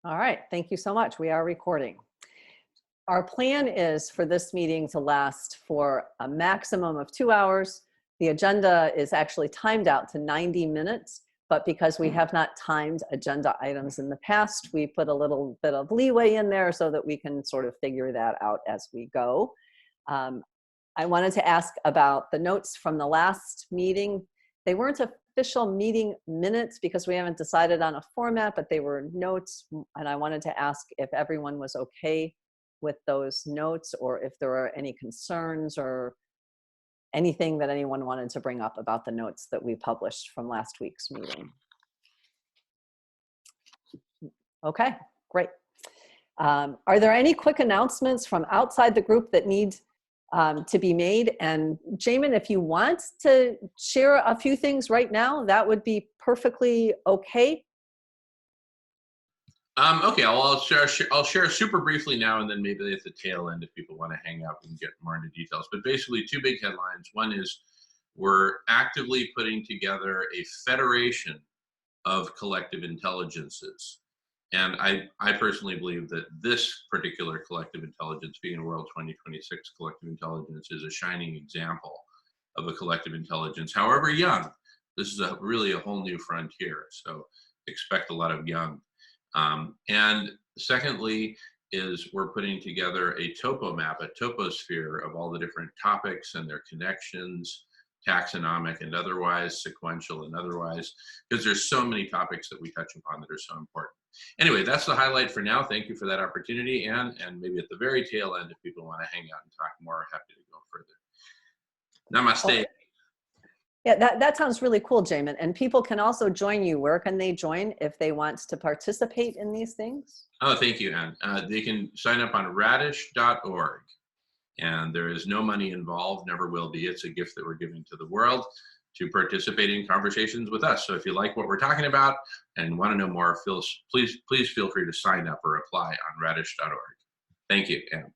All right, thank you so much. We are recording. Our plan is for this meeting to last for a maximum of 2 hours. The agenda is actually timed out to 90 minutes, but because we have not timed agenda items in the past, we put a little bit of leeway in there so that we can sort of figure that out as we go. I wanted to ask about the notes from the last meeting. They weren't official meeting minutes because we haven't decided on a format, but they were notes, and I wanted to ask if everyone was okay with those notes, or if there are any concerns or anything that anyone wanted to bring up about the notes that we published from last week's meeting. Okay, great. Are there any quick announcements from outside the group that need to be made? And Jamin, if you want to share a few things right now, that would be perfectly okay. Okay, well, I'll share super briefly now, and then maybe at the tail end, if people want to hang out, we can get more into details. But basically, two big headlines. One is we're actively putting together a federation of collective intelligences. And I personally believe that this particular collective intelligence, being a World 2026 collective intelligence, is a shining example of a collective intelligence. However young, this is really a whole new frontier. So expect a lot of young. And secondly, is we're putting together a topo map, a toposphere of all the different topics and their connections, taxonomic and otherwise, sequential and otherwise, because there's so many topics that we touch upon that are so important. Anyway, that's the highlight for now. Thank you for that opportunity. And maybe at the very tail end, if people want to hang out and talk more, happy to go further. Namaste. Okay. Yeah, that sounds really cool, Jamin. And people can also join you. Where can they join if they want to participate in these things? Oh, thank you, Anne. They can sign up on radish.org. And there is no money involved, never will be. It's a gift that we're giving to the world to participate in conversations with us. So if you like what we're talking about and want to know more, please feel free to sign up or apply on radish.org. Thank you, Anne.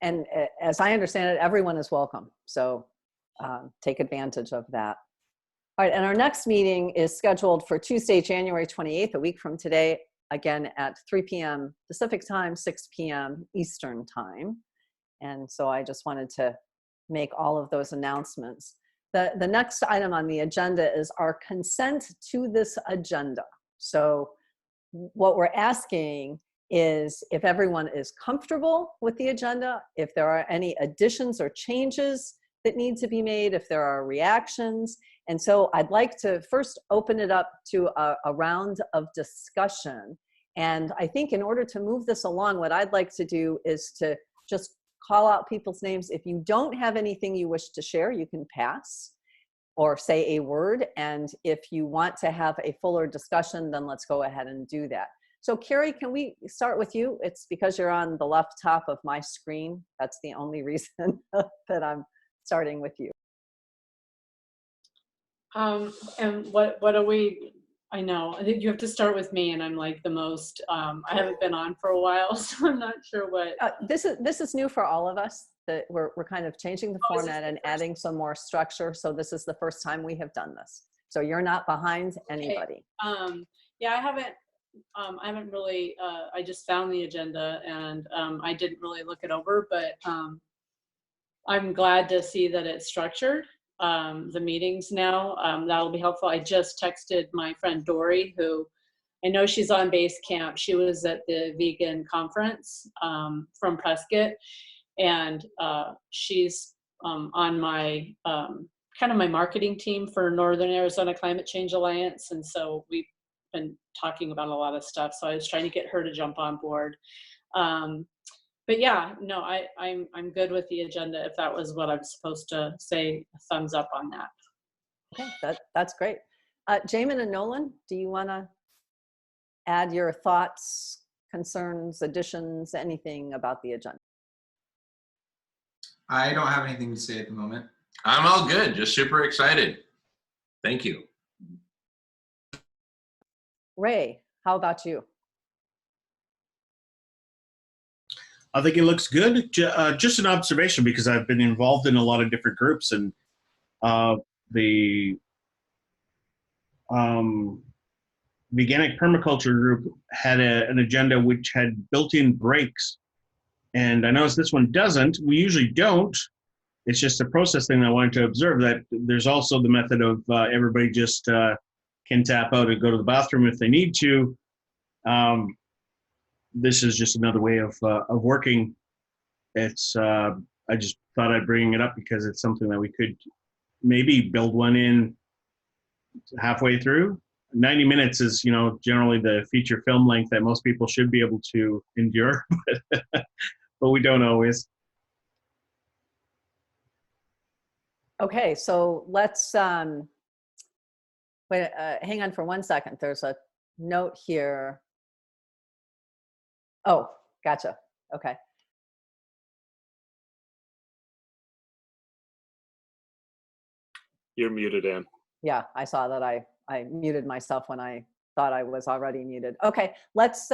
And as I understand it, everyone is welcome. So take advantage of that. All right, and our next meeting is scheduled for Tuesday, January 28th, a week from today, again at 3 p.m. Pacific time, 6 p.m. Eastern time. And so I just wanted to make all of those announcements. The next item on the agenda is our consent to this agenda. So what we're asking is if everyone is comfortable with the agenda, if there are any additions or changes that need to be made, if there are reactions. And so I'd like to first open it up to a round of discussion. And I think in order to move this along, what I'd like to do is to just call out people's names. If you don't have anything you wish to share, you can pass or say a word. And if you want to have a fuller discussion, then let's go ahead and do that. So Carrie, can we start with you? It's because you're on the left top of my screen. That's the only reason that I'm starting with you. And what are we, I know, I think you have to start with me, and I'm like the most, I haven't been on for a while, so I'm not sure what. This is new for all of us, that we're kind of changing the format and adding some more structure. So this is the first time we have done this. So you're not behind anybody. Okay. Yeah, I haven't really, I just found the agenda, and I didn't really look it over, but I'm glad to see that it's structured. The meetings now, that'll be helpful. I just texted my friend Dory, who I know she's on Basecamp. She was at the vegan conference from Prescott, and she's on my kind of my marketing team for Northern Arizona Climate Change Alliance, and so we've been talking about a lot of stuff. So I was trying to get her to jump on board. But yeah, no, I'm good with the agenda. If that was what I'm supposed to say, a thumbs up on that. Okay, that's great. Jamin and Nolan, do you want to add your thoughts, concerns, additions, anything about the agenda? I don't have anything to say at the moment. I'm all good, just super excited. Thank you. Ray, how about you? I think it looks good. Just an observation, because I've been involved in a lot of different groups, and the the organic permaculture group had an agenda which had built-in breaks. And I noticed this one doesn't. We usually don't. It's just a process thing I wanted to observe, that there's also the method of everybody just can tap out and go to the bathroom if they need to. This is just another way of working. It's I just thought I'd bring it up because it's something that we could maybe build one in halfway through. 90 minutes is, generally the feature film length that most people should be able to endure, but we don't always. Okay, so let's wait. Hang on for 1 second. There's a note here. Oh, gotcha. Okay. You're muted, Ann. Yeah, I saw that. I muted myself when I thought I was already muted. Okay, let's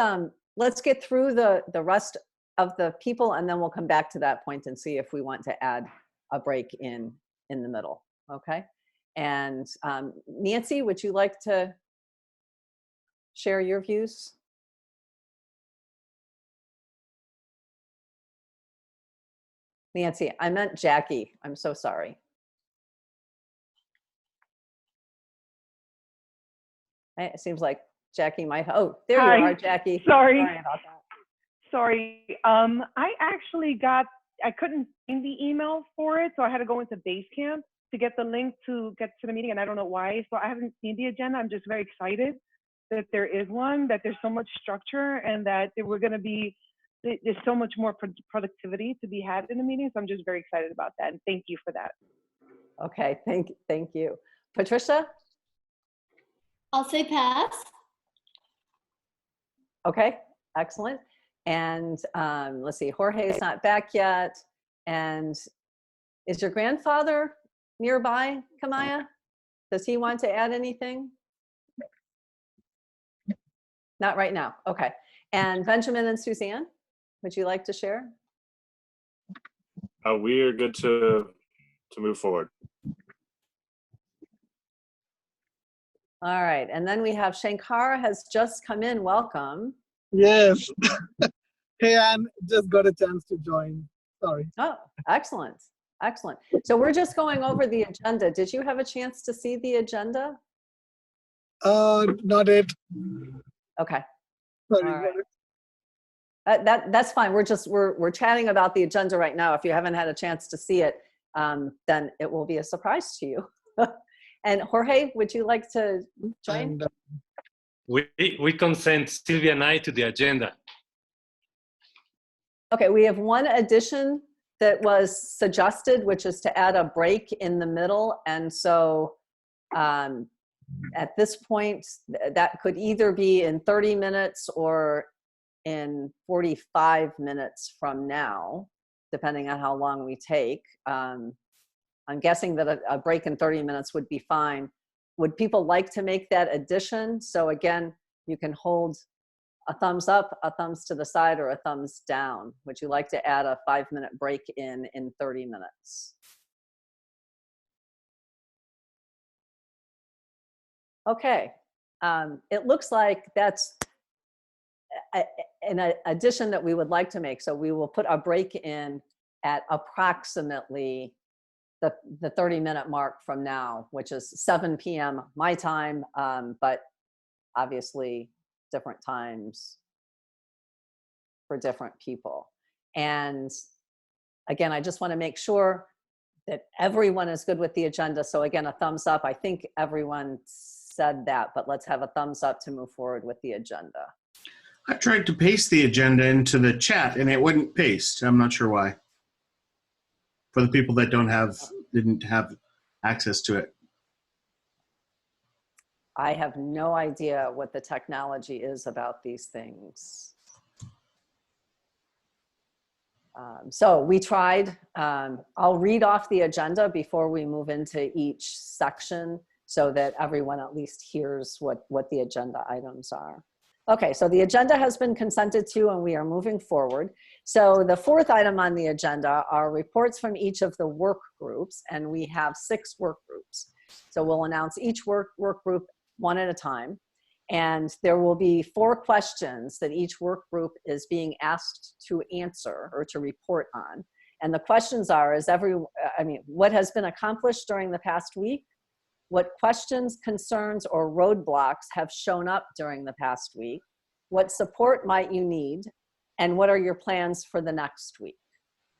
get through the rest of the people, and then we'll come back to that point and see if we want to add a break in the middle. Okay, and Nancy, would you like to share your views? Nancy, I meant Jackie. I'm so sorry. It seems like Jackie might. Oh, there Hi. you are, Jackie. Sorry. Sorry about that. Sorry. I actually I couldn't find the email for it, so I had to go into Basecamp to get the link to get to the meeting, and I don't know why. So I haven't seen the agenda. I'm just very excited that there is one, that there's so much structure, and that there's so much more productivity to be had in the meeting. So I'm just very excited about that, and thank you for that. Okay, thank you. Patricia? I'll say pass. Okay, excellent. And let's see, Jorge is not back yet. And is your grandfather nearby, Kamaya? Does he want to add anything? Not right now. Okay. And Benjamin and Suzanne, would you like to share? We are good to move forward. All right. And then we have Shankara has just come in. Welcome. Yes. Hey, Anne, just got a chance to join. Sorry. Oh, excellent. Excellent. So we're just going over the agenda. Did you have a chance to see the agenda? Not it. Okay. Sorry. All right. That's fine. We're chatting about the agenda right now. If you haven't had a chance to see it, then it will be a surprise to you. And Jorge, would you like to join? And, We consent, Sylvia and I, to the agenda. Okay, we have one addition that was suggested, which is to add a break in the middle. And so at this point, that could either be in 30 minutes or in 45 minutes from now, depending on how long we take. I'm guessing that a break in 30 minutes would be fine. Would people like to make that addition? So again, you can hold a thumbs up, a thumbs to the side, or a thumbs down. Would you like to add a 5-minute break in 30 minutes? Okay, it looks like that's an addition that we would like to make. So we will put a break in at approximately the 30-minute mark from now, which is 7 p.m. my time, but obviously different times for different people. And again, I just want to make sure that everyone is good with the agenda. So again, a thumbs up. I think everyone said that, but let's have a thumbs up to move forward with the agenda. I tried to paste the agenda into the chat and it wouldn't paste. I'm not sure why. For the people that didn't have access to it. I have no idea what the technology is about these things. So we tried. I'll read off the agenda before we move into each section so that everyone at least hears what the agenda items are. Okay, so the agenda has been consented to and we are moving forward. So the fourth item on the agenda are reports from each of the work groups, and we have 6 work groups. So we'll announce each work group one at a time. And there will be 4 questions that each work group is being asked to answer or to report on. And the questions are, what has been accomplished during the past week? What questions, concerns, or roadblocks have shown up during the past week? What support might you need? And what are your plans for the next week?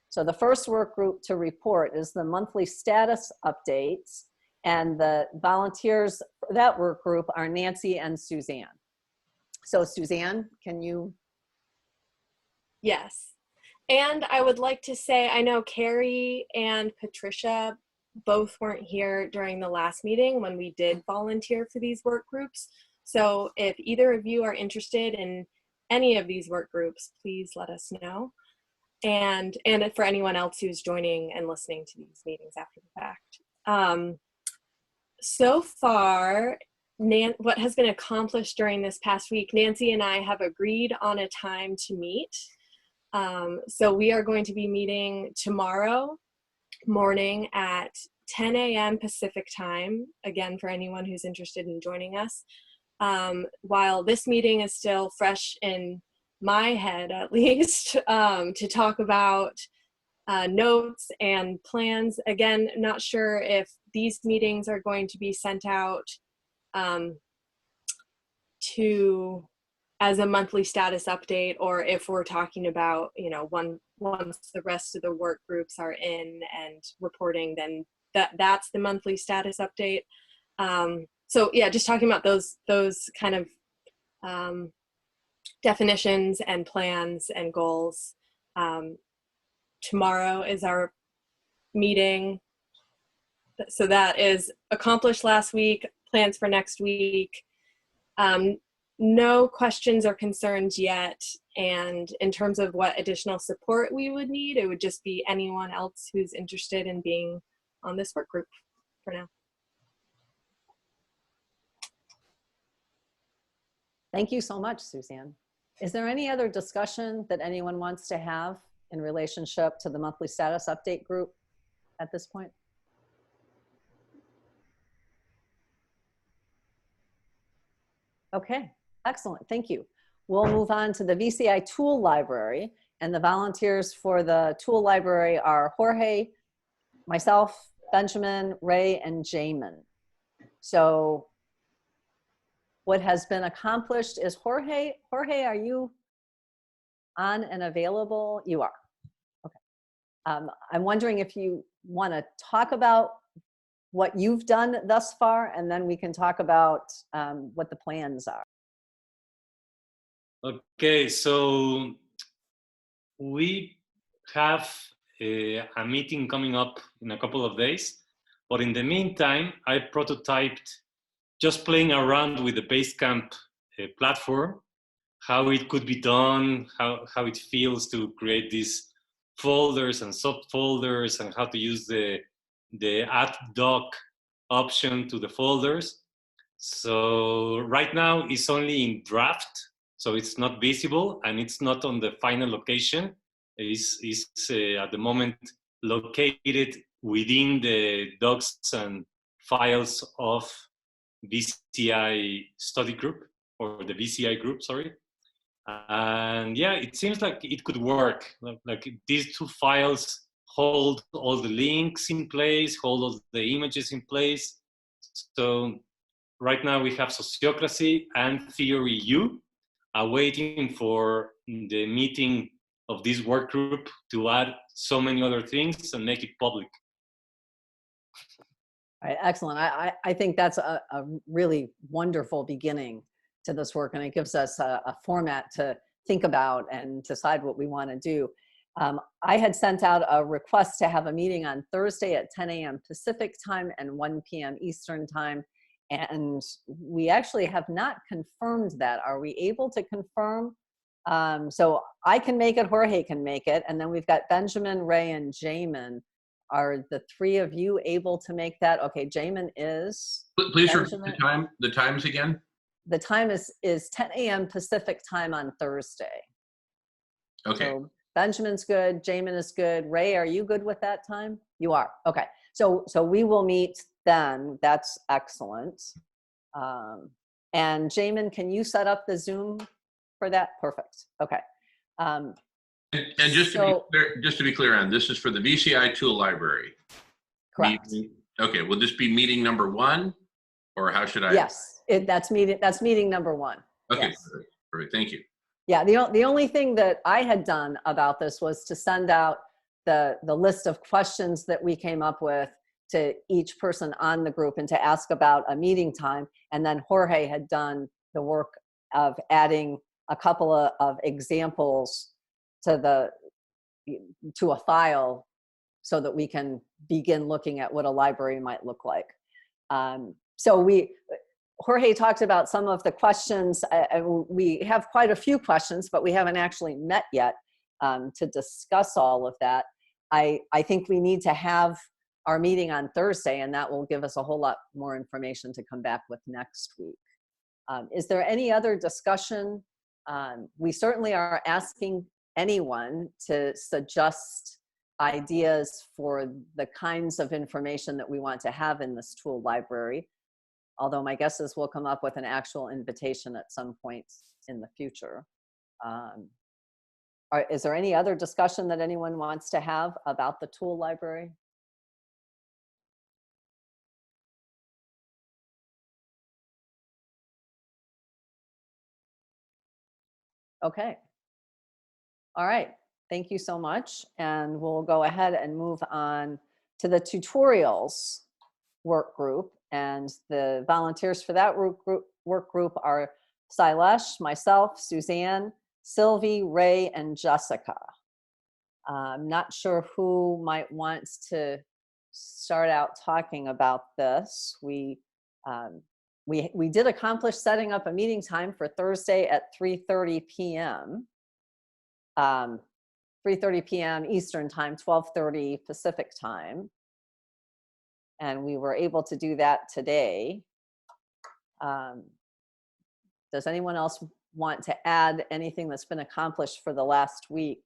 So the first work group to report is the monthly status updates. And the volunteers for that work group are Nancy and Suzanne. So Suzanne, can you? Yes. And I would like to say, I know Carrie and Patricia both weren't here during the last meeting when we did volunteer for these work groups. So if either of you are interested in any of these work groups, please let us know. And for anyone else who's joining and listening to these meetings after the fact. So far, what has been accomplished during this past week, Nancy and I have agreed on a time to meet. So we are going to be meeting tomorrow morning at 10 a.m. Pacific time, again, for anyone who's interested in joining us. While this meeting is still fresh in my head, at least, to talk about notes and plans. Again, not sure if these meetings are going to be sent out as a monthly status update, or if we're talking about, once the rest of the work groups are in and reporting, then that's the monthly status update. So yeah, just talking about those kind of definitions and plans and goals. Tomorrow is our meeting. So that is accomplished last week, plans for next week. No questions or concerns yet. And in terms of what additional support we would need, it would just be anyone else who's interested in being on this work group for now. Thank you so much, Suzanne. Is there any other discussion that anyone wants to have in relationship to the monthly status update group at this point? Okay, excellent, thank you. We'll move on to the VCI tool library, and the volunteers for the tool library are Jorge, myself, Benjamin, Ray, and Jamin. So what has been accomplished is Jorge, are you on and available? You are, okay. I'm wondering if you wanna talk about what you've done thus far, and then we can talk about what the plans are. Okay, so we have a meeting coming up in a couple of days, but in the meantime, I prototyped just playing around with the Basecamp platform, how it could be done, how it feels to create these folders and subfolders, and how to use the add doc option to the folders. So right now it's only in draft, so it's not visible and it's not on the final location. It's at the moment located within the docs and files of VCI study group, or the VCI group, sorry. And yeah, it seems like it could work. Like these two files hold all the links in place, hold all the images in place. So right now we have Sociocracy and Theory U, awaiting for the meeting of this work group to add so many other things and make it public. All right, excellent. I think that's a really wonderful beginning to this work, and it gives us a format to think about and decide what we want to do. I had sent out a request to have a meeting on Thursday at 10 a.m. Pacific time and 1 p.m. Eastern time, and we actually have not confirmed that. Are we able to confirm? So I can make it, Jorge can make it, and then we've got Benjamin, Ray, and Jamin. Are the three of you able to make that? Okay, Jamin is. Please repeat the times again. The time is 10 a.m. Pacific time on Thursday. Okay. So Benjamin's good, Jamin is good. Ray, are you good with that time? You are, okay. So we will meet then, that's excellent. And Jamin, can you set up the Zoom for that? Perfect. Okay. And just to be clear on, this is for the VCI tool library. Correct. Okay, will this be meeting number 1, or how should I? Yes, that's meeting number 1. Okay, Yes. perfect. Thank you. Yeah, the only thing that I had done about this was to send out the list of questions that we came up with to each person on the group and to ask about a meeting time. And then Jorge had done the work of adding a couple of examples to a file so that we can begin looking at what a library might look like. So Jorge talked about some of the questions. We have quite a few questions, but we haven't actually met yet to discuss all of that. I think we need to have our meeting on Thursday, and that will give us a whole lot more information to come back with next week. Is there any other discussion? We certainly are asking anyone to suggest ideas for the kinds of information that we want to have in this tool library. Although my guess is we'll come up with an actual invitation at some point in the future. Is there any other discussion that anyone wants to have about the tool library? Okay. All right. Thank you so much. And we'll go ahead and move on to the tutorials work group. And the volunteers for that work group are Silesh, myself, Suzanne, Sylvie, Ray, and Jessica. I'm not sure who might want to start out talking about this. We did accomplish setting up a meeting time for Thursday at 3:30 p.m. 3:30 p.m. Eastern time, 12:30 Pacific time. And we were able to do that today. Does anyone else want to add anything that's been accomplished for the last week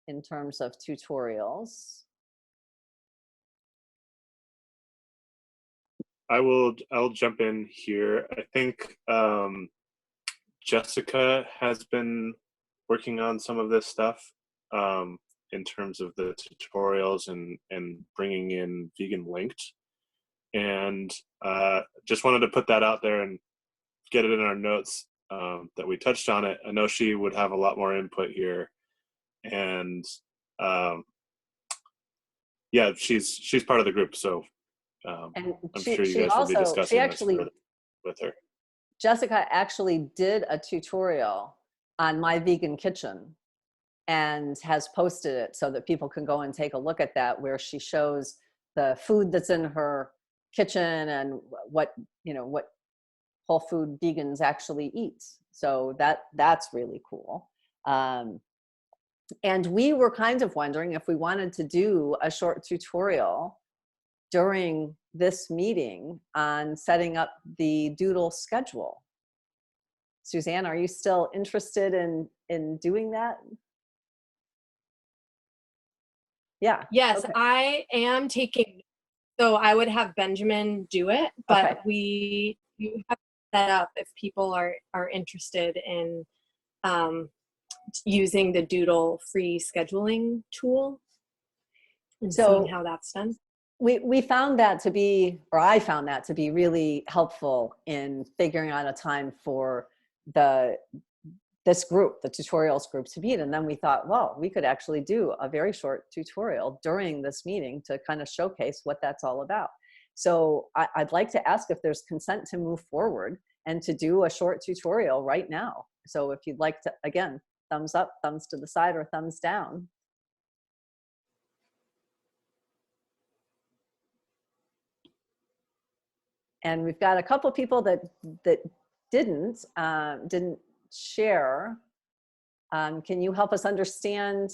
in terms of tutorials? I'll jump in here. I think Jessica has been working on some of this stuff in terms of the tutorials and bringing in Vegan Linked. And just wanted to put that out there and get it in our notes that we touched on it. I know she would have a lot more input here. And yeah, she's part of the group. So And I'm sure you guys will be discussing this with her. Jessica actually did a tutorial on My Vegan Kitchen and has posted it so that people can go and take a look at that, where she shows the food that's in her kitchen and what whole food vegans actually eat. So that's really cool. And we were kind of wondering if we wanted to do a short tutorial during this meeting on setting up the Doodle schedule. Suzanne, are you still interested in doing that? Yeah. Yes, okay. I am taking, so I would have Benjamin do it, but Okay. you have set up if people are interested in using the Doodle free scheduling tool and seeing how that's done. We found that to be, or I found that to be really helpful in figuring out a time for this group, the tutorials group, to meet. And then we thought, well, we could actually do a very short tutorial during this meeting to kind of showcase what that's all about. So I'd like to ask if there's consent to move forward and to do a short tutorial right now. So if you'd like to, again, thumbs up, thumbs to the side, or thumbs down. And we've got a couple people that didn't share. Can you help us understand?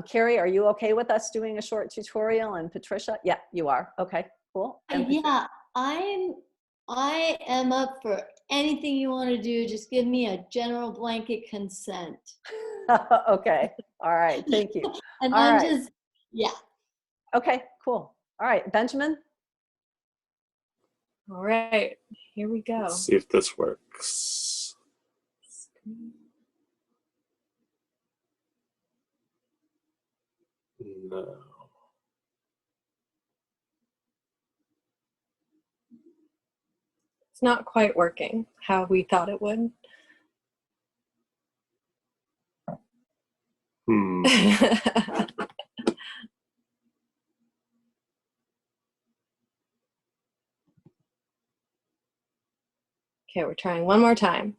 Carrie, are you okay with us doing a short tutorial? And Patricia? Yeah, you are. Okay, cool. And yeah, I am up for anything you want to do. Just give me a general blanket consent. Okay. All right. Thank you. And All I'm right. just, yeah. Okay, cool. All right, Benjamin? All right, here we go. Let's see if this works. No. It's not quite working how we thought it would. Okay, we're trying one more time.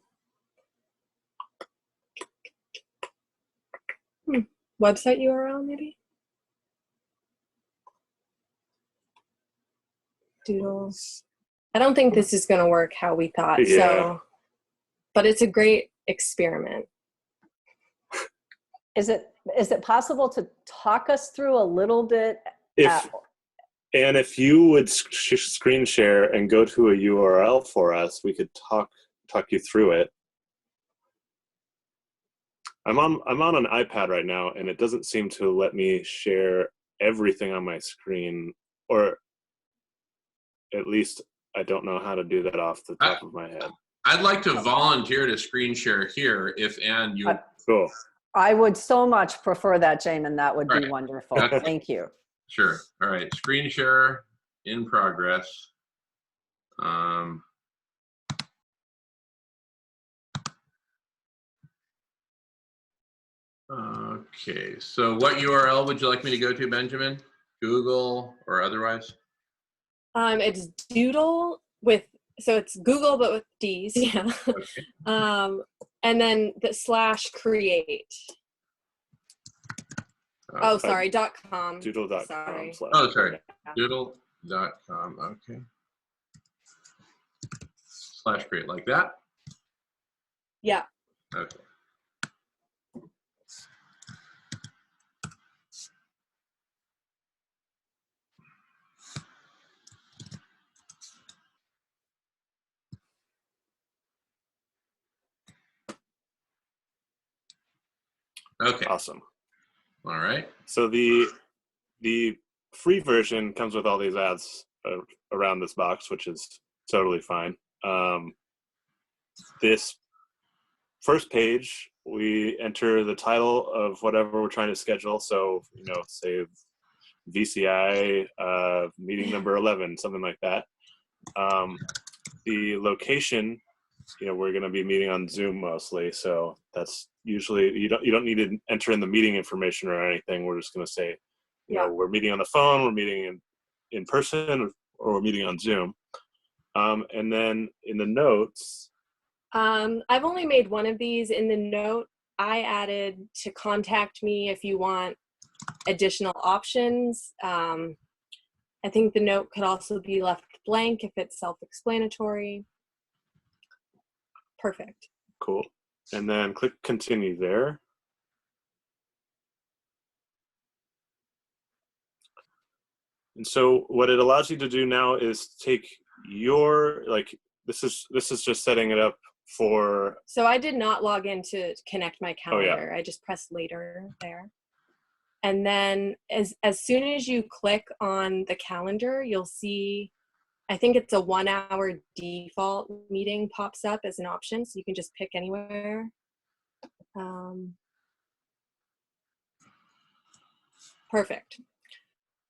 Website URL maybe? Doodles. I don't think this is going to work how we thought. Yeah. So, but it's a great experiment. Is it possible to talk us through a little bit? If you would screen share and go to a URL for us, we could talk you through it. I'm on an iPad right now, and it doesn't seem to let me share everything on my screen, or at least I don't know how to do that off the top of my head. I'd like to volunteer to screen share here if Ann, you. Cool. I would so much prefer that, Jamin. That would be Right. wonderful. Gotcha. Thank you. Sure. All right. Screen share in progress. Okay. So what URL would you like me to go to, Benjamin? Google or otherwise? It's Doodle with, so it's Google but with D's, yeah. Okay. And then the /create. Sorry, .com. Doodle.com. Sorry. Oh, sorry. Yeah. Doodle.com. Okay. /create like that. Yeah. Okay. Okay. Awesome. All right. So the free version comes with all these ads around this box, which is totally fine. This first page, we enter the title of whatever we're trying to schedule. So, say VCI meeting number 11, something like that. The location, we're going to be meeting on Zoom mostly. So that's usually, you don't need to enter in the meeting information or anything. We're just going to say, we're meeting on the phone, we're meeting in person, or we're meeting on Zoom. And then in the notes, I've only made one of these. In the note, I added to contact me if you want additional options. I think the note could also be left blank if it's self-explanatory. Perfect. Cool. And then click continue there. And so what it allows you to do now is take your, this is just setting it up for. So I did not log in to connect my calendar. Oh, yeah. I just pressed later there. And then as soon as you click on the calendar, you'll see, I think it's a 1 hour default meeting pops up as an option. So you can just pick anywhere. Perfect.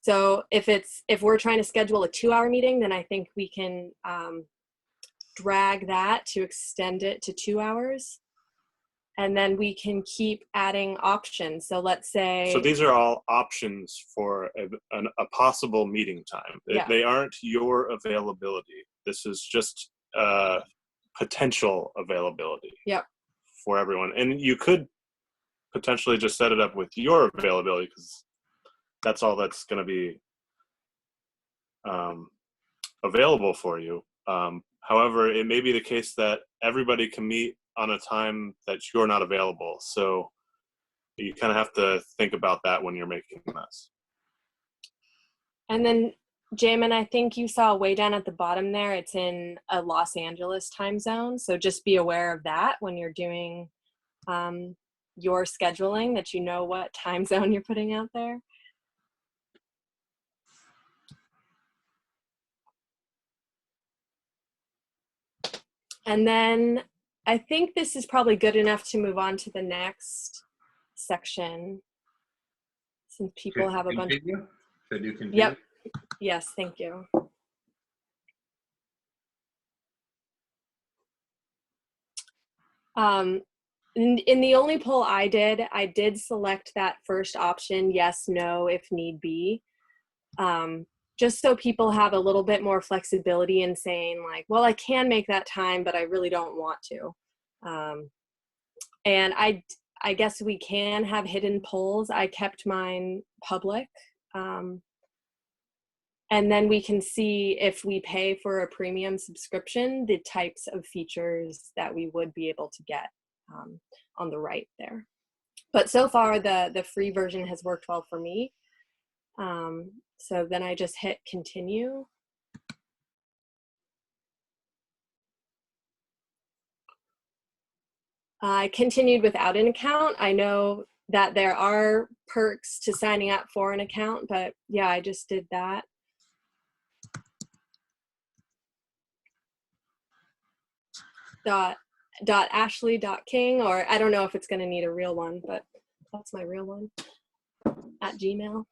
So if we're trying to schedule a 2 hour meeting, then I think we can drag that to extend it to 2 hours. And then we can keep adding options. So let's say. So these are all options for a possible meeting time. Yeah. They aren't your availability. This is just potential availability. Yep. For everyone. And you could potentially just set it up with your availability, because that's all that's going to be available for you. However, it may be the case that everybody can meet on a time that you're not available. So you kind of have to think about that when you're making this. And then, Jamin, I think you saw way down at the bottom there, it's in a Los Angeles time zone. So just be aware of that when you're doing your scheduling, that you know what time zone you're putting out there. And then I think this is probably good enough to move on to the next section, since people have a bunch. Should you continue? Yep. Yes, thank you. In the only poll I did select that first option, yes, no, if need be. Just so people have a little bit more flexibility in saying like, well, I can make that time, but I really don't want to. And I guess we can have hidden polls. I kept mine public. And then we can see if we pay for a premium subscription, the types of features that we would be able to get on the right there. But so far, the free version has worked well for me. So then I just hit continue. I continued without an account. I know that there are perks to signing up for an account, but yeah, I just did that. .ashley.king, or I don't know if it's going to need a real one, but that's my real one, @Gmail.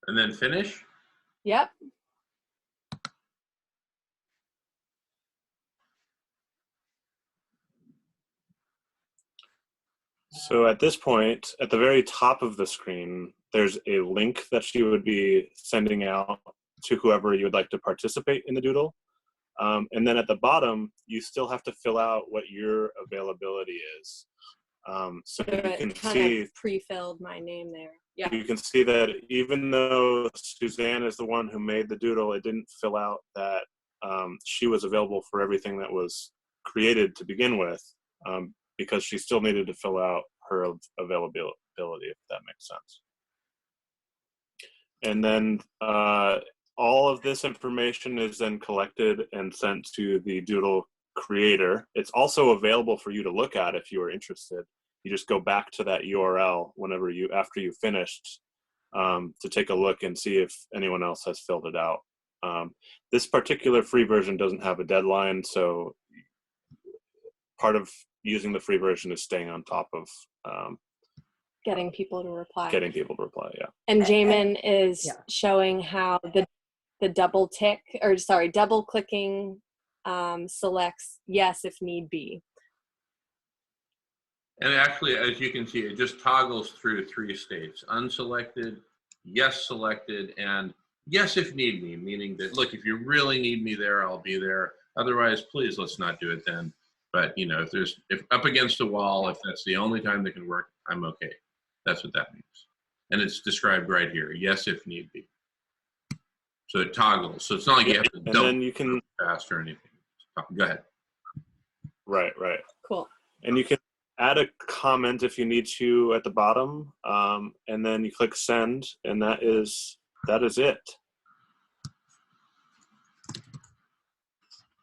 And then finish? Yep. So at this point, at the very top of the screen, there's a link that you would be sending out to whoever you would like to participate in the doodle. And then at the bottom, you still have to fill out what your availability is. So you can see pre-filled my name there. Yeah. You can see that even though Suzanne is the one who made the doodle, it didn't fill out that she was available for everything that was created to begin with, because she still needed to fill out her availability, if that makes sense. And then all of this information is then collected and sent to the doodle creator. It's also available for you to look at if you are interested. You just go back to that URL whenever after you finished, to take a look and see if anyone else has filled it out. This particular free version doesn't have a deadline, so part of using the free version is staying on top of getting people to reply. Yeah. And Jamin is showing how the double clicking selects yes if need be. And actually, as you can see, it just toggles through 3 states: unselected, yes selected, and yes if need me, meaning that, look, if you really need me there, I'll be there. Otherwise, please, let's not do it then. But, you know, if up against a wall, if that's the only time that can work, I'm okay. That's what that means. And it's described right here, yes if need be. So it toggles. So it's not like you have to and then you can fast or anything. Go ahead. Right. Cool. And you can add a comment if you need to at the bottom, and then you click send, and that is it.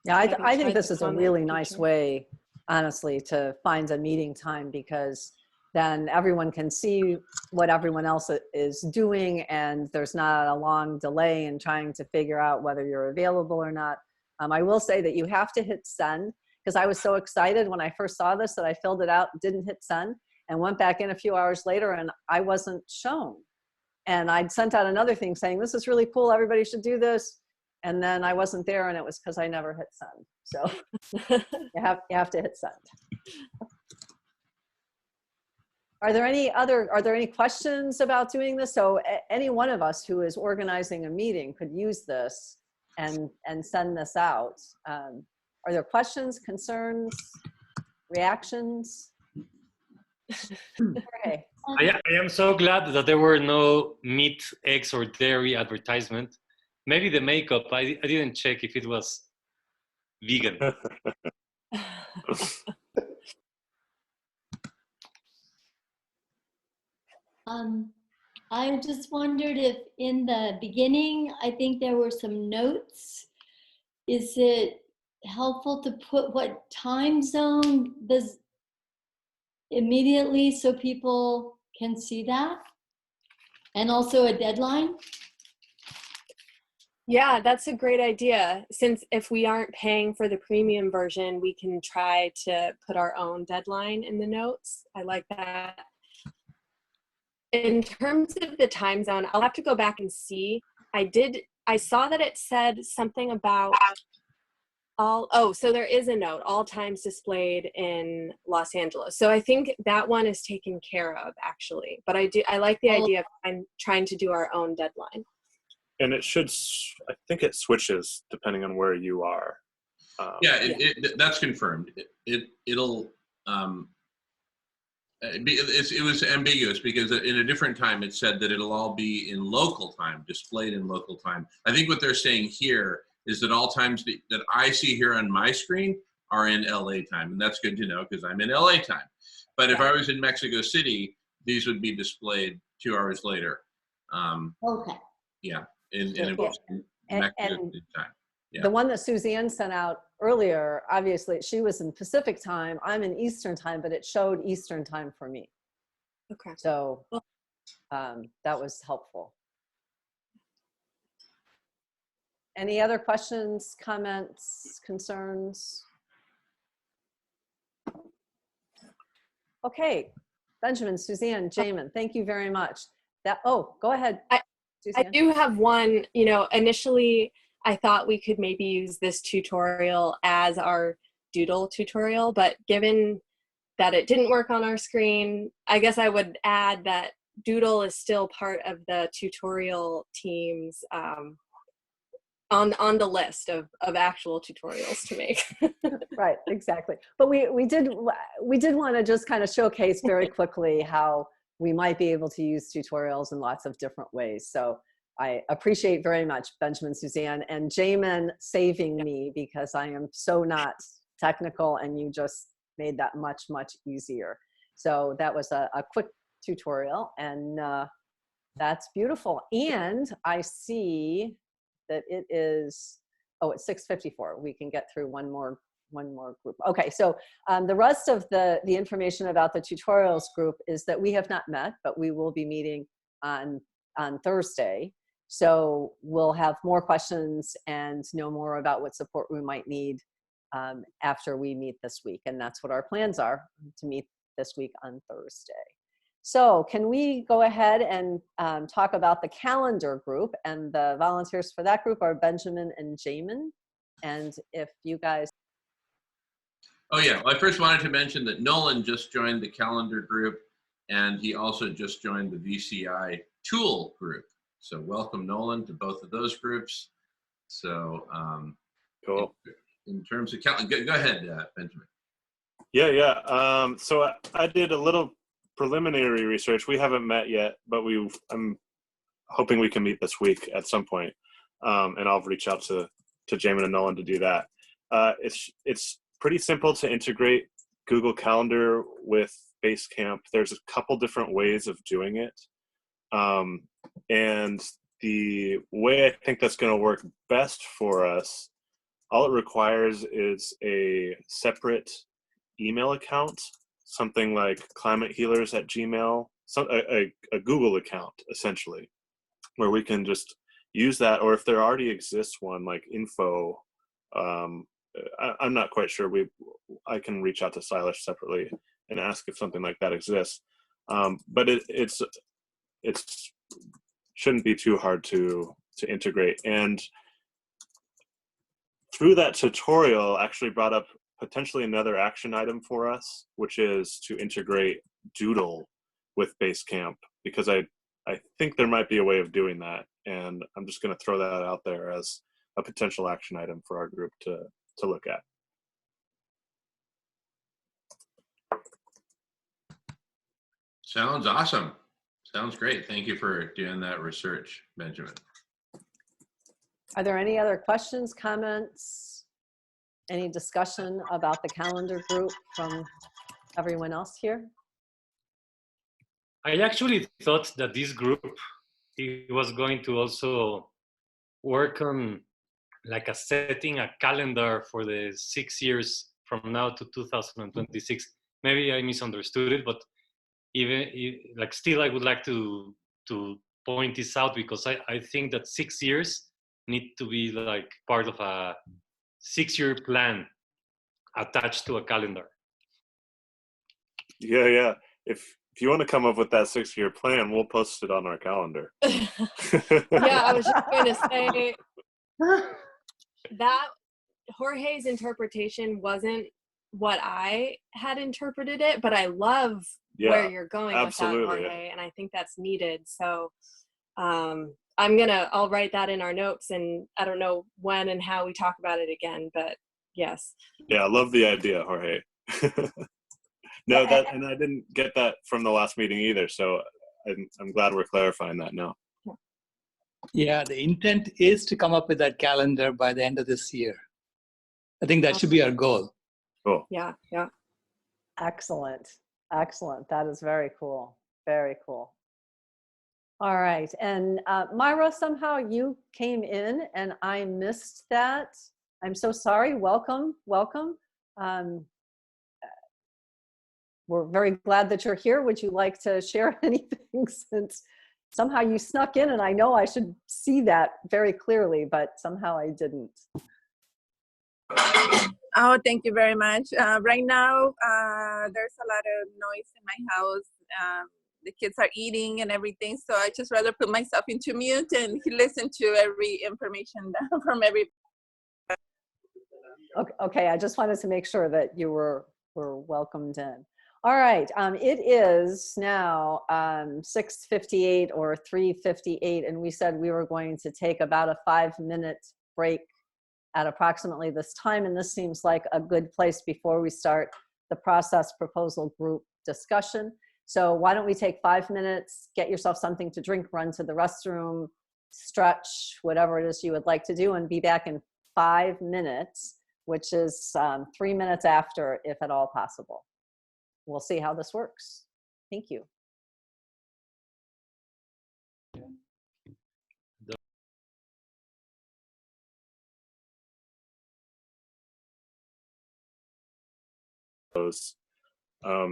Yeah, I think this is a really nice way, honestly, to find a meeting time, because then everyone can see what everyone else is doing, and there's not a long delay in trying to figure out whether you're available or not. I will say that you have to hit send, because I was so excited when I first saw this that I filled it out, didn't hit send, and went back in a few hours later and I wasn't shown. And I'd sent out another thing saying, this is really cool, everybody should do this. And then I wasn't there, and it was because I never hit send. So you have to hit send. Are there any questions about doing this? So any one of us who is organizing a meeting could use this and send this out. Are there questions, concerns, reactions? Okay. I am so glad that there were no meat, eggs, or dairy advertisement. Maybe the makeup, I didn't check if it was vegan. I just wondered if in the beginning, I think there were some notes. Is it helpful to put what time zone immediately so people can see that? And also a deadline? Yeah, that's a great idea. Since if we aren't paying for the premium version, we can try to put our own deadline in the notes. I like that. In terms of the time zone, I'll have to go back and see. I saw that it said something about so there is a note, all times displayed in Los Angeles. So I think that one is taken care of actually, but I like the idea of trying to do our own deadline. And it should, I think it switches depending on where you are. That's confirmed. It'll it was ambiguous because in a different time it said that it'll all be in local time, displayed in local time. I think what they're saying here is that all times that I see here on my screen are in LA time, and that's good to know because I'm in LA time. But if I was in Mexico City, these would be displayed 2 hours later. Okay. Yeah, in Mexico City time. Yeah. The one that Suzanne sent out earlier, obviously she was in Pacific time, I'm in Eastern time, but it showed Eastern time for me. Okay. So that was helpful. Any other questions, comments, concerns? Okay, Benjamin, Suzanne, Jamin, thank you very much. Go ahead. I do have one, initially I thought we could maybe use this tutorial as our doodle tutorial, but given that it didn't work on our screen, I guess I would add that doodle is still part of the tutorial teams on the list of actual tutorials to make. Right, exactly. But we did want to just kind of showcase very quickly how we might be able to use tutorials in lots of different ways. So I appreciate very much Benjamin, Suzanne, and Jamin saving me because I am so not technical and you just made that much, much easier. So that was a quick tutorial and that's beautiful. And I see that it is, it's 6:54. We can get through one more group. Okay, so the rest of the information about the tutorials group is that we have not met, but we will be meeting on Thursday. So we'll have more questions and know more about what support we might need after we meet this week. And that's what our plans are, to meet this week on Thursday. So can we go ahead and talk about the calendar group, and the volunteers for that group are Benjamin and Jamin. And if you guys. Oh yeah, well, I first wanted to mention that Nolan just joined the calendar group and he also just joined the VCI tool group. So welcome Nolan to both of those groups. So cool. In terms of calendar, go ahead, Benjamin. Yeah. So I did a little preliminary research. We haven't met yet, but I'm hoping we can meet this week at some point. And I'll reach out to Jamin and Nolan to do that. It's pretty simple to integrate Google Calendar with Basecamp. There's a couple different ways of doing it. And the way I think that's going to work best for us, all it requires is a separate email account, something like climatehealers@gmail, a Google account, essentially, where we can just use that, or if there already exists one, like info, I'm not quite sure. I can reach out to Silas separately and ask if something like that exists. But it's shouldn't be too hard to integrate. And through that tutorial, actually brought up potentially another action item for us, which is to integrate Doodle with Basecamp, because I think there might be a way of doing that. And I'm just going to throw that out there as a potential action item for our group to look at. Sounds awesome. Sounds great. Thank you for doing that research, Benjamin. Are there any other questions, comments, any discussion about the calendar group from everyone else here? I actually thought that this group was going to also work on like setting a calendar for the 6 years from now to 2026. Maybe I misunderstood it, but still I would like to point this out because I think that 6 years need to be like part of a 6-year plan attached to a calendar. Yeah. If you want to come up with that 6-year plan, we'll post it on our calendar. Yeah, I was just going to say that Jorge's interpretation wasn't what I had interpreted it, but I love where you're going absolutely, with that, Jorge, and I think that's needed. So I'll write that in our notes, and I don't know when and how we talk about it again, but yes. Yeah, I love the idea, Jorge. No, and I didn't get that from the last meeting either, so I'm glad we're clarifying that now. Yeah, the intent is to come up with that calendar by the end of this year. I think that should be our goal. Cool. Yeah. Excellent. That is very cool. Very cool. All right. And Myra, somehow you came in and I missed that. I'm so sorry. Welcome. We're very glad that you're here. Would you like to share anything, since somehow you snuck in and I know I should see that very clearly, but somehow I didn't. Oh, thank you very much. Right now, there's a lot of noise in my house. The kids are eating and everything, so I just rather put myself into mute and listen to every information from every. Okay, I just wanted to make sure that you were welcomed in. All right, it is now 6:58 or 3:58, and we said we were going to take about a 5-minute break at approximately this time, and this seems like a good place before we start the process proposal group discussion. So why don't we take 5 minutes, get yourself something to drink, run to the restroom, stretch, whatever it is you would like to do, and be back in 5 minutes, which is 3 minutes after, if at all possible. We'll see how this works. Thank you.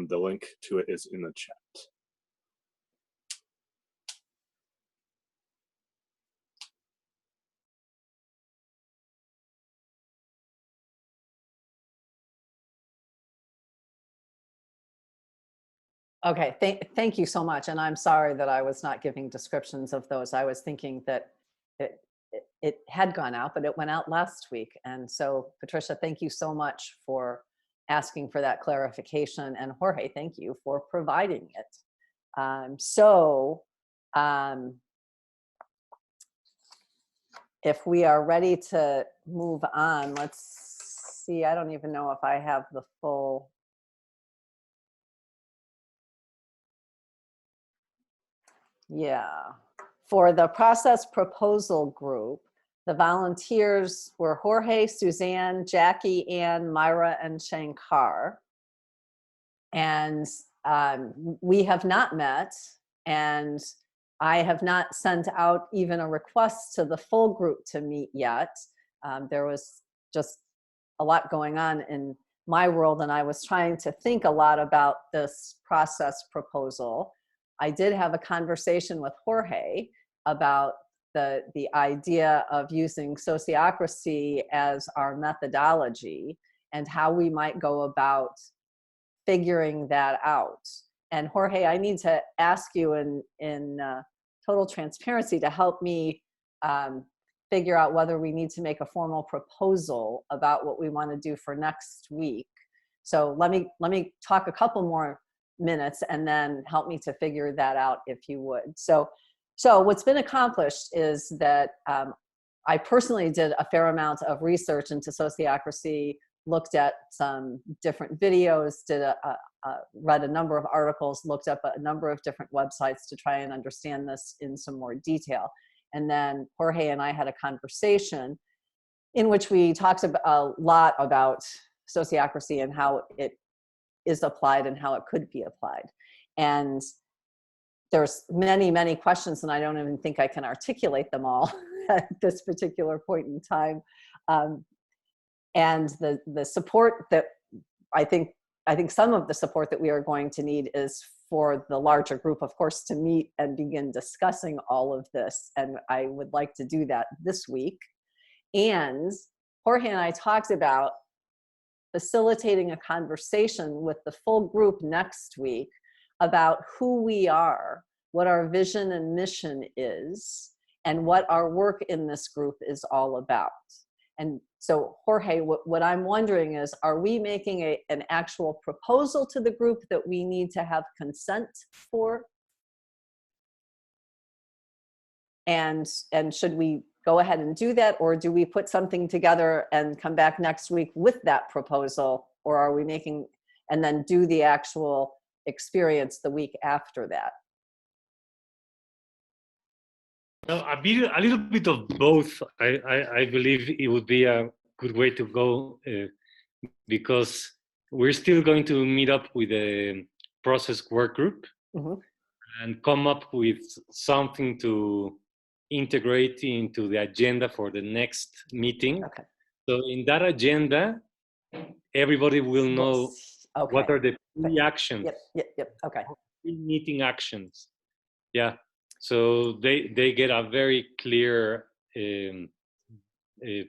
The link to it is in the chat. Okay, thank you so much. And I'm sorry that I was not giving descriptions of those. I was thinking that it had gone out, but it went out last week. And so, Patricia, thank you so much for asking for that clarification. And Jorge, thank you for providing it. If we are ready to move on, let's see. I don't even know if I have the full. Yeah. For the process proposal group, the volunteers were Jorge, Suzanne, Jackie, Ann, Myra, and Shankar. And we have not met, and I have not sent out even a request to the full group to meet yet. There was just a lot going on in my world, and I was trying to think a lot about this process proposal. I did have a conversation with Jorge about the idea of using sociocracy as our methodology and how we might go about figuring that out. And Jorge, I need to ask you in total transparency to help me figure out whether we need to make a formal proposal about what we want to do for next week. So let me talk a couple more minutes and then help me to figure that out, if you would. So what's been accomplished is that I personally did a fair amount of research into sociocracy, looked at some different videos, read a number of articles, looked up a number of different websites to try and understand this in some more detail. And then Jorge and I had a conversation in which we talked a lot about sociocracy and how it is applied and how it could be applied. And there's many, many questions, and I don't even think I can articulate them all at this particular point in time. And the support that I think some of the support that we are going to need is for the larger group, of course, to meet and begin discussing all of this. And I would like to do that this week. And Jorge and I talked about facilitating a conversation with the full group next week about who we are, what our vision and mission is, and what our work in this group is all about. And so, Jorge, what I'm wondering is, are we making an actual proposal to the group that we need to have consent for? And should we go ahead and do that, or do we put something together and come back next week with that proposal, or are we making, and then do the actual experience the week after that? Well, a little bit of both. I believe it would be a good way to go because we're still going to meet up with a process work group and come up with something to integrate into the agenda for the next meeting. Okay. So in that agenda, everybody will know what are the pre-actions. Yep. Okay. Pre-meeting actions. Yeah. So they get a very clear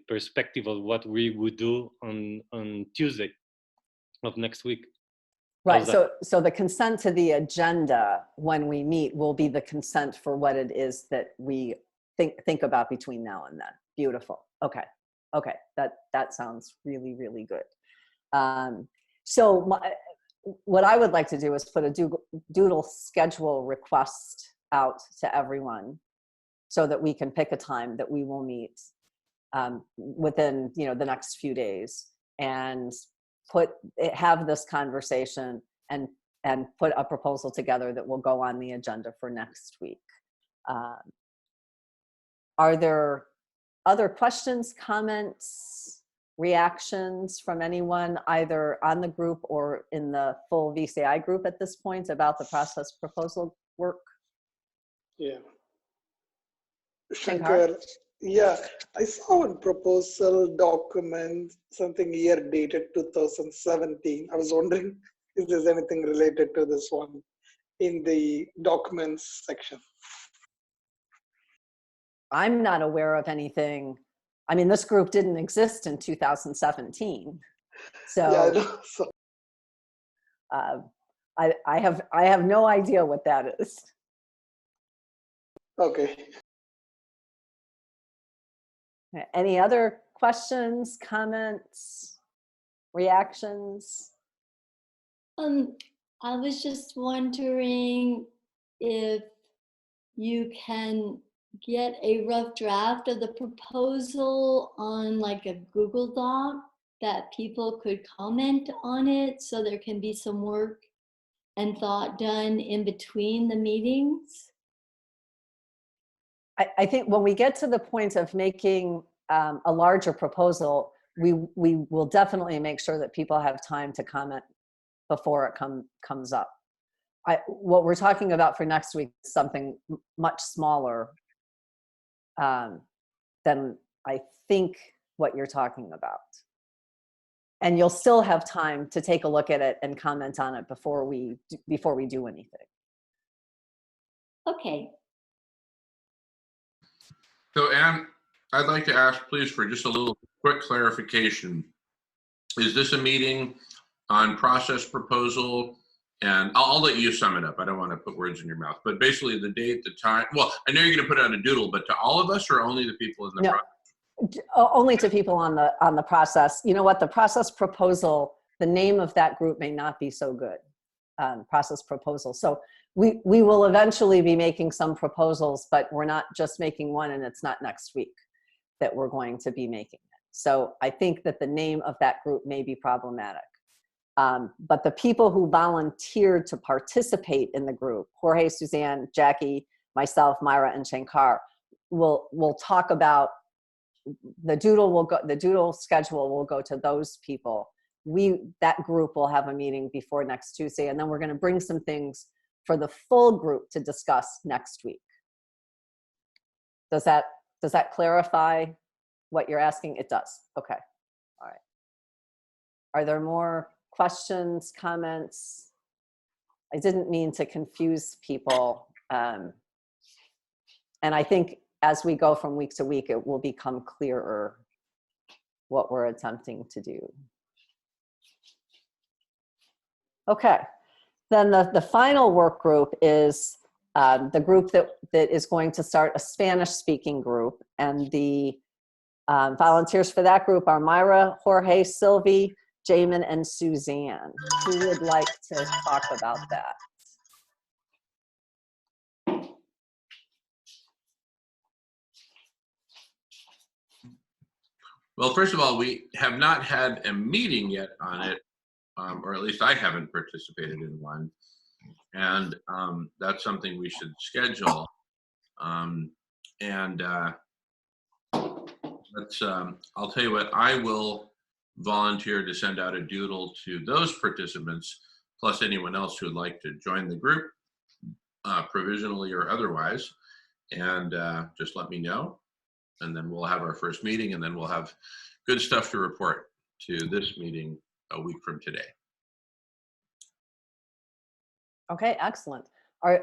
perspective of what we would do on Tuesday of next week. Right. So the consent to the agenda when we meet will be the consent for what it is that we think about between now and then. Beautiful. Okay. That sounds really, really good. So what I would like to do is put a doodle schedule request out to everyone so that we can pick a time that we will meet within the next few days, and have this conversation and put a proposal together that will go on the agenda for next week. Are there other questions, comments, reactions from anyone either on the group or in the full VCI group at this point about the process proposal work? Yeah. Shankar? Shankar, yeah, I saw a proposal document, something year dated 2017. I was wondering if there's anything related to this one in the documents section. I'm not aware of anything. I mean, this group didn't exist in 2017. So, yeah, I know. So I have no idea what that is. okay. Any other questions, comments, reactions? I was just wondering if you can get a rough draft of the proposal on like a Google Doc that people could comment on it, so there can be some work and thought done in between the meetings. I think when we get to the point of making a larger proposal, we will definitely make sure that people have time to comment before it comes up. What we're talking about for next week is something much smaller than I think what you're talking about. And you'll still have time to take a look at it and comment on it before we do anything. Okay. So, Anne, I'd like to ask, please, for just a little quick clarification. Is this a meeting on process proposal? And I'll let you sum it up. I don't want to put words in your mouth, but basically the date, the time. Well, I know you're going to put it on a doodle, but to all of us or only the people in the process? Only to people on the process. You know what? The process proposal, the name of that group may not be so good. Process proposal. So we will eventually be making some proposals, but we're not just making one, and it's not next week that we're going to be making it. So I think that the name of that group may be problematic. But the people who volunteered to participate in the group, Jorge, Suzanne, Jackie, myself, Myra, and Shankar, will talk about the doodle schedule will go to those people. That group will have a meeting before next Tuesday, and then we're going to bring some things for the full group to discuss next week. Does that clarify what you're asking? It does. Okay. All right. Are there more questions, comments? I didn't mean to confuse people. And I think as we go from week to week, it will become clearer what we're attempting to do. Okay, then the final work group is the group that is going to start a Spanish-speaking group. And the volunteers for that group are Myra, Jorge, Sylvie, Jamin, and Suzanne. Who would like to talk about that? Well, first of all, we have not had a meeting yet on it, or at least I haven't participated in one. And that's something we should schedule. I'll tell you what, I will volunteer to send out a doodle to those participants, plus anyone else who would like to join the group, provisionally or otherwise, and just let me know. And then we'll have our first meeting, and then we'll have good stuff to report to this meeting a week from today. Okay, excellent. Are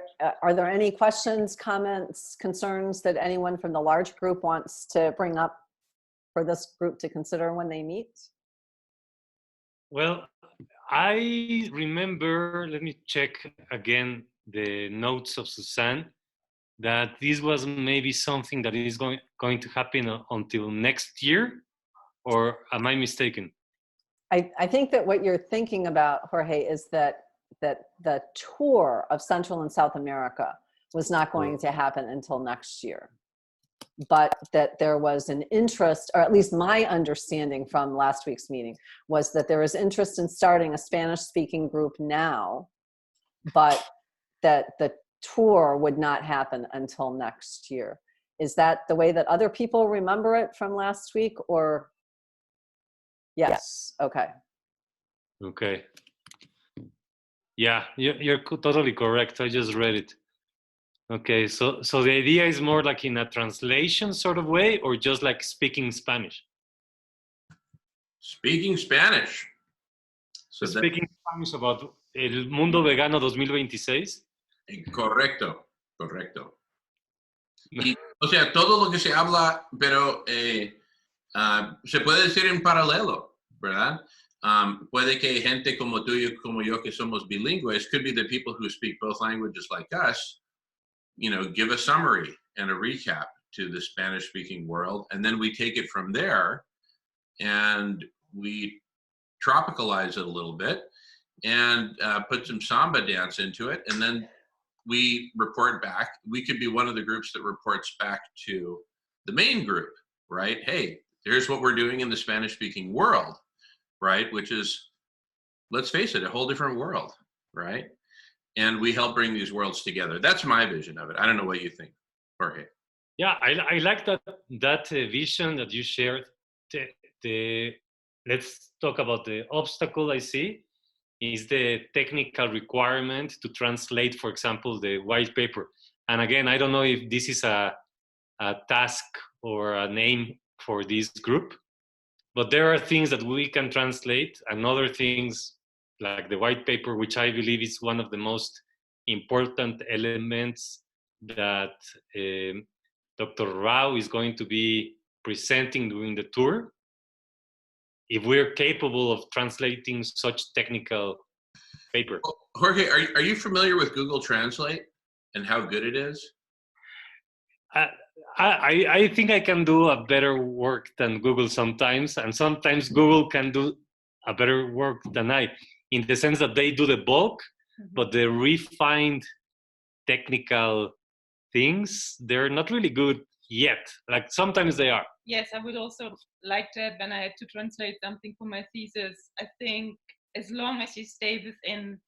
there any questions, comments, concerns that anyone from the large group wants to bring up for this group to consider when they meet? Well, I remember, let me check again the notes of Suzanne, that this was maybe something that is going to happen until next year, or am I mistaken? I think that what you're thinking about, Jorge, is that the tour of Central and South America was not going to happen until next year. But that there was an interest, or at least my understanding from last week's meeting, was that there is interest in starting a Spanish-speaking group now, but that the tour would not happen until next year. Is that the way that other people remember it from last week, or? Yes, okay. Okay. Yeah, you're totally correct. I just read it. Okay, so the idea is more like in a translation sort of way, or just like speaking Spanish? Speaking Spanish. So speaking Spanish about El Mundo Vegano 2026. Correcto, correcto. Y, o sea, todo lo que se habla, pero se puede decir en paralelo, ¿verdad? Puede que gente como tú y como yo que somos bilingües, could be the people who speak both languages like us, you know, give a summary and a recap to the Spanish-speaking world, and then we take it from there and we tropicalize it a little bit and put some samba dance into it, and then we report back. We could be one of the groups that reports back to the main group, right? Hey, here's what we're doing in the Spanish-speaking world, right? Which is, let's face it, a whole different world, right? And we help bring these worlds together. That's my vision of it. I don't know what you think, Jorge. Yeah, I like that vision that you shared. Let's talk about the obstacle I see is the technical requirement to translate, for example, the white paper. And again, I don't know if this is a task or a name for this group, but there are things that we can translate and other things like the white paper, which I believe is one of the most important elements that Dr. Rao is going to be presenting during the tour. If we're capable of translating such technical paper. Jorge, are you familiar with Google Translate and how good it is? I think I can do a better work than Google sometimes, and sometimes Google can do a better work than I, in the sense that they do the bulk, but the refined technical things, they're not really good yet. Like sometimes they are. Yes, I would also like that when I had to translate something for my thesis. I think as long as you stay within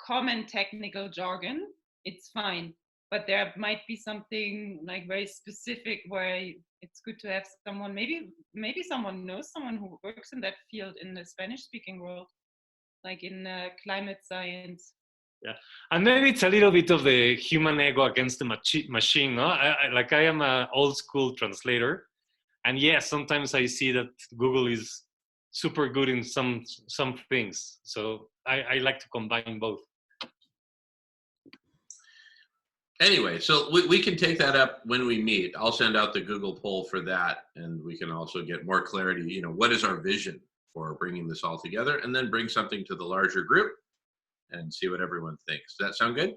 common technical jargon, it's fine. But there might be something like very specific where it's good to have someone, maybe someone knows someone who works in that field in the Spanish-speaking world, like in climate science. Yeah, and maybe it's a little bit of the human ego against the machine. No? I am an old school translator, and yes, sometimes I see that Google is super good in some things. So I like to combine both. Anyway, so we can take that up when we meet. I'll send out the Google poll for that, and we can also get more clarity. You know, what is our vision for bringing this all together, and then bring something to the larger group and see what everyone thinks. Does that sound good?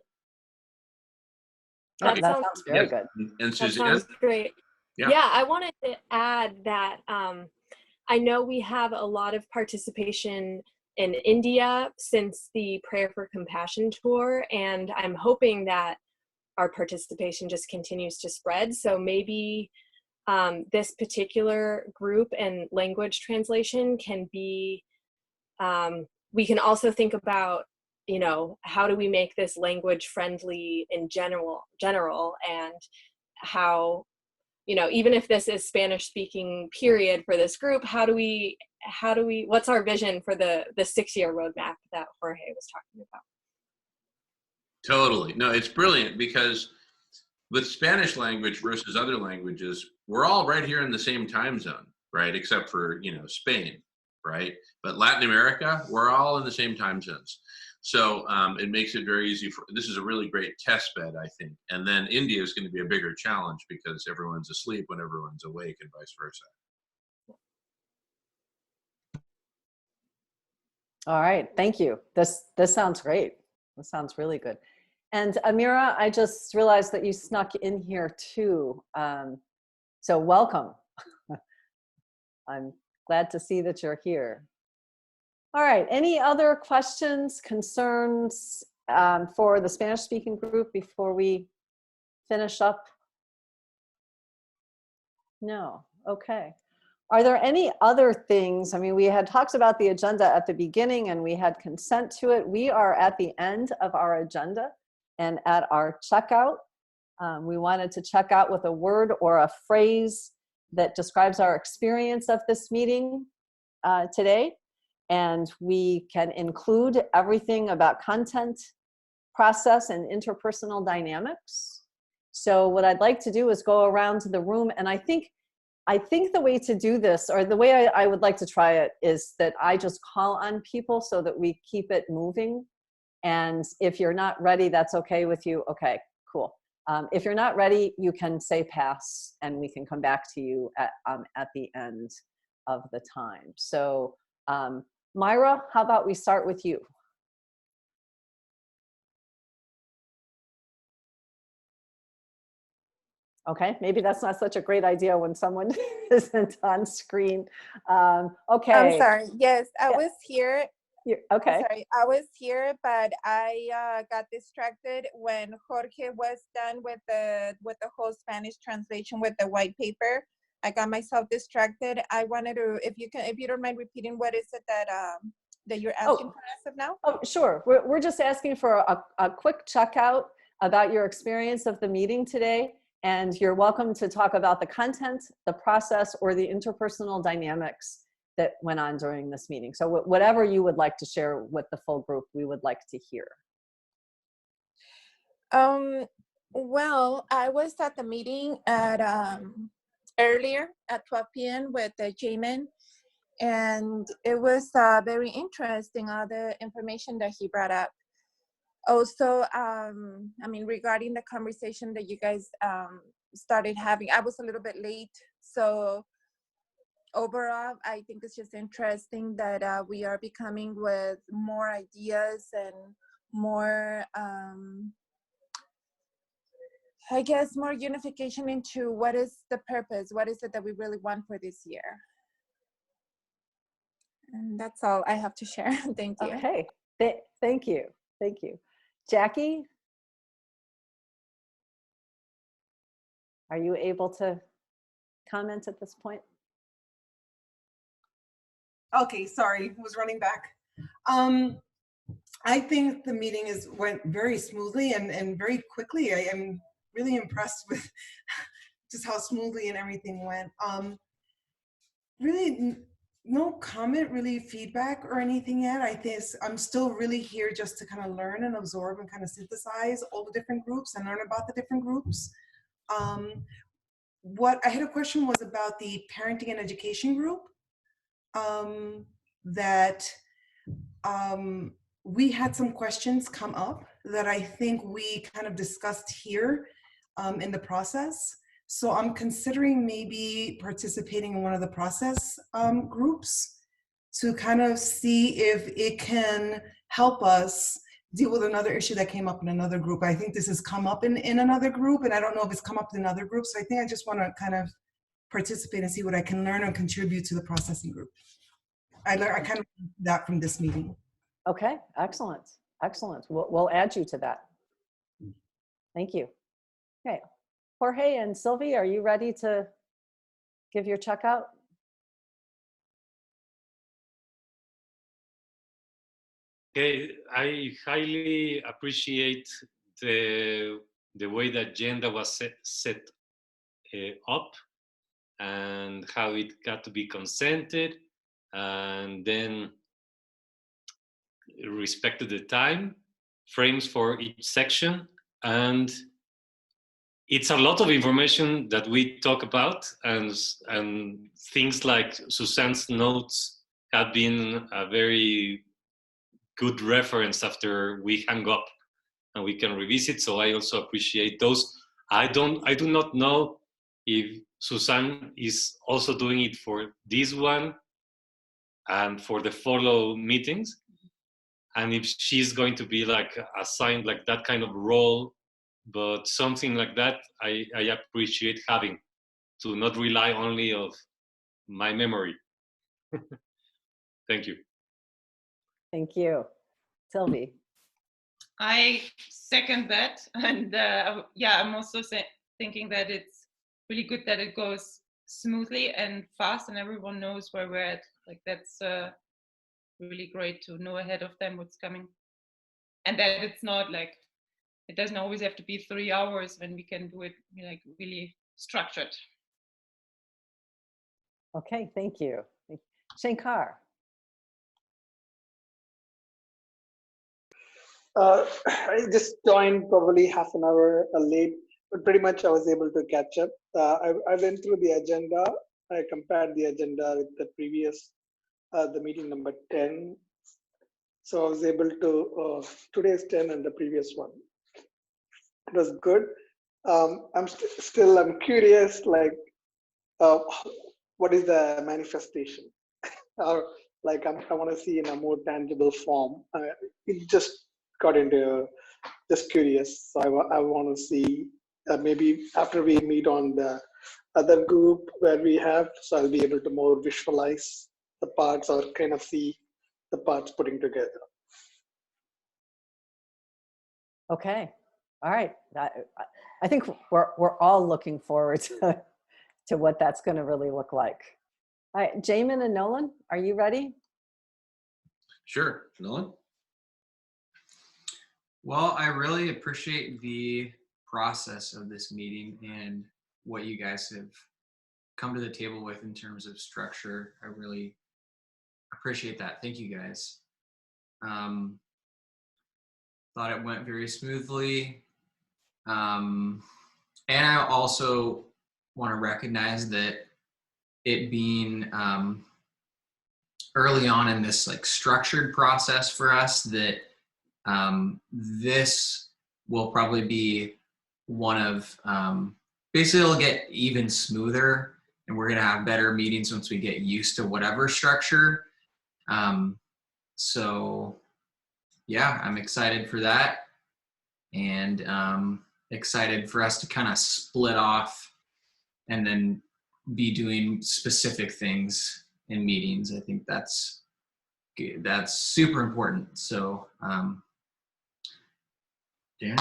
That Okay. sounds very Yes. good. And That Suzanne? sounds great. Yeah. Yeah, I wanted to add that I know we have a lot of participation in India since the Prayer for Compassion tour, and I'm hoping that our participation just continues to spread. So maybe this particular group and language translation can be, we can also think about, you know, how do we make this language friendly in general, and how, you know, even if this is Spanish speaking period for this group, how do we, what's our vision for the 6-year roadmap that Jorge was talking about? Totally. No, it's brilliant because with Spanish language versus other languages, we're all right here in the same time zone, right? Except for, you know, Spain, right? But Latin America, we're all in the same time zones. So it makes it very easy for, this is a really great test bed, I think. And then India is going to be a bigger challenge because everyone's asleep when everyone's awake and vice versa. All right, thank you. This sounds great. This sounds really good. And Amira, I just realized that you snuck in here too. So welcome. I'm glad to see that you're here. All right, any other questions, concerns for the Spanish-speaking group before we finish up? No, okay. Are there any other things? I mean, we had talked about the agenda at the beginning and we had consent to it. We are at the end of our agenda and at our checkout. We wanted to check out with a word or a phrase that describes our experience of this meeting today. And we can include everything about content, process, and interpersonal dynamics. So what I'd like to do is go around to the room, and I think the way to do this, or the way I would like to try it, is that I just call on people so that we keep it moving. And if you're not ready, that's okay with you. Okay, cool. If you're not ready, you can say pass, and we can come back to you at the end of the time. So Myra, how about we start with you? Okay, maybe that's not such a great idea when someone isn't on screen. Okay. I'm sorry. Yes, I was here. Okay. Sorry, I was here, but I got distracted when Jorge was done with the whole Spanish translation with the white paper. I got myself distracted. I wanted to, if you don't mind repeating, what is it that you're asking for as of now? Oh, sure. We're just asking for a quick checkout about your experience of the meeting today. And you're welcome to talk about the content, the process, or the interpersonal dynamics that went on during this meeting. So whatever you would like to share with the full group, we would like to hear. Well, I was at the meeting at earlier at 12 p.m. with Jamin, and it was very interesting, all the information that he brought up. Also, I mean, regarding the conversation that you guys started having, I was a little bit late. So overall, I think it's just interesting that we are becoming with more ideas and more, I guess, more unification into what is the purpose, what is it that we really want for this year. And that's all I have to share. Thank you. Okay, thank you. Thank you. Jackie, are you able to comment at this point? Okay, sorry, was running back. I think the meeting went very smoothly and very quickly. I am really impressed with just how smoothly and everything went. Really, no comment, really feedback or anything yet. I think I'm still really here just to kind of learn and absorb and kind of synthesize all the different groups and learn about the different groups. What I had a question was about the parenting and education group. That we had some questions come up that I think we kind of discussed here in the process. So I'm considering maybe participating in one of the process groups to kind of see if it can help us deal with another issue that came up in another group. I think this has come up in another group, and I don't know if it's come up in another group. So I think I just want to kind of participate and see what I can learn and contribute to the processing group. I kind of learned that from this meeting. Okay, excellent, excellent. We'll add you to that. Thank you. Okay, Jorge and Sylvie, are you ready to give your checkout? Okay, I highly appreciate the way the agenda was set up and how it got to be consented, and then respected the time frames for each section. And it's a lot of information that we talk about, and things like Suzanne's notes have been a very good reference after we hang up, and we can revisit. So I also appreciate those. I do not know if Suzanne is also doing it for this one and for the follow meetings, and if she's going to be like assigned like that kind of role, but something like that I appreciate having, to not rely only of my memory. Thank you. Thank you. Sylvie. I second that, and yeah, I'm also thinking that it's really good that it goes smoothly and fast, and everyone knows where we're at. Like that's really great to know ahead of time what's coming, and that it's not like it doesn't always have to be 3 hours when we can do it like really structured. Okay, thank you. Shankar. I just joined probably half an hour late, but pretty much I was able to catch up. I went through the agenda. I compared the agenda with the previous, the meeting number 10. So I was able to, today's 10 and the previous one. It was good. I'm curious, like, what is the manifestation? Or like, I want to see in a more tangible form. It just got into just curious. So I want to see maybe after we meet on the other group where we have, so I'll be able to more visualize the parts or kind of see the parts putting together. Okay, all right. I think we're all looking forward to what that's going to really look like. All right, Jamin and Nolan, are you ready? Sure, Nolan. Well, I really appreciate the process of this meeting and what you guys have come to the table with in terms of structure. I really appreciate that. Thank you guys. Thought it went very smoothly. And I also want to recognize that it being early on in this like structured process for us, that this will probably be one of, basically it'll get even smoother, and we're gonna have better meetings once we get used to whatever structure. So yeah, I'm excited for that, and excited for us to kind of split off and then be doing specific things in meetings. I think that's super important. So yeah.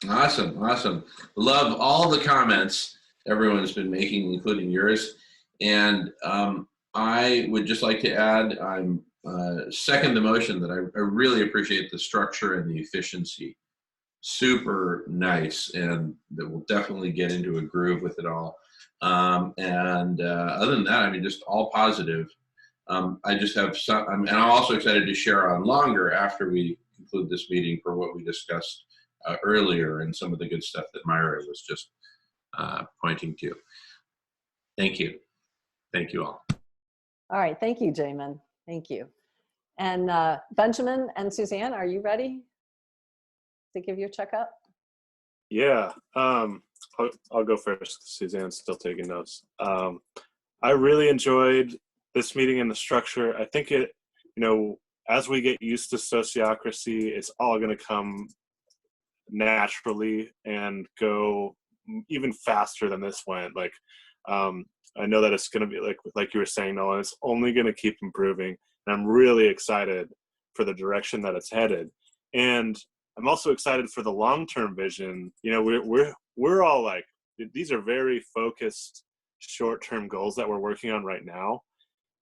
Awesome. Love all the comments everyone's been making, including yours. And I would just like to add, I'm second the motion that I really appreciate the structure and the efficiency. Super nice, and that we'll definitely get into a groove with it all. And other than that, I mean, just all positive. I just have some, and I'm also excited to share on longer after we conclude this meeting for what we discussed earlier and some of the good stuff that Myra was just pointing to. Thank you. Thank you all. All right, thank you, Jamin. Thank you. And Benjamin and Suzanne, are you ready? to give your checkup? Yeah, I'll go first. Suzanne's still taking notes. I really enjoyed this meeting and the structure. I think it, as we get used to sociocracy, it's all going to come naturally and go even faster than this went. Like, I know that it's going to be like you were saying, Nolan, it's only going to keep improving. And I'm really excited for the direction that it's headed. And I'm also excited for the long-term vision. We're all like, these are very focused short-term goals that we're working on right now.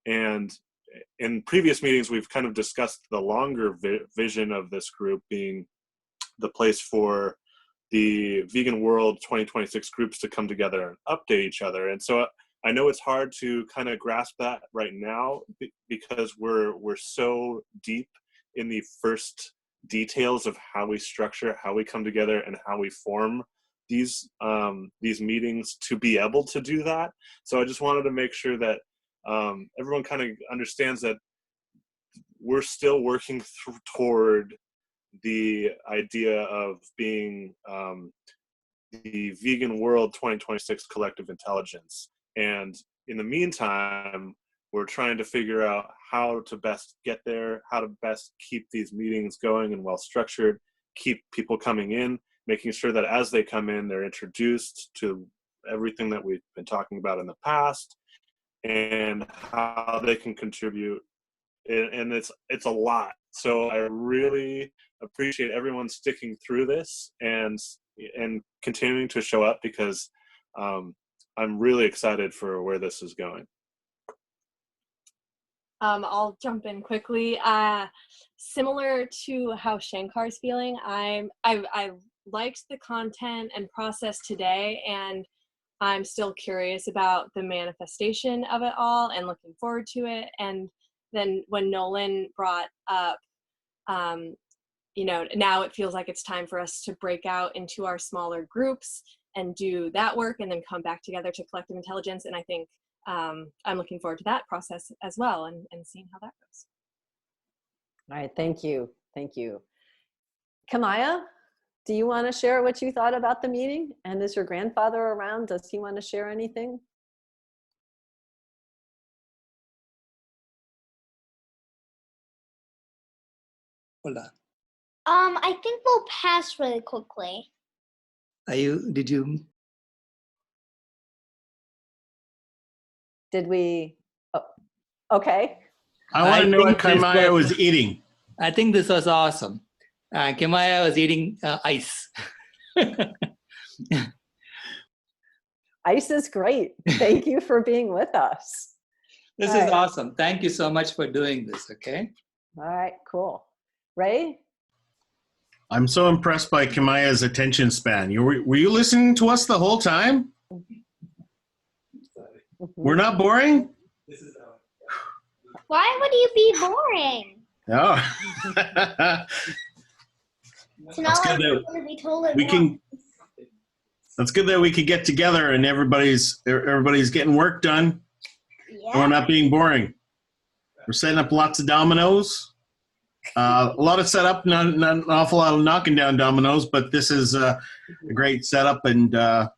And in previous meetings, we've kind of discussed the longer vision of this group being the place for the Vegan World 2026 groups to come together and update each other. And so I know it's hard to kind of grasp that right now because we're so deep in the first details of how we structure, how we come together, and how we form these meetings to be able to do that. So I just wanted to make sure that everyone kind of understands that we're still working toward the idea of being the Vegan World 2026 collective intelligence. And in the meantime, we're trying to figure out how to best get there, how to best keep these meetings going and well structured, keep people coming in, making sure that as they come in, they're introduced to everything that we've been talking about in the past and how they can contribute. And it's a lot. So I really appreciate everyone sticking through this and continuing to show up because I'm really excited for where this is going. I'll jump in quickly. Similar to how Shankar's feeling, I liked the content and process today, and I'm still curious about the manifestation of it all and looking forward to it. And then when Nolan brought up, now it feels like it's time for us to break out into our smaller groups and do that work and then come back together to collective intelligence. And I think I'm looking forward to that process as well and seeing how that goes. All right, thank you. Thank you. Kamaya, do you want to share what you thought about the meeting? And is your grandfather around? Does he want to share anything? Hold on. I think we'll pass really quickly. Did we? Oh, okay. I want to know what Kamaya was eating. I think this was awesome. Kamaya was eating ice. Ice is great. Thank you for being with us. This is awesome. Thank you so much for doing this, okay? All right, cool. Ray? I'm so impressed by Kamaya's attention span. Were you listening to us the whole time? We're not boring? Why would you be boring? Oh. It's not like we're going to be told it once. That's good that we could get together and everybody's getting work done. Yeah. And we're not being boring. We're setting up lots of dominoes. A lot of setup, not an awful lot of knocking down dominoes, but this is a great setup, and I'm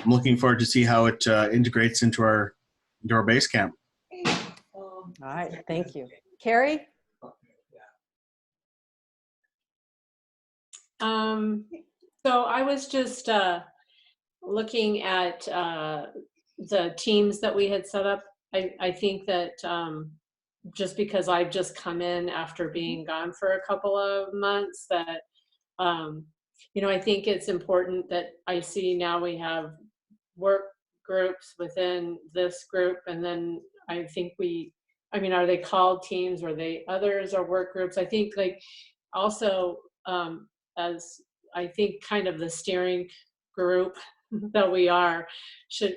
looking forward to see how it integrates into our base camp. All right, thank you. Carrie? So I was just looking at the teams that we had set up. I think that just because I've just come in after being gone for a couple of months, that I think it's important that I see now we have work groups within this group, and then I think are they called teams, or they others are work groups? I think also as I think kind of the steering group that we are should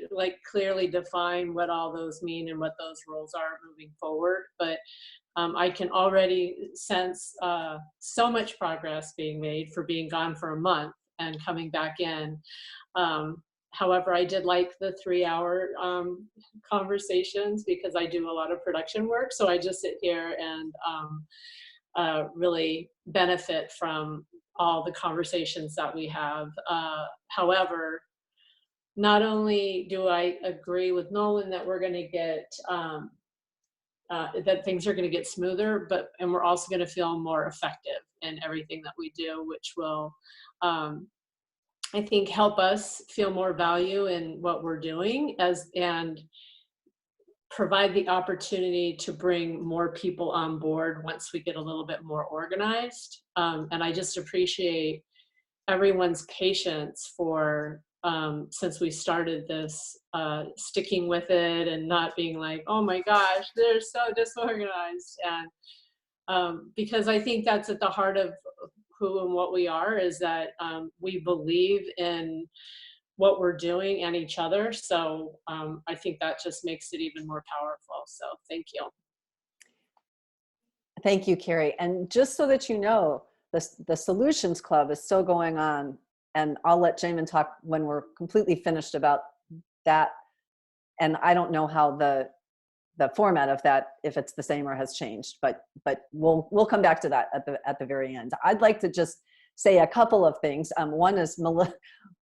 clearly define what all those mean and what those roles are moving forward. But I can already sense so much progress being made for being gone for a month and coming back in. However, I did like the 3-hour conversations because I do a lot of production work. So I just sit here and really benefit from all the conversations that we have. However, not only do I agree with Nolan that we're going to get that things are going to get smoother, and we're also going to feel more effective in everything that we do, which will, I think, help us feel more value in what we're doing and provide the opportunity to bring more people on board once we get a little bit more organized. And I just appreciate everyone's patience for, since we started this, sticking with it and not being like, oh my gosh, they're so disorganized. And because I think that's at the heart of who and what we are, is that we believe in what we're doing and each other. So I think that just makes it even more powerful. So thank you. Thank you, Carrie. And just so that you know, the Solutions Club is still going on, and I'll let Jamin talk when we're completely finished about that. And I don't know how the format of that, if it's the same or has changed, but we'll come back to that at the very end. I'd like to just say a couple of things. One is,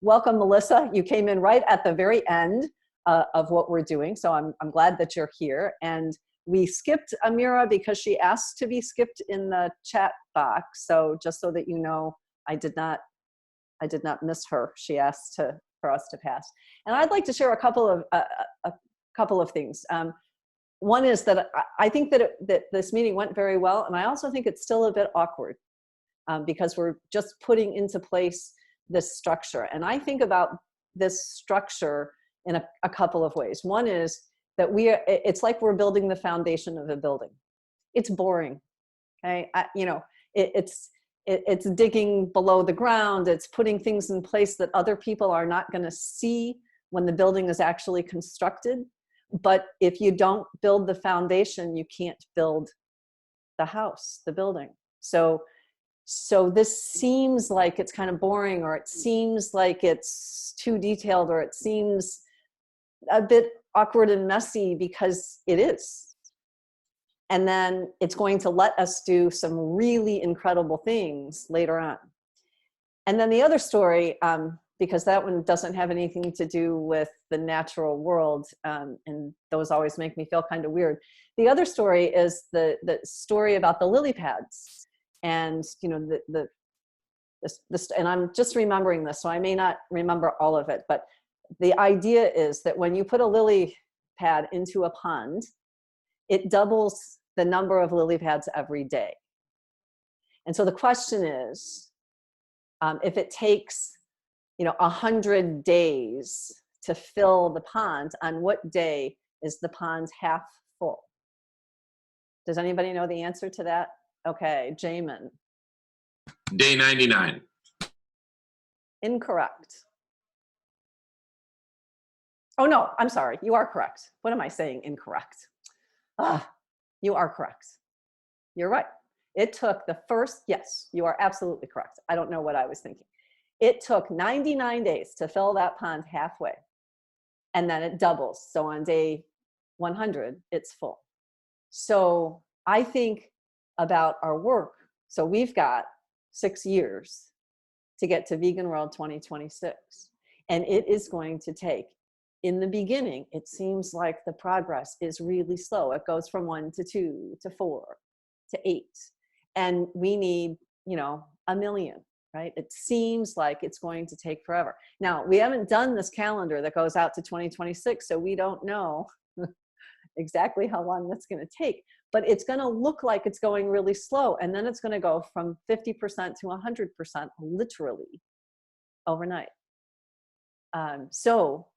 welcome, Melissa. You came in right at the very end of what we're doing, so I'm glad that you're here. And we skipped Amira because she asked to be skipped in the chat box. So just so that you know, I did not miss her. She asked for us to pass. And I'd like to share a couple of things. One is that I think that this meeting went very well, and I also think it's still a bit awkward because we're just putting into place this structure. And I think about this structure in a couple of ways. One is that it's like we're building the foundation of a building. It's boring, okay? It's digging below the ground. It's putting things in place that other people are not going to see when the building is actually constructed. But if you don't build the foundation, you can't build the house, the building. So this seems like it's kind of boring, or it seems like it's too detailed, or it seems a bit awkward and messy, because it is. And then it's going to let us do some really incredible things later on. And then the other story, because that one doesn't have anything to do with the natural world, and those always make me feel kind of weird. The other story is the story about the lily pads. And and I'm just remembering this, so I may not remember all of it, but the idea is that when you put a lily pad into a pond, it doubles the number of lily pads every day. And so the question is, if it takes 100 days to fill the pond, on what day is the pond half full? Does anybody know the answer to that? Okay, Jamin. Day 99. Incorrect. Oh no, I'm sorry, you are correct. What am I saying, incorrect? You are correct. You're right. It took yes, you are absolutely correct. I don't know what I was thinking. It took 99 days to fill that pond halfway, and then it doubles. So on day 100, it's full. So I think about our work. So we've got 6 years to get to Vegan World 2026. And it is going to take, in the beginning, it seems like the progress is really slow. It goes from 1 to 2 to 4 to 8. And we need, 1 million, right? It seems like it's going to take forever. Now, we haven't done this calendar that goes out to 2026, so we don't know exactly how long that's going to take. But it's going to look like it's going really slow. And then it's going to go from 50% to 100% literally overnight. So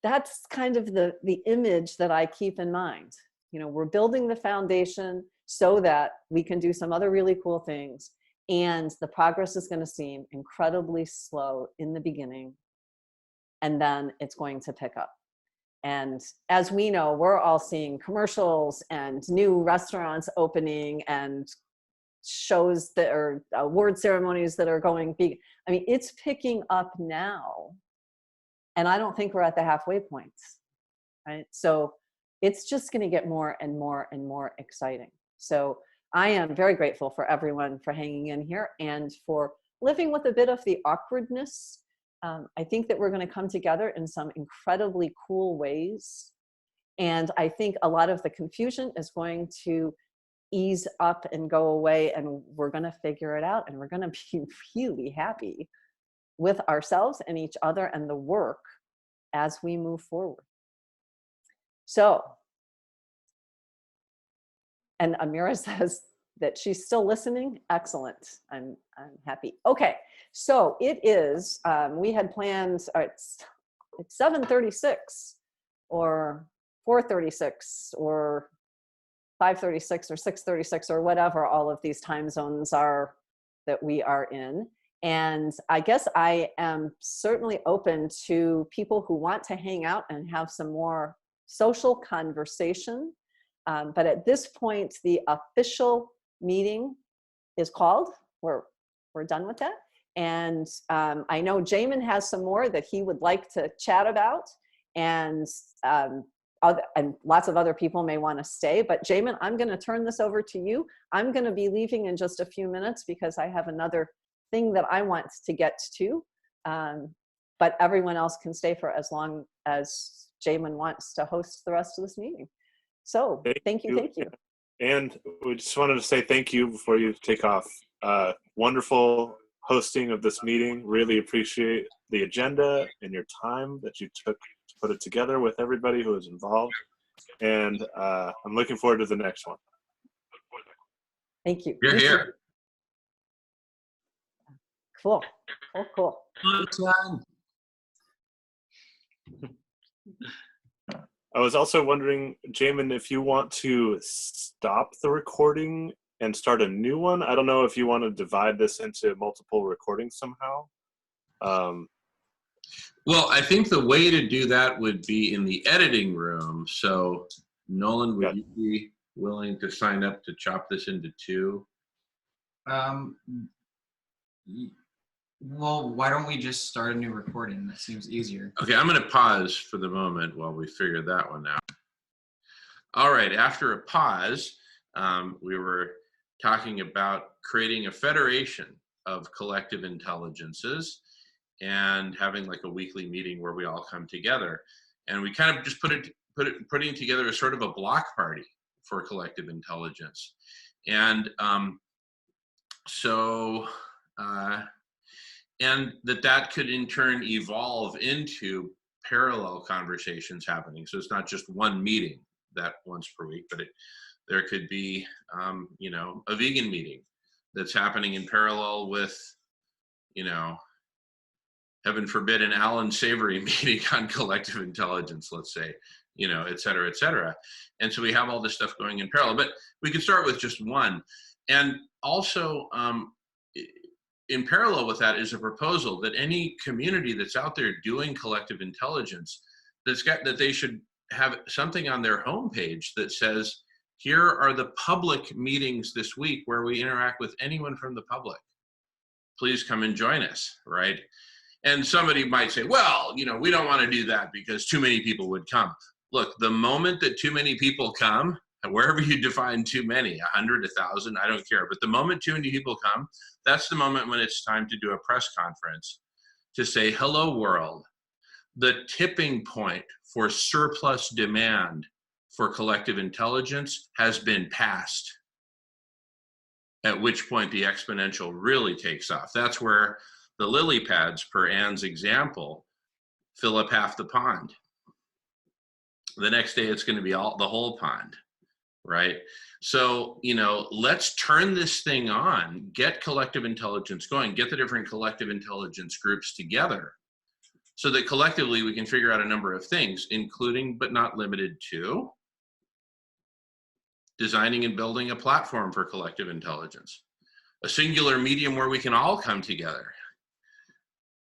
that's kind of the image that I keep in mind. We're building the foundation so that we can do some other really cool things. And the progress is going to seem incredibly slow in the beginning. And then it's going to pick up. And as we know, we're all seeing commercials and new restaurants opening and shows that are award ceremonies that are going big. I mean, it's picking up now. And I don't think we're at the halfway point, right? So it's just going to get more and more and more exciting. So I am very grateful for everyone for hanging in here and for living with a bit of the awkwardness. I think that we're going to come together in some incredibly cool ways. And I think a lot of the confusion is going to ease up and go away, and we're going to figure it out, and we're going to be really happy with ourselves and each other and the work as we move forward. So, and Amira says that she's still listening. Excellent. I'm happy. Okay, so it is, we had planned, it's 7:36 or 4:36 or 5:36 or 6:36 or whatever all of these time zones are that we are in. And I guess I am certainly open to people who want to hang out and have some more social conversation. But at this point, the official meeting is called. We're done with that. And I know Jamin has some more that he would like to chat about. And lots of other people may want to stay. But Jamin, I'm going to turn this over to you. I'm going to be leaving in just a few minutes because I have another thing that I want to get to. But everyone else can stay for as long as Jamin wants to host the rest of this meeting. So thank you. And we just wanted to say thank you before you take off. Wonderful hosting of this meeting. Really appreciate the agenda and your time that you took to put it together with everybody who was involved. And I'm looking forward to the next one. Thank you. You're here. Cool. I was also wondering, Jamin, if you want to stop the recording and start a new one. I don't know if you want to divide this into multiple recordings somehow. Well, I think the way to do that would be in the editing room. So, Nolan, would you be willing to sign up to chop this into two? Well, why don't we just start a new recording? That seems easier. Okay, I'm going to pause for the moment while we figure that one out. All right, after a pause, we were talking about creating a federation of collective intelligences and having like a weekly meeting where we all come together. And we kind of just putting together a sort of a block party for collective intelligence. And and that could in turn evolve into parallel conversations happening. So it's not just one meeting that once per week, but there could be, a vegan meeting that's happening in parallel with, heaven forbid, an Alan Savory meeting on collective intelligence, let's say, et cetera, et cetera. And so we have all this stuff going in parallel, but we could start with just one. And also, in parallel with that is a proposal that any community that's out there doing collective intelligence, that they should have something on their homepage that says, here are the public meetings this week where we interact with anyone from the public. Please come and join us, right? And somebody might say, well, we don't want to do that because too many people would come. Look, the moment that too many people come, wherever you define too many, 100, 1,000, I don't care. But the moment too many people come, that's the moment when it's time to do a press conference to say, hello world, the tipping point for surplus demand for collective intelligence has been passed. At which point the exponential really takes off. That's where the lily pads, per Anne's example, fill up half the pond. The next day it's going to be the whole pond. Right? So, let's turn this thing on, get collective intelligence going, get the different collective intelligence groups together so that collectively we can figure out a number of things, including but not limited to designing and building a platform for collective intelligence, a singular medium where we can all come together.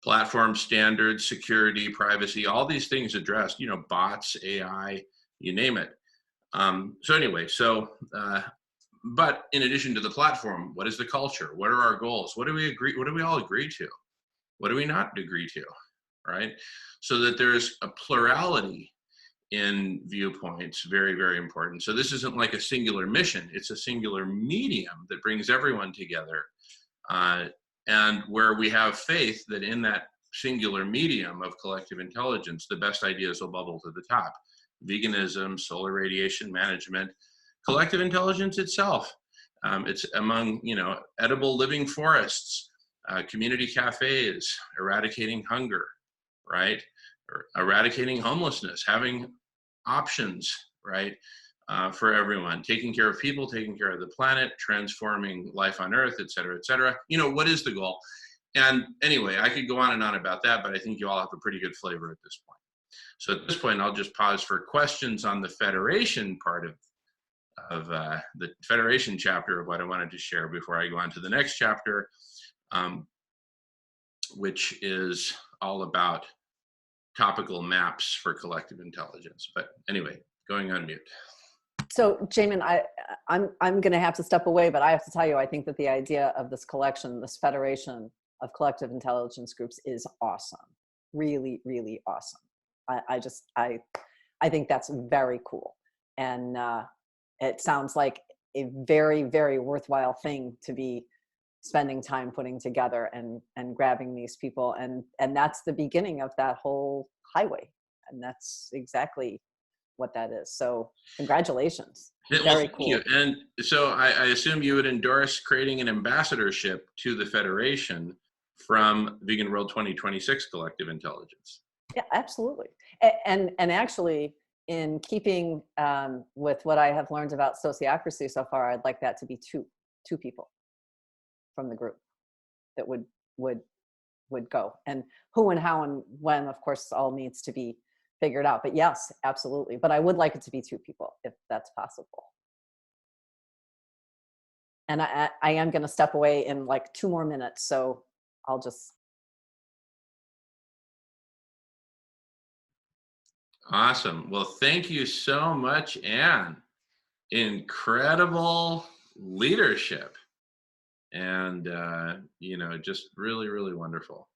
Platform standards, security, privacy, all these things addressed, bots, AI, you name it. But in addition to the platform, what is the culture? What are our goals? What do we all agree to? What do we not agree to, right? So that there's a plurality in viewpoints, very, very important. So this isn't like a singular mission, it's a singular medium that brings everyone together. And where we have faith that in that singular medium of collective intelligence, the best ideas will bubble to the top. Veganism, solar radiation management, collective intelligence itself. It's among, edible living forests, community cafes, eradicating hunger, right? Or eradicating homelessness, having options, right? For everyone, taking care of people, taking care of the planet, transforming life on Earth, et cetera, et cetera. What is the goal? And anyway, I could go on and on about that, but I think you all have a pretty good flavor at this point. So at this point, I'll just pause for questions on the Federation part of the Federation chapter of what I wanted to share before I go on to the next chapter, which is all about topical maps for collective intelligence. But anyway, going on mute. So Jamin, I'm going to have to step away, but I have to tell you, I think that the idea of this collection, this federation of collective intelligence groups is awesome. Really, really awesome. I think that's very cool. And it sounds like a very, very worthwhile thing to be spending time putting together and grabbing these people. And that's the beginning of that whole highway. And that's exactly what that is. So congratulations. Very cool. Thank you. And so I assume you would endorse creating an ambassadorship to the Federation from Vegan World 2026 Collective Intelligence. Yeah, absolutely. And actually, in keeping with what I have learned about sociocracy so far, I'd like that to be two people from the group that would go. And who and how and when, of course, all needs to be figured out. But yes, absolutely. But I would like it to be 2 people if that's possible. And I am going to step away in like 2 more minutes. So I'll just. Awesome. Well, thank you so much, Anne. Incredible leadership. And, just really, really wonderful.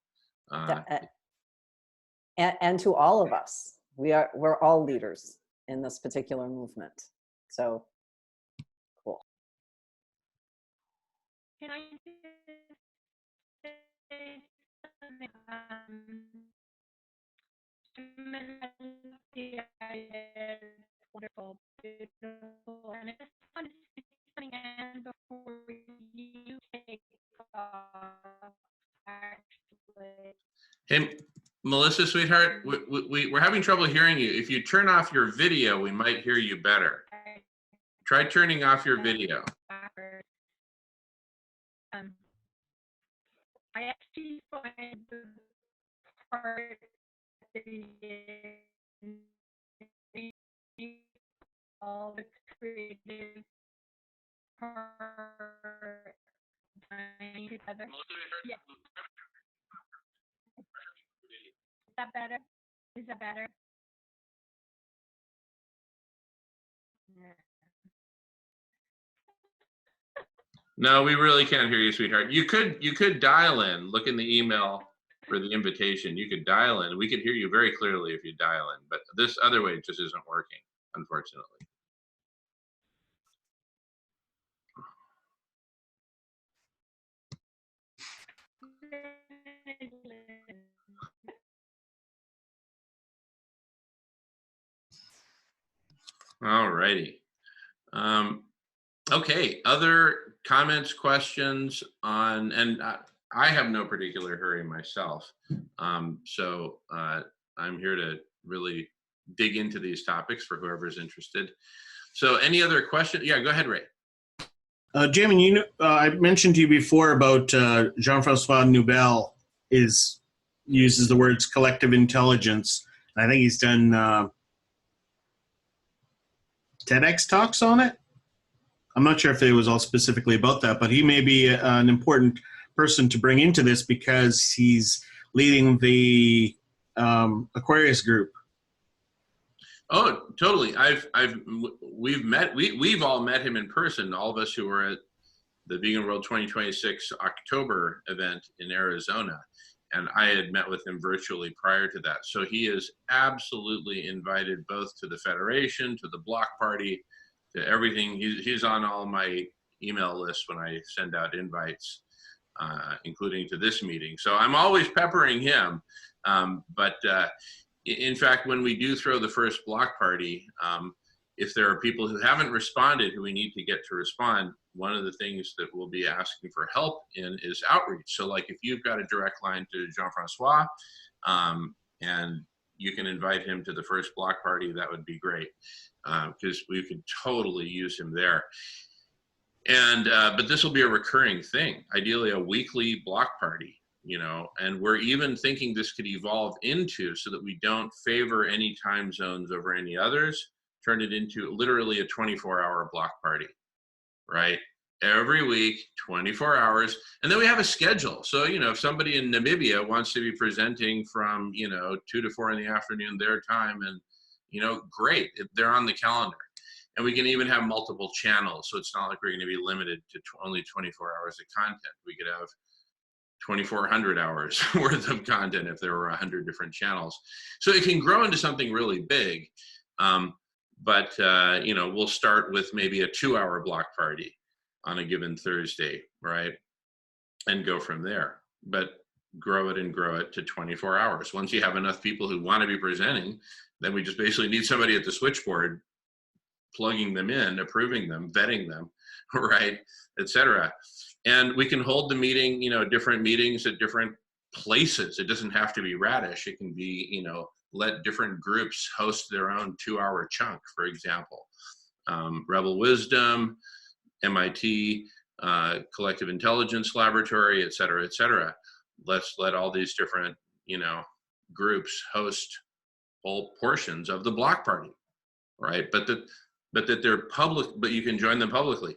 And to all of us, we're all leaders in this particular movement. So cool. Can I say something? Wonderful, beautiful, and I just want to say something before you take off. Actually. Hey, Melissa, sweetheart, we're having trouble hearing you. If you turn off your video, we might hear you better. Try turning off your video. I actually find the part that all the creative part together. Yeah. Is that better? Is that better? Yeah. No, we really can't hear you, sweetheart. You could dial in. Look in the email for the invitation. You could dial in. We could hear you very clearly if you dial in, but this other way just isn't working, unfortunately. All righty. Okay, other comments, questions on, and I have no particular hurry myself. So I'm here to really dig into these topics for whoever's interested. So any other questions? Yeah, go ahead, Ray. Jamin, I mentioned to you before about Jean-Francois Noubel uses the words collective intelligence. I think he's done TEDx talks on it. I'm not sure if it was all specifically about that, but he may be an important person to bring into this because he's leading the Aquarius group. Oh, totally. We've all met him in person. All of us who were at the Vegan World 2026 October event in Arizona. And I had met with him virtually prior to that. So he is absolutely invited both to the Federation, to the block party, to everything. He's on all my email lists when I send out invites, including to this meeting. So I'm always peppering him. In fact, when we do throw the first block party, if there are people who haven't responded who we need to get to respond, one of the things that we'll be asking for help in is outreach. So like if you've got a direct line to Jean-Francois and you can invite him to the first block party, that would be great because we could totally use him there. And but this will be a recurring thing, ideally a weekly block party, you know, and we're even thinking this could evolve into, so that we don't favor any time zones over any others, turn it into literally a 24-hour block party, right? Every week, 24 hours. And then we have a schedule. So, you know, if somebody in Namibia wants to be presenting from, you know, 2 to 4 in the afternoon, their time, and, you know, great, they're on the calendar. And we can even have multiple channels. So it's not like we're going to be limited to only 24 hours of content. We could have 2,400 hours worth of content if there were 100 different channels. So it can grow into something really big. You know, we'll start with maybe a 2-hour block party on a given Thursday, right? And go from there. But grow it to 24 hours. Once you have enough people who want to be presenting, then we just basically need somebody at the switchboard plugging them in, approving them, vetting them, right, et cetera. And we can hold the meeting, you know, different meetings at different places. It doesn't have to be Radish. It can be, you know, let different groups host their own 2-hour chunk, for example. Rebel Wisdom, MIT, Collective Intelligence Laboratory, et cetera, et cetera. Let's let all these different, you know, groups host whole portions of the block party, right? But that they're public, but you can join them publicly.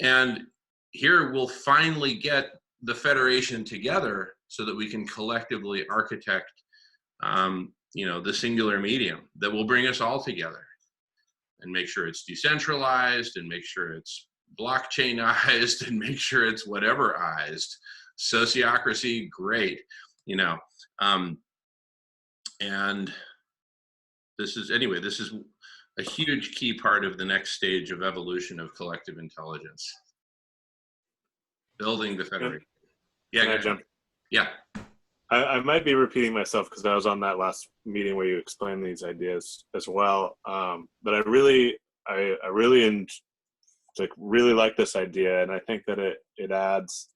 And here we'll finally get the Federation together so that we can collectively architect, you know, the singular medium that will bring us all together and make sure it's decentralized and make sure it's blockchainized and make sure it's whateverized. Sociocracy, great, you know. And this is a huge key part of the next stage of evolution of collective intelligence. Building the Federation. Yeah, Can I jump? Yeah. I might be repeating myself because I was on that last meeting where you explained these ideas as well. But I really like this idea, and I think that it adds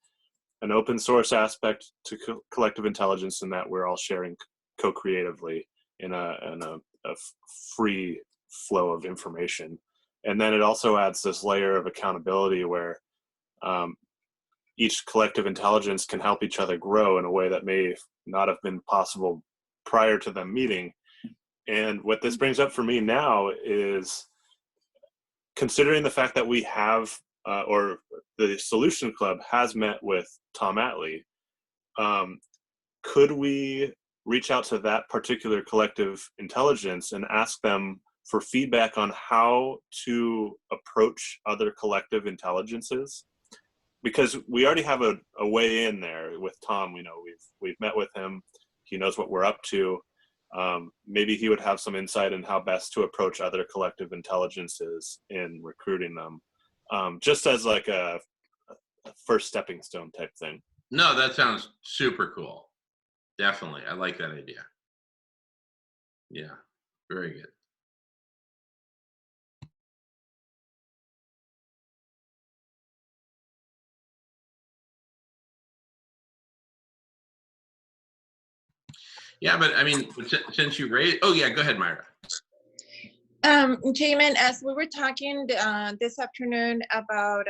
an open source aspect to collective intelligence in that we're all sharing co-creatively in a free flow of information. And then it also adds this layer of accountability where each collective intelligence can help each other grow in a way that may not have been possible prior to them meeting. And what this brings up for me now is considering the fact that we have, or the Solution Club has met with Tom Atlee, could we reach out to that particular collective intelligence and ask them for feedback on how to approach other collective intelligences? Because we already have a way in there with Tom. You know, we've met with him. He knows what we're up to. Maybe he would have some insight in how best to approach other collective intelligences in recruiting them, just as like a first stepping stone type thing. No, that sounds super cool. Definitely, I like that idea. Yeah, very good. Yeah, but I mean, since you raised, oh yeah, go ahead, Myra. Jamin, as we were talking this afternoon about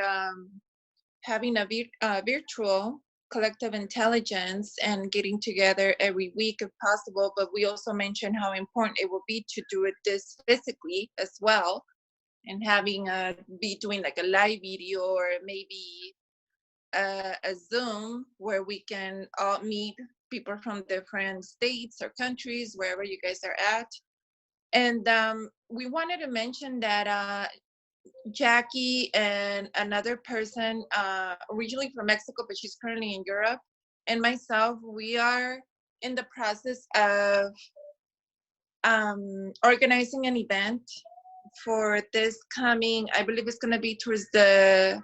having a virtual collective intelligence and getting together every week if possible, but we also mentioned how important it will be to do this physically as well, and having be doing like a live video or maybe a Zoom where we can all meet people from different states or countries, wherever you guys are at. And we wanted to mention that Jackie and another person, originally from Mexico, but she's currently in Europe, and myself, we are in the process of organizing an event for this coming, I believe it's going to be towards the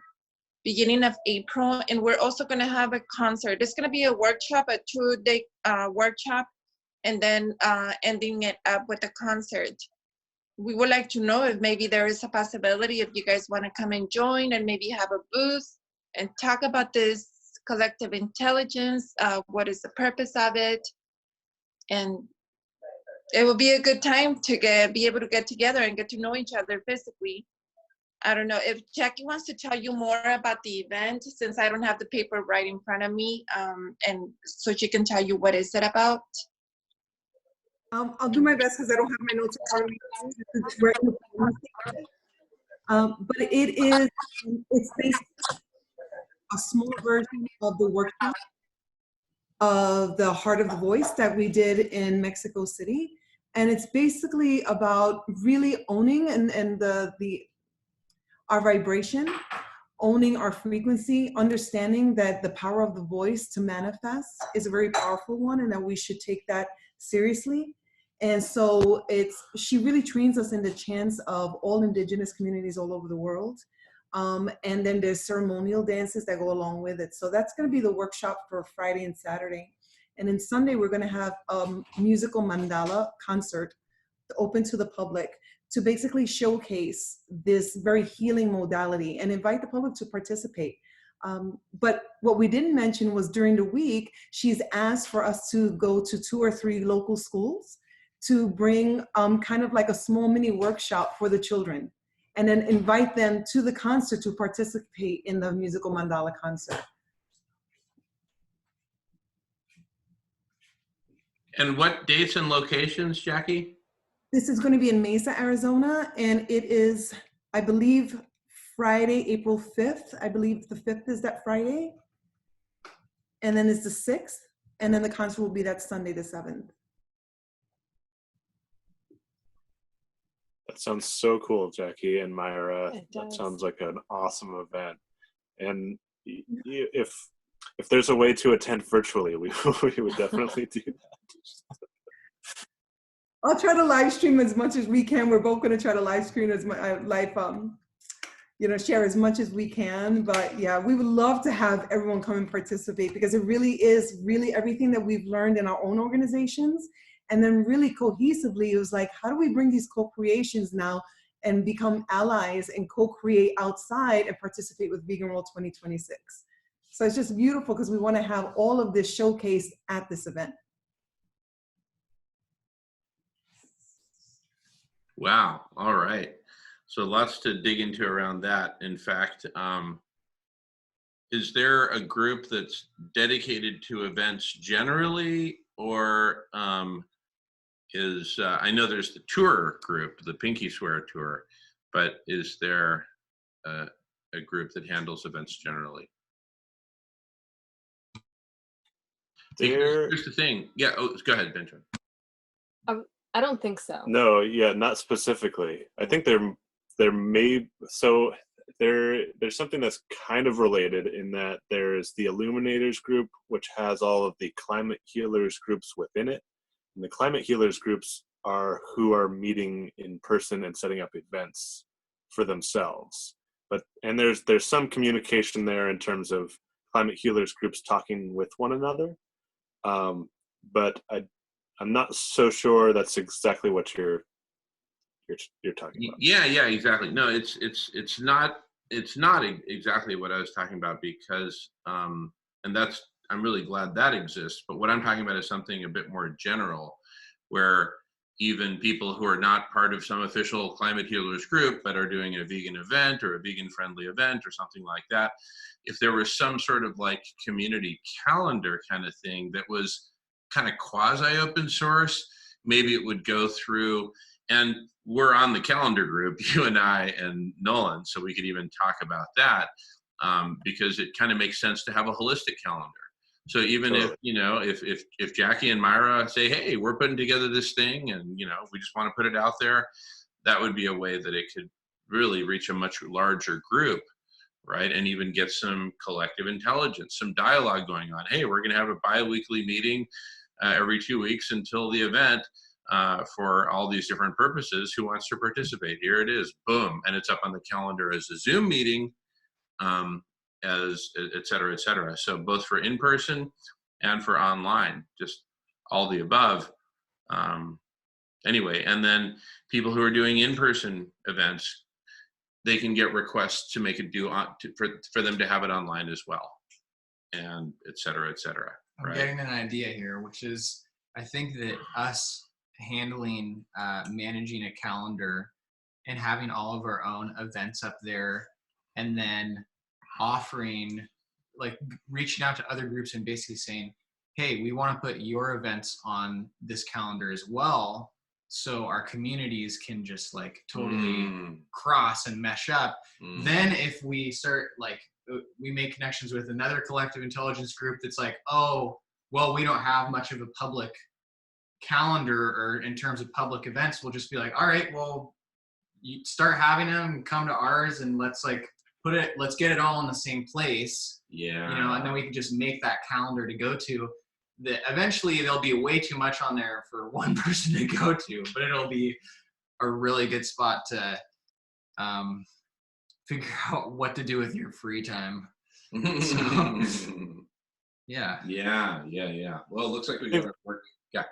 beginning of April, and we're also going to have a concert. It's going to be a workshop, a 2-day workshop, and then ending it up with a concert. We would like to know if maybe there is a possibility if you guys want to come and join and maybe have a booth and talk about this collective intelligence, what is the purpose of it, and it will be a good time to be able to get together and get to know each other physically. I don't know if Jackie wants to tell you more about the event, since I don't have the paper right in front of me, and so she can tell you what is it about. I'll do my best because I don't have my notes in front of me. But it's basically a small version of the workshop of the Heart of the Voice that we did in Mexico City. And it's basically about really owning our vibration, owning our frequency, understanding that the power of the voice to manifest is a very powerful one, and that we should take that seriously. And so she really trains us in the chants of all indigenous communities all over the world. And then there's ceremonial dances that go along with it. So that's going to be the workshop for Friday and Saturday. And then Sunday, we're going to have a musical mandala concert open to the public to basically showcase this very healing modality and invite the public to participate. But what we didn't mention was during the week, she's asked for us to go to 2 or 3 local schools to bring kind of like a small mini workshop for the children, and then invite them to the concert to participate in the musical mandala concert. And what dates and locations, Jackie? This is going to be in Mesa, Arizona, and it is, I believe, Friday, April 5th. I believe the 5th is that Friday. And then it's the 6th, and then the concert will be that Sunday, the 7th. That sounds so cool, Jackie and Myra. That sounds like an awesome event. And if there's a way to attend virtually, we would definitely do that. I'll try to live stream as much as we can. We're both going to try to live stream as much, share as much as we can. But yeah, we would love to have everyone come and participate, because it really is everything that we've learned in our own organizations. And then really cohesively, it was like, how do we bring these co-creations now and become allies and co-create outside and participate with Vegan World 2026? So it's just beautiful, because we want to have all of this showcased at this event. Wow. All right. So lots to dig into around that. In fact, is there a group that's dedicated to events generally, or I know there's the tour group, the Pinky Swear tour, but is there a group that handles events generally? Here's the thing. Yeah. Oh, go ahead, Benjamin. I don't think so. No, yeah, not specifically. I think there's something that's kind of related, in that there's the Illuminators group, which has all of the Climate Healers groups within it. And the Climate Healers groups are who are meeting in person and setting up events for themselves. And there's some communication there in terms of Climate Healers groups talking with one another. But I'm not so sure that's exactly what you're talking about. Yeah, exactly. No, it's not exactly what I was talking about, because and I'm really glad that exists. But what I'm talking about is something a bit more general, where even people who are not part of some official Climate Healers group, but are doing a vegan event or a vegan friendly event or something like that, if there was some sort of like community calendar kind of thing that was kind of quasi open source, maybe it would go through, and we're on the calendar group, you and I and Nolan, so we could even talk about that, because it kind of makes sense to have a holistic calendar. So even if Jackie and Myra say, hey, we're putting together this thing, and we just want to put it out there, that would be a way that it could really reach a much larger group. right? And even get some collective intelligence, some dialogue going on. Hey, we're going to have a bi-weekly meeting every 2 weeks until the event for all these different purposes. Who wants to participate? Here it is, boom. And it's up on the calendar as a Zoom meeting, as et cetera, et cetera. So both for in-person and for online, just all the above. Anyway, and then people who are doing in-person events, they can get requests to make it for them to have it online as well, and et cetera, et cetera. I'm right? getting an idea here, which is I think that us handling, managing a calendar and having all of our own events up there, and then offering, like reaching out to other groups and basically saying, hey, we want to put your events on this calendar as well, so our communities can just like totally cross and mesh up. Then if we start like, we make connections with another collective intelligence group that's like, oh, well, we don't have much of a public calendar or in terms of public events, we'll just be like, all right, well, you start having them, come to ours, and let's like let's get it all in the same place. Yeah. You know, and then we can just make that calendar to go to. Eventually there'll be way too much on there for one person to go to, but it'll be a really good spot to figure out what to do with your free time. So, yeah. Yeah. Well, it looks like we got our work. Yeah.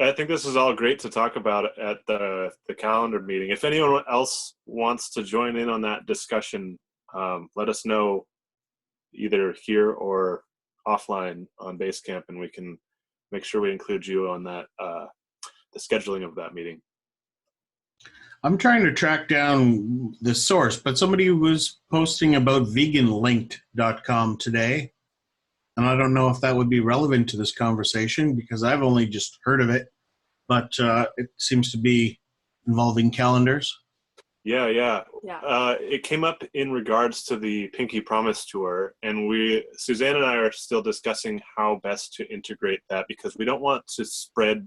I think this is all great to talk about at the calendar meeting. If anyone else wants to join in on that discussion, let us know either here or offline on Basecamp, and we can make sure we include you on that, the scheduling of that meeting. I'm trying to track down the source, but somebody was posting about veganlinked.com today. And I don't know if that would be relevant to this conversation because I've only just heard of it, but it seems to be involving calendars. Yeah. It came up in regards to the Pinky Promise tour, and Suzanne and I are still discussing how best to integrate that, because we don't want to spread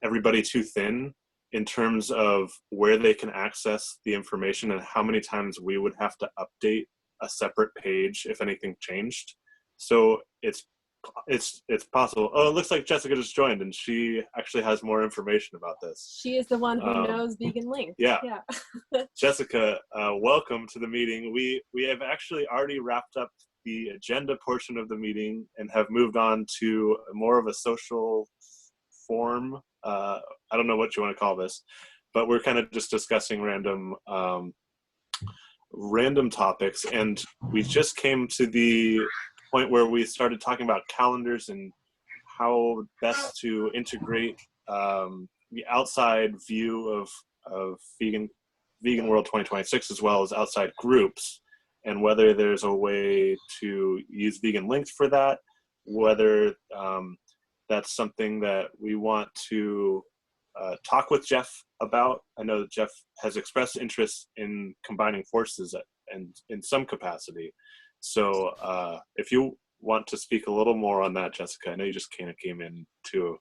everybody too thin in terms of where they can access the information and how many times we would have to update a separate page if anything changed. So it's possible. Oh, it looks like Jessica just joined, and she actually has more information about this. She is the one who knows Vegan Link. Yeah. Jessica, welcome to the meeting. We have actually already wrapped up the agenda portion of the meeting and have moved on to more of a social forum. I don't know what you want to call this, but we're kind of just discussing random topics, and we just came to the point where we started talking about calendars and how best to integrate the outside view of Vegan World 2026, as well as outside groups, and whether there's a way to use Vegan Linked for that, whether that's something that we want to talk with Jeff about. I know that Jeff has expressed interest in combining forces and in some capacity. So if you want to speak a little more on that, Jessica, I know you just kind of came in to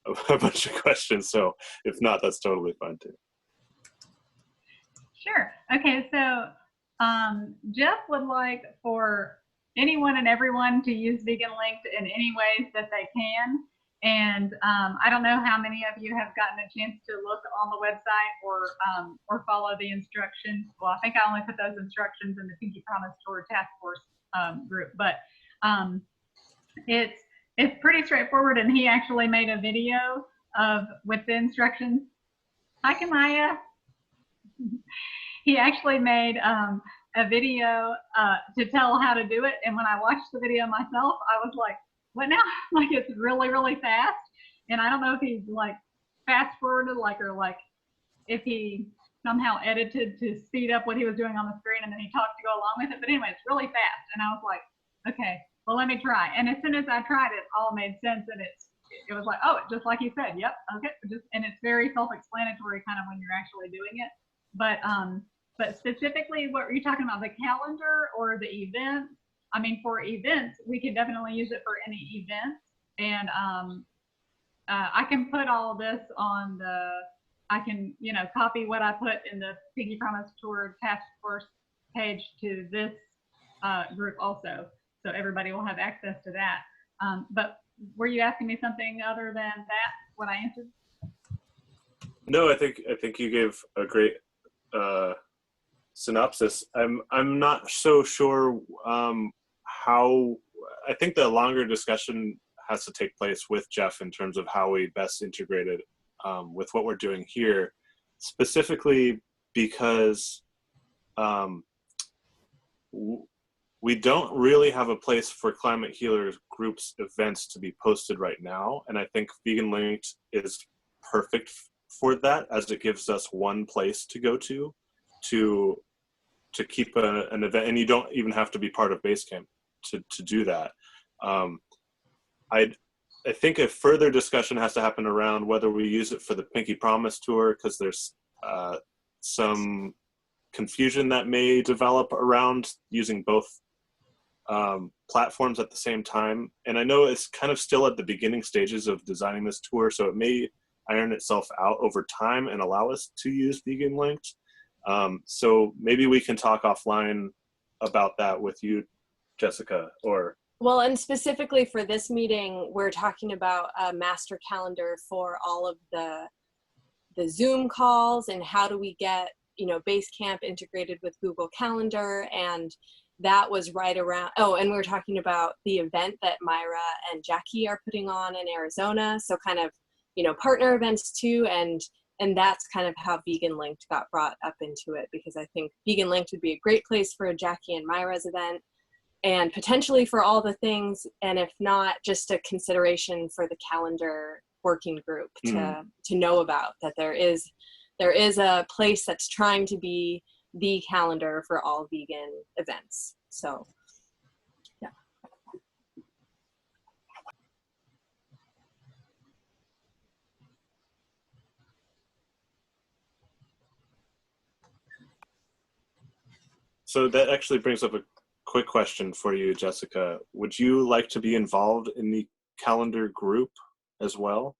a bunch of questions. So if not, that's totally fine too. Sure. Okay, so Jeff would like for anyone and everyone to use Vegan Linked in any ways that they can. And I don't know how many of you have gotten a chance to look on the website or follow the instructions. Well, I think I only put those instructions in the Pinky Promise Tour Task Force group, but it's pretty straightforward. And he actually made a video with the instructions. Hi, Kamaya. He actually made a video to tell how to do it. And when I watched the video myself, I was like, what now? Like, it's really, really fast. And I don't know if he's like fast forwarded, or if he somehow edited to speed up what he was doing on the screen and then he talked to go along with it. But anyway, it's really fast. And I was like, okay, well, let me try. And as soon as I tried it, all made sense. And it was like, oh, just like you said. Yep. Okay. And it's very self-explanatory kind of when you're actually doing it. But specifically, what were you talking about? The calendar or the events? I mean, for events, we could definitely use it for any event. And I can put all of this on I can, copy what I put in the Pinky Promise Tour Task Force page to this group also. So everybody will have access to that. But were you asking me something other than that, what I answered? No, I think you gave a great synopsis. I'm not so sure how. I think the longer discussion has to take place with Jeff in terms of how we best integrate it with what we're doing here, specifically because we don't really have a place for Climate Healers groups events to be posted right now, and I think Vegan Linked is perfect for that, as it gives us one place to go to keep an event, and you don't even have to be part of Basecamp to do that. I think a further discussion has to happen around whether we use it for the Pinky Promise tour, because there's some confusion that may develop around using both platforms at the same time. And I know it's kind of still at the beginning stages of designing this tour, so it may iron itself out over time and allow us to use Vegan Linked. So maybe we can talk offline about that with you, Jessica, or... Well, and specifically for this meeting, we're talking about a master calendar for all of the Zoom calls, and how do we get, you know, Basecamp integrated with Google Calendar. And that was right around, oh, and we were talking about the event that Myra and Jackie are putting on in Arizona. So kind of, you know, partner events too. And that's kind of how Vegan Linked got brought up into it, because I think Vegan Linked would be a great place for a Jackie and Myra's event, and potentially for all the things, and if not, just a consideration for the calendar working group to know about, that there is a place that's trying to be the calendar for all vegan events. So yeah. So that actually brings up a quick question for you, Jessica. Would you like to be involved in the calendar group as well?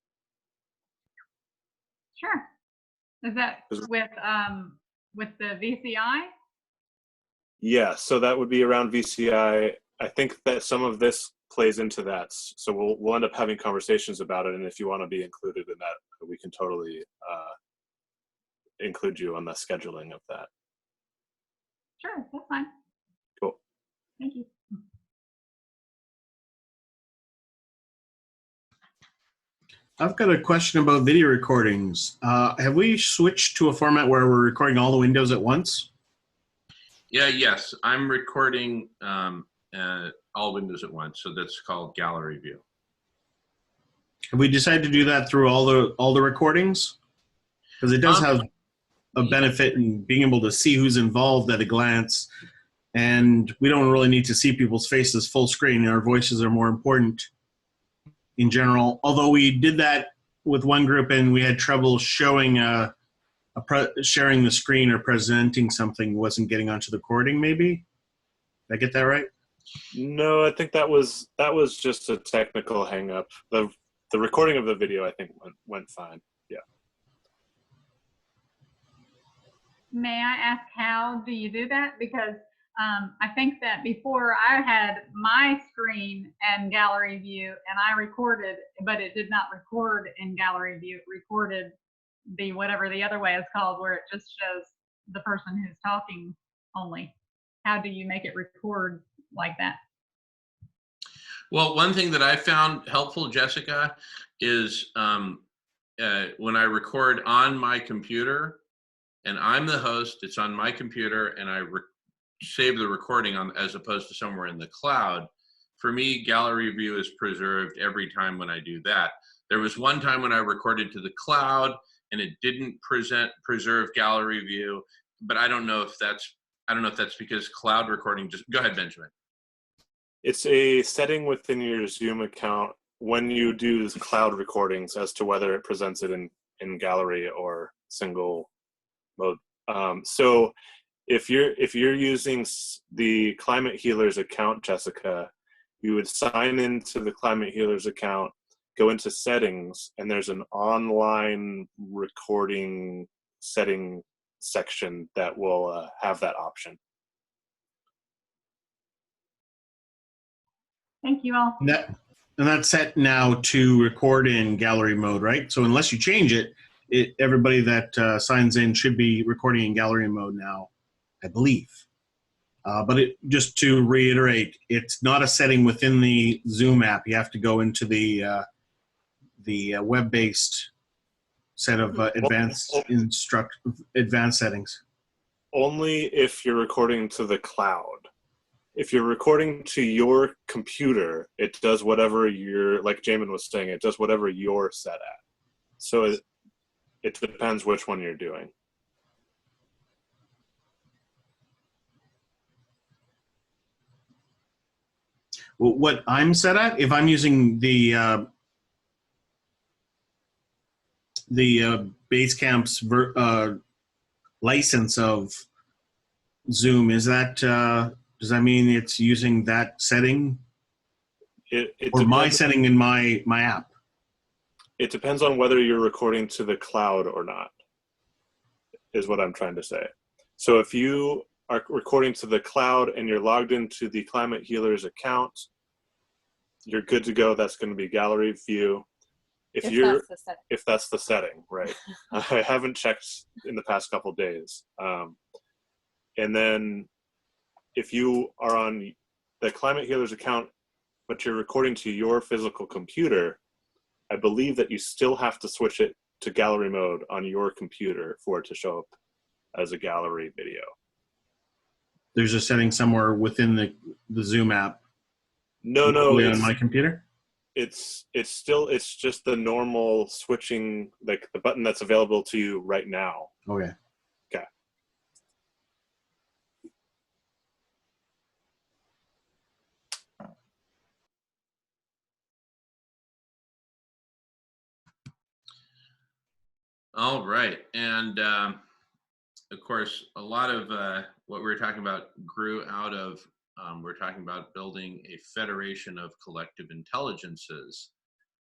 Sure. Is that with the VCI? Yeah, so that would be around VCI. I think that some of this plays into that. So we'll end up having conversations about it, and if you want to be included in that, we can totally include you on the scheduling of that. Sure, that's fine. Cool. Thank you. I've got a question about video recordings. Have we switched to a format where we're recording all the windows at once? Yeah, yes. I'm recording all windows at once, so that's called gallery view. Have we decided to do that through all the recordings? Because it does have a benefit in being able to see who's involved at a glance, and we don't really need to see people's faces full screen. Our voices are more important in general. Although we did that with one group and we had trouble showing sharing the screen or presenting something wasn't getting onto the recording. Maybe did I get that right? No, I think that was just a technical hang up. The recording of the video, I think, went fine. Yeah. May I ask, how do you do that? Because I think that before I had my screen and gallery view and I recorded, but it did not record in gallery view. It recorded the whatever the other way is called, where it just shows the person who's talking only. How do you make it record like that? Well, one thing that I found helpful, Jessica, is when I record on my computer, and I'm the host, it's on my computer, and I save the recording on, as opposed to somewhere in the cloud. For me, gallery view is preserved every time when I do that. There was one time when I recorded to the cloud and it didn't preserve gallery view, but I don't know if that's because cloud recording just, go ahead, Benjamin. It's a setting within your Zoom account when you do cloud recordings as to whether it presents it in gallery or single mode. So if you're using the Climate Healers account, Jessica, you would sign into the Climate Healers account, go into settings, and there's an online recording setting section that will have that option. Thank you all. And that's set now to record in gallery mode, right? So unless you change it, everybody that signs in should be recording in gallery mode now, I believe. But just to reiterate, it's not a setting within the Zoom app. You have to go into the web-based set of advanced settings. Only if you're recording to the cloud. If you're recording to your computer, it does whatever like Jamin was saying, it does whatever you're set at. So it depends which one you're doing. Well, what I'm set at, if I'm using the Basecamp's license of Zoom, is that does that mean it's using that setting? Or my setting in my app? It depends on whether you're recording to the cloud or not, is what I'm trying to say. So if you are recording to the cloud and you're logged into the Climate Healers account, you're good to go. That's going to be gallery view. If that's the setting, right? I haven't checked in the past couple of days. And then if you are on the Climate Healers account, but you're recording to your physical computer, I believe that you still have to switch it to gallery mode on your computer for it to show up as a gallery video. There's a setting somewhere within the Zoom app. No, on my computer. It's just the normal switching, like the button that's available to you right now. Okay. Okay. All right, and of course, a lot of what we were talking about grew out of, we're talking about building a federation of collective intelligences,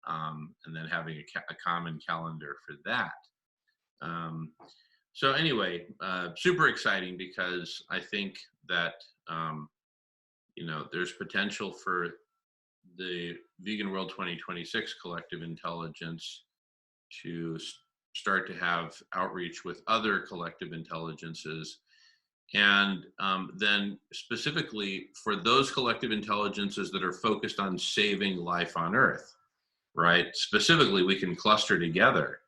and then having a common calendar for that. So anyway, super exciting, because I think that, there's potential for the Vegan World 2026 collective intelligence to start to have outreach with other collective intelligences. And then specifically for those collective intelligences that are focused on saving life on Earth, right? Specifically, we can cluster together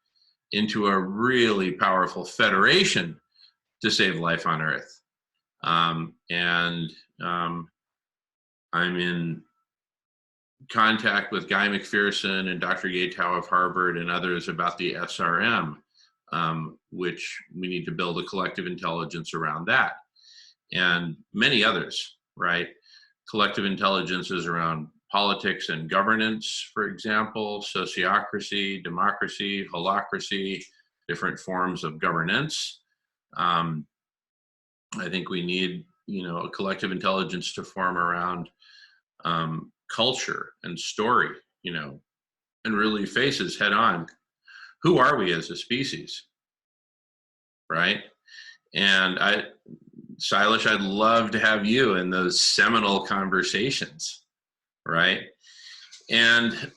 into a really powerful federation to save life on Earth. I'm in contact with Guy McPherson and Dr. Yatow of Harvard and others about the SRM, which we need to build a collective intelligence around that, and many others, right? Collective intelligences around politics and governance, for example, sociocracy, democracy, holacracy, different forms of governance. I think we need, a collective intelligence to form around culture and story, and really faces head on, who are we as a species, right? And Silas, I'd love to have you in those seminal conversations, right? And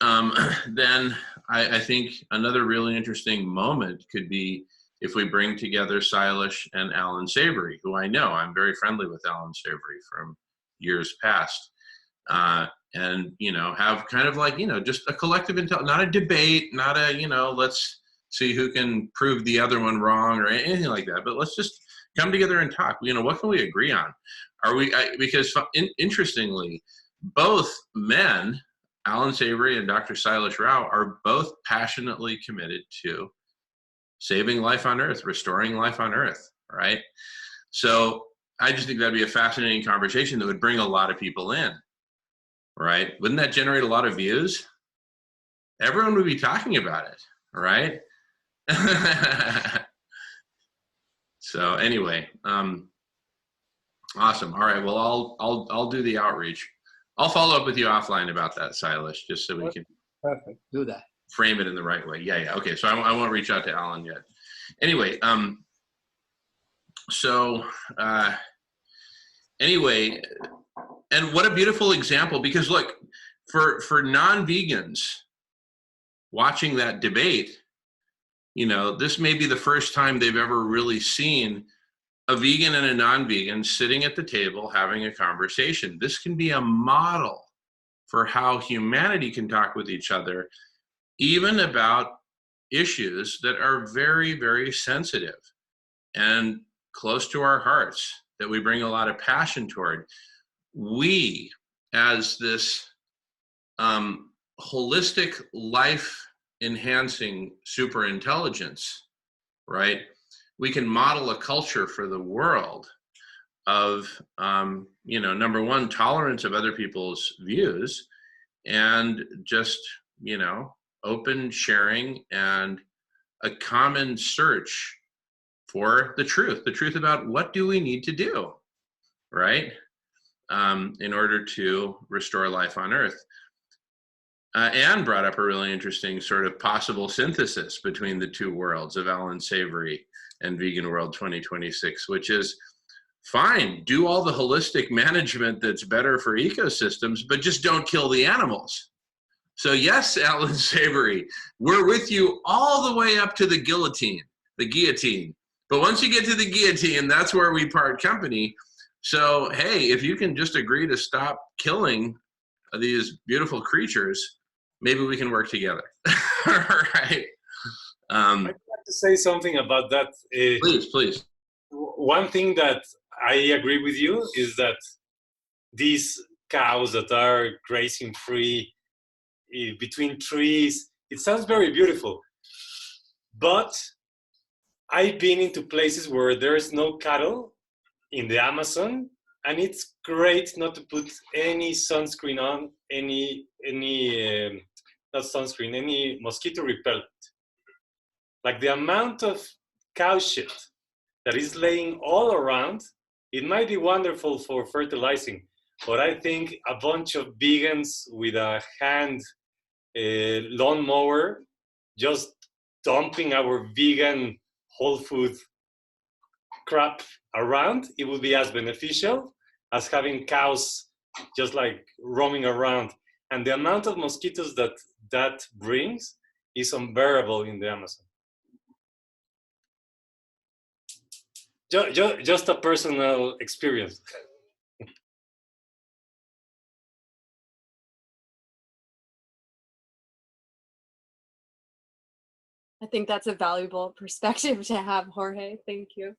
then I think another really interesting moment could be if we bring together Silas and Alan Savory, who I know, I'm very friendly with Alan Savory from years past, and, have kind of like, just a collective not a debate, not a, let's see who can prove the other one wrong or anything like that, but let's just come together and talk. What can we agree on? Because interestingly, both men, Alan Savory and Dr. Silas Rao, are both passionately committed to saving life on Earth, restoring life on Earth, right? So I just think that'd be a fascinating conversation that would bring a lot of people in, right? Wouldn't that generate a lot of views? Everyone would be talking about it, right? So anyway, awesome. All right, well, I'll do the outreach. I'll follow up with you offline about that, Silas, just so we can Perfect. Do that. frame it in the right way. Yeah. Okay. So I won't reach out to Alan yet. Anyway, anyway, and what a beautiful example, because look, for non-vegans watching that debate, you know, this may be the first time they've ever really seen a vegan and a non-vegan sitting at the table having a conversation. This can be a model for how humanity can talk with each other, even about issues that are very, very sensitive and close to our hearts, that we bring a lot of passion toward. We, as this holistic life enhancing super intelligence, right? We can model a culture for the world of, you know, number one, tolerance of other people's views, and just, you know, open sharing and a common search for the truth about what do we need to do, right? In order to restore life on Earth. Anne brought up a really interesting sort of possible synthesis between the two worlds of Alan Savory and Vegan World 2026, which is fine, do all the holistic management that's better for ecosystems, but just don't kill the animals. So yes, Alan Savory, we're with you all the way up to the guillotine. But once you get to the guillotine, that's where we part company. So, hey, if you can just agree to stop killing these beautiful creatures, maybe we can work together. All right. I'd like to say something about that. Please. One thing that I agree with you is that these cows that are grazing free between trees, it sounds very beautiful. But I've been into places where there is no cattle in the Amazon, and it's great not to put any sunscreen on, any mosquito repellent. Like the amount of cow shit that is laying all around, it might be wonderful for fertilizing, but I think a bunch of vegans with a hand lawnmower just dumping our vegan whole food crap around, it would be as beneficial as having cows just like roaming around. And the amount of mosquitoes that brings is unbearable in the Amazon. Just a personal experience. I think that's a valuable perspective to have, Jorge. Thank you.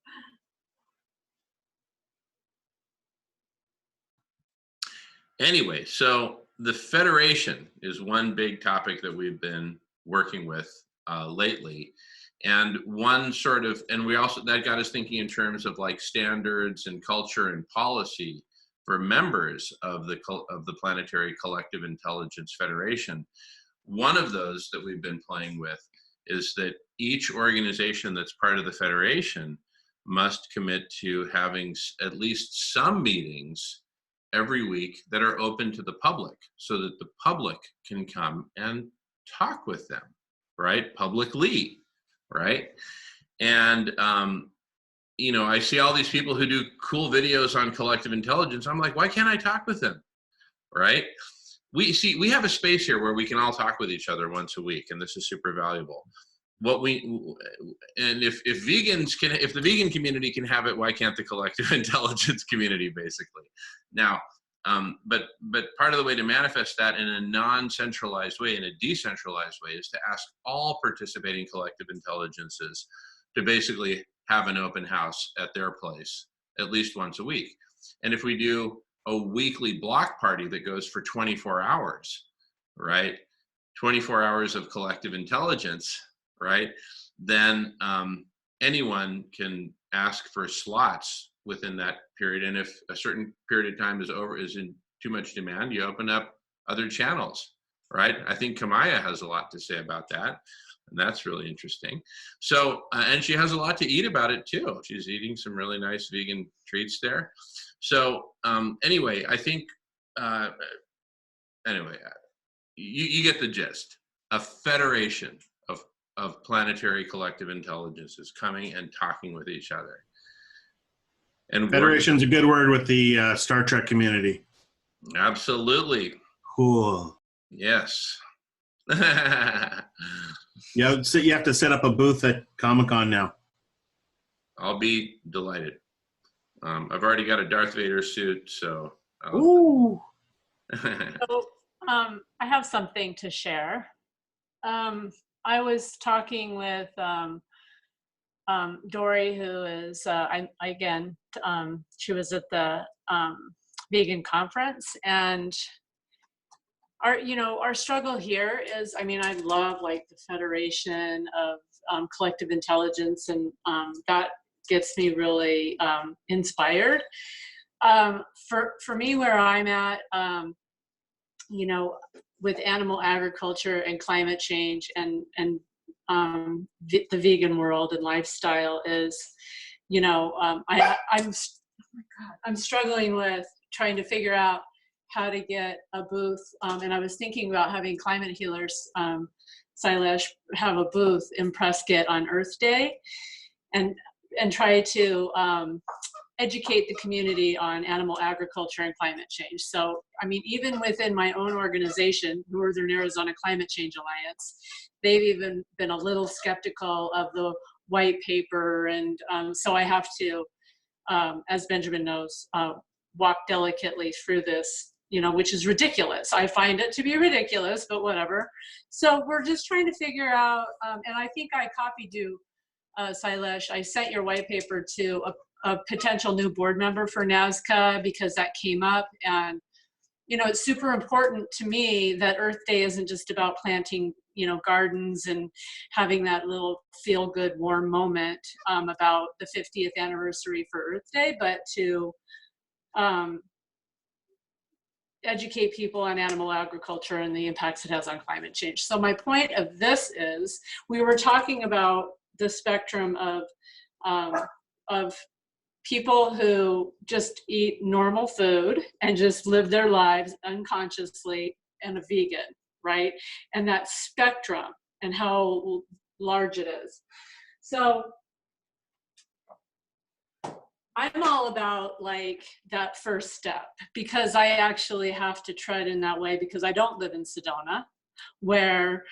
Anyway, so the Federation is one big topic that we've been working with lately. And one sort of, and we also, that got us thinking in terms of like standards and culture and policy for members of the Planetary Collective Intelligence Federation. One of those that we've been playing with is that each organization that's part of the Federation must commit to having at least some meetings every week that are open to the public, so that the public can come and talk with them, right? Publicly, right? And, you know, I see all these people who do cool videos on collective intelligence. I'm like, why can't I talk with them, right? We have a space here where we can all talk with each other once a week, and this is super valuable. If vegans can, if the vegan community can have it, why can't the collective intelligence community, basically? Now, but part of the way to manifest that in a non-centralized way, in a decentralized way, is to ask all participating collective intelligences to basically have an open house at their place at least once a week. And if we do a weekly block party that goes for 24 hours, right? 24 hours of collective intelligence, right? Then anyone can ask for slots within that period. And if a certain period of time is in too much demand, you open up other channels, right? I think Kamaya has a lot to say about that. And that's really interesting. So, and she has a lot to eat about it too. She's eating some really nice vegan treats there. So anyway, I think, you get the gist. A federation of planetary collective intelligence is coming and talking with each other. And Federation's a good word with the Star Trek community. Absolutely. Cool. Yes. Yeah, so you have to set up a booth at Comic-Con now. I'll be delighted. I've already got a Darth Vader suit, so. Ooh. So, I have something to share. I was talking with Dory, who is, she was at the vegan conference, and our struggle here is, I mean, I love like the Federation of Collective Intelligence, and that gets me really inspired. For me, where I'm at, with animal agriculture and climate change and the vegan world and lifestyle is, I'm struggling with trying to figure out how to get a booth. And I was thinking about having Climate Healers, Silesh, have a booth in Prescott on Earth Day, and try to educate the community on animal agriculture and climate change. So, I mean, even within my own organization, Northern Arizona Climate Change Alliance, they've even been a little skeptical of the white paper. And so I have to, as Benjamin knows, walk delicately through this, which is ridiculous. I find it to be ridiculous, but whatever. So we're just trying to figure out, and I think I copied you, Silesh. I sent your white paper to a potential new board member for NASCA because that came up. And, it's super important to me that Earth Day isn't just about planting, gardens and having that little feel-good, warm moment about the 50th anniversary for Earth Day, but to educate people on animal agriculture and the impacts it has on climate change. So my point of this is, we were talking about the spectrum of people who just eat normal food and just live their lives unconsciously, and a vegan, right? And that spectrum and how large it is. So I'm all about like that first step, because I actually have to tread in that way because I don't live in Sedona, where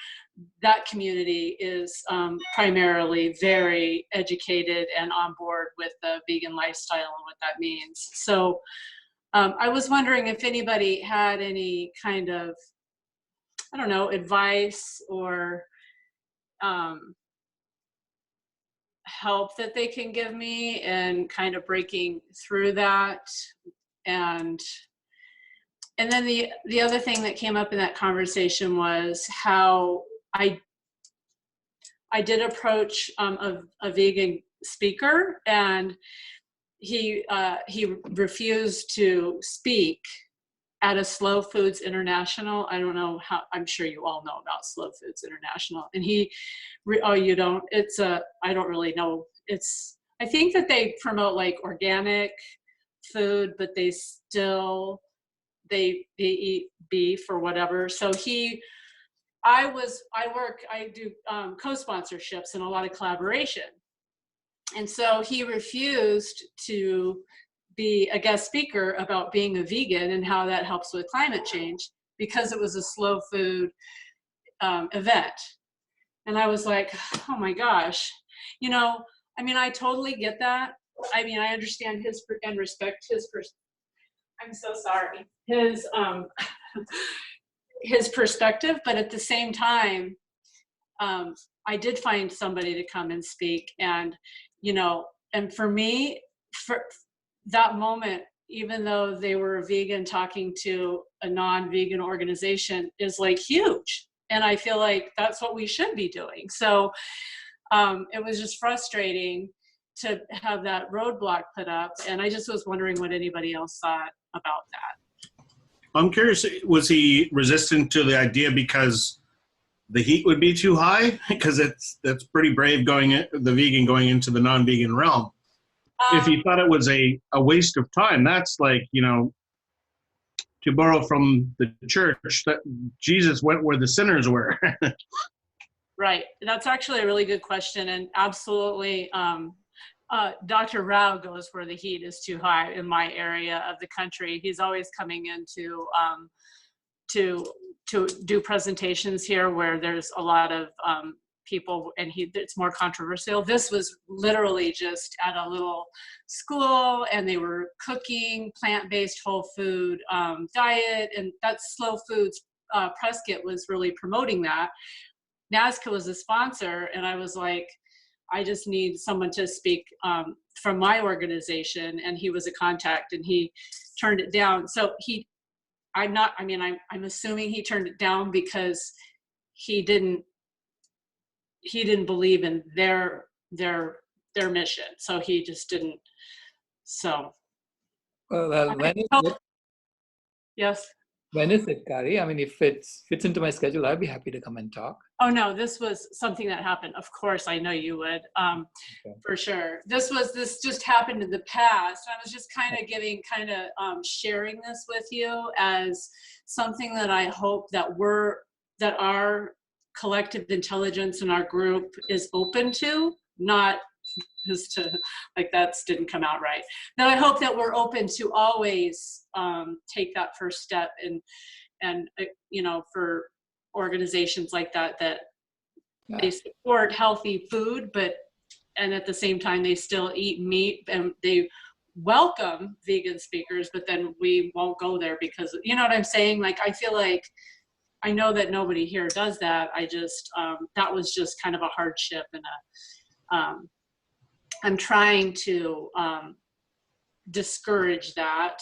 that community is primarily very educated and on board with the vegan lifestyle and what that means. So I was wondering if anybody had any kind of, I don't know, advice or help that they can give me and kind of breaking through that. And then the other thing that came up in that conversation was how I did approach a vegan speaker, and he refused to speak at a Slow Foods International. I don't know how, I'm sure you all know about Slow Foods International. And oh, you don't? I don't really know. I think that they promote like organic food, but they eat beef or whatever. So I do co-sponsorships and a lot of collaboration. And so he refused to be a guest speaker about being a vegan and how that helps with climate change, because it was a slow food event. And I was like, oh my gosh, I mean, I totally get that. I mean, I understand his and respect his I'm so sorry. His perspective, but at the same time, I did find somebody to come and speak, and and for me, for that moment, even though they were a vegan talking to a non-vegan organization, is like huge, and I feel like that's what we should be doing. So it was just frustrating to have that roadblock put up, and I just was wondering what anybody else thought about that. I'm curious, was he resistant to the idea because the heat would be too high? Because that's pretty brave the vegan going into the non-vegan realm. If he thought it was a waste of time, that's like, to borrow from the church, that Jesus went where the sinners were. Right. That's actually a really good question. And absolutely, Dr. Rao goes where the heat is too high in my area of the country. He's always coming in to to do presentations here where there's a lot of people and it's more controversial. This was literally just at a little school and they were cooking plant-based whole food diet, and that's Slow Foods. Prescott was really promoting that. NASCA was a sponsor, and I was like, I just need someone to speak from my organization, and he was a contact and he turned it down. So I'm assuming he turned it down because he didn't believe in their mission. So he just didn't. So. Well, when is it? Yes. When is it, Kari? I mean, if it fits into my schedule, I'd be happy to come and talk. Oh no, this was something that happened. Of course, I know you would, for sure. This just happened in the past. I was just kind of sharing this with you as something that I hope that our collective intelligence in our group is open to, not just to, like, that didn't come out right. Now I hope that we're open to always take that first step and for organizations like that they support healthy food, and at the same time they still eat meat, and they welcome vegan speakers, but then we won't go there because, you know what I'm saying? Like, I feel like, I know that nobody here does that. I just, that was just kind of a hardship, and I'm trying to discourage that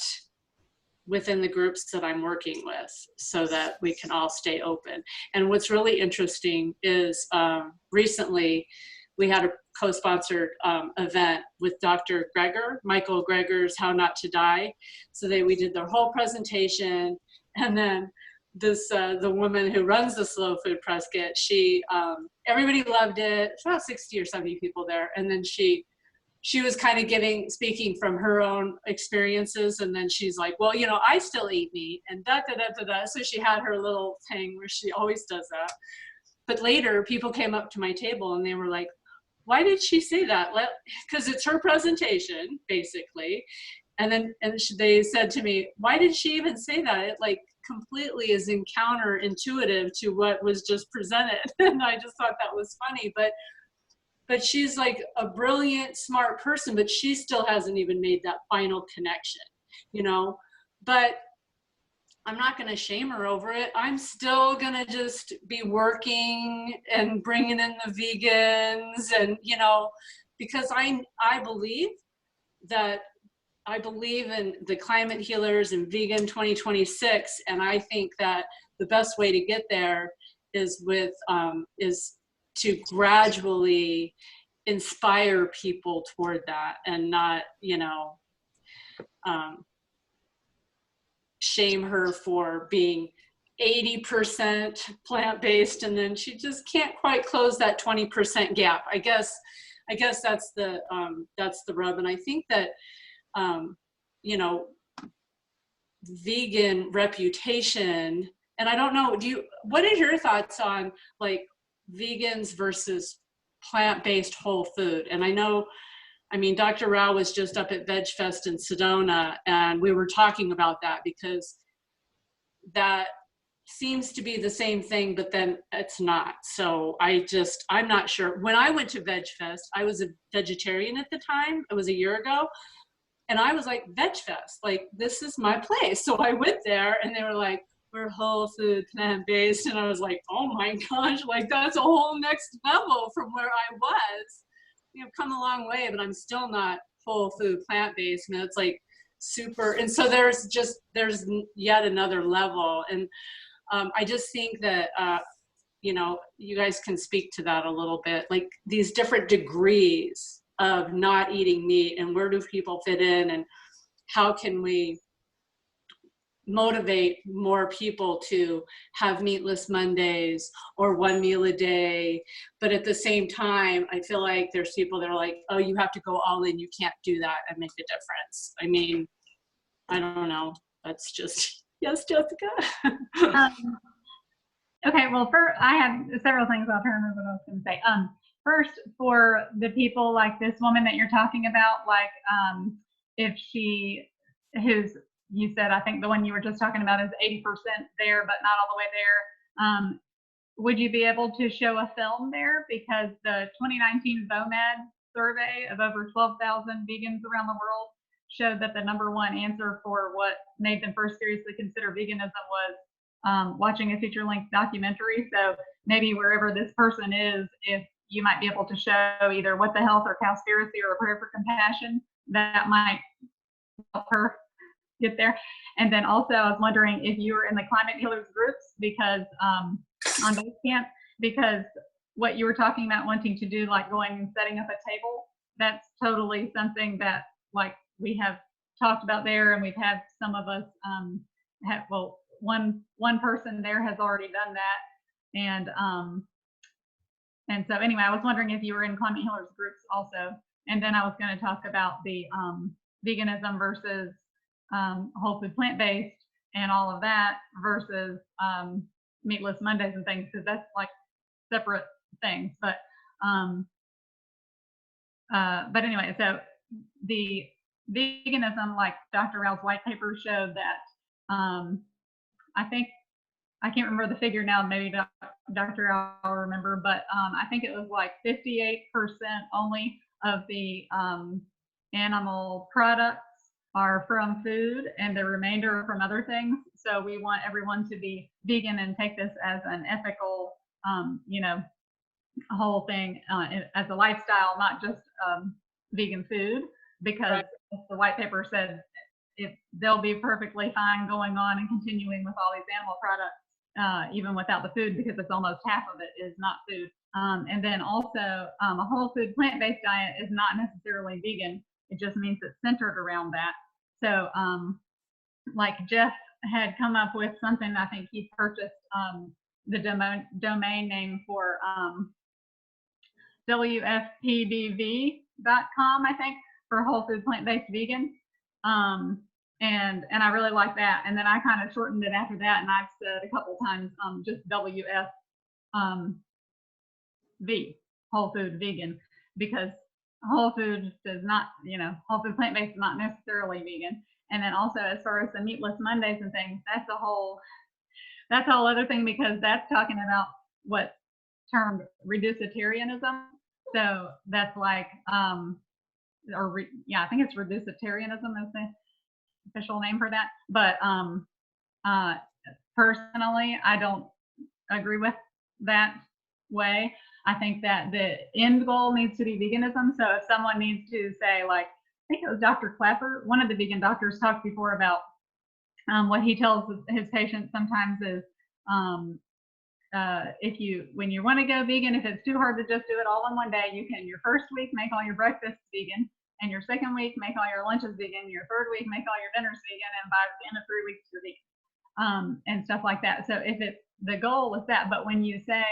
within the groups that I'm working with so that we can all stay open. And what's really interesting is recently we had a co-sponsored event with Dr. Greger, Michael Greger's How Not to Die. So we did their whole presentation, and then the woman who runs the Slow Food Prescott, everybody loved it. It's about 60 or 70 people there. And then she was kind of speaking from her own experiences. And then she's like, well, I still eat meat and da-da-da-da-da. So she had her little thing where she always does that. But later people came up to my table and they were like, why did she say that? Because it's her presentation, basically. And they said to me, why did she even say that? It completely is counterintuitive to what was just presented. And I just thought that was funny, but she's like a brilliant, smart person, but she still hasn't even made that final connection, but I'm not going to shame her over it. I'm still going to just be working and bringing in the vegans and, because I believe in the climate healers and vegan 2026. And I think that the best way to get there is to gradually inspire people toward that, and not, shame her for being 80% plant-based, and then she just can't quite close that 20% gap. I guess that's the rub. And I think that, vegan reputation, and I don't know, what are your thoughts on vegans versus plant-based whole food? And Dr. Rao was just up at Veg Fest in Sedona, and we were talking about that, because that seems to be the same thing, but then it's not. So I'm not sure. When I went to Veg Fest, I was a vegetarian at the time. It was a year ago. And I was like, Veg Fest, this is my place. So I went there and they were like, we're whole food, plant-based. And I was like, oh my gosh, that's a whole next level from where I was. Come a long way, but I'm still not whole food, plant-based. And it's super. And so there's yet another level. And I just think that, you guys can speak to that a little bit, these different degrees of not eating meat, and where do people fit in, and how can we motivate more people to have meatless Mondays or one meal a day. But at the same time, I feel like there's people that are like, oh, you have to go all in, you can't do that and make a difference. I don't know, that's just, yes, Jessica. Okay, well, I have several things. I'll turn over what I was going to say. First, for the people like this woman that you're talking about, if who's you said, I think the one you were just talking about is 80% there, but not all the way there. Would you be able to show a film there? Because the 2019 VOMAD survey of over 12,000 vegans around the world showed that the #1 answer for what made them first seriously consider veganism was watching a feature-length documentary. So maybe wherever this person is, if you might be able to show either What the Health or Cowspiracy or A Prayer for Compassion, that might help her get there. And then also I was wondering if you were in the Climate Healers groups, because on Basecamp, because what you were talking about wanting to do, like going and setting up a table, that's totally something that like we have talked about there, and we've had some of us one person there has already done that. And so anyway, I was wondering if you were in Climate Healers groups also. And then I was going to talk about the veganism versus whole food plant-based and all of that versus meatless Mondays and things, because that's like separate things. But anyway, so the veganism, like Dr. Rao's white paper showed that I think, I can't remember the figure now, maybe Dr. Rao will remember, but I think it was like 58% only of the animal products are from food, and the remainder are from other things. So we want everyone to be vegan and take this as an ethical, whole thing, as a lifestyle, not just vegan food, because as the white paper said, they'll be perfectly fine going on and continuing with all these animal products, even without the food, because it's almost half of it is not food. And then also a whole food plant-based diet is not necessarily vegan. It just means it's centered around that. So like Jeff had come up with something, I think he purchased the domain name for WFPBV.com, I think, for whole food plant-based vegan. And I really like that. And then I kind of shortened it after that, and I've said a couple times just WF whole food vegan, because whole food does not, whole food plant-based is not necessarily vegan. And then also as far as the meatless Mondays and things, that's a whole other thing, because that's talking about what's termed reducitarianism. So that's like, I think it's reducitarianism is the official name for that. But personally, I don't agree with that way. I think that the end goal needs to be veganism. So if someone needs to say, like, I think it was Dr. Clapper, one of the vegan doctors, talked before about what he tells his patients sometimes is when you want to go vegan, if it's too hard to just do it all in one day, you can your first week make all your breakfasts vegan, and your second week make all your lunches vegan, your third week make all your dinners vegan, and by the end of 3 weeks you're vegan, and stuff like that. So if the goal is that, but when you say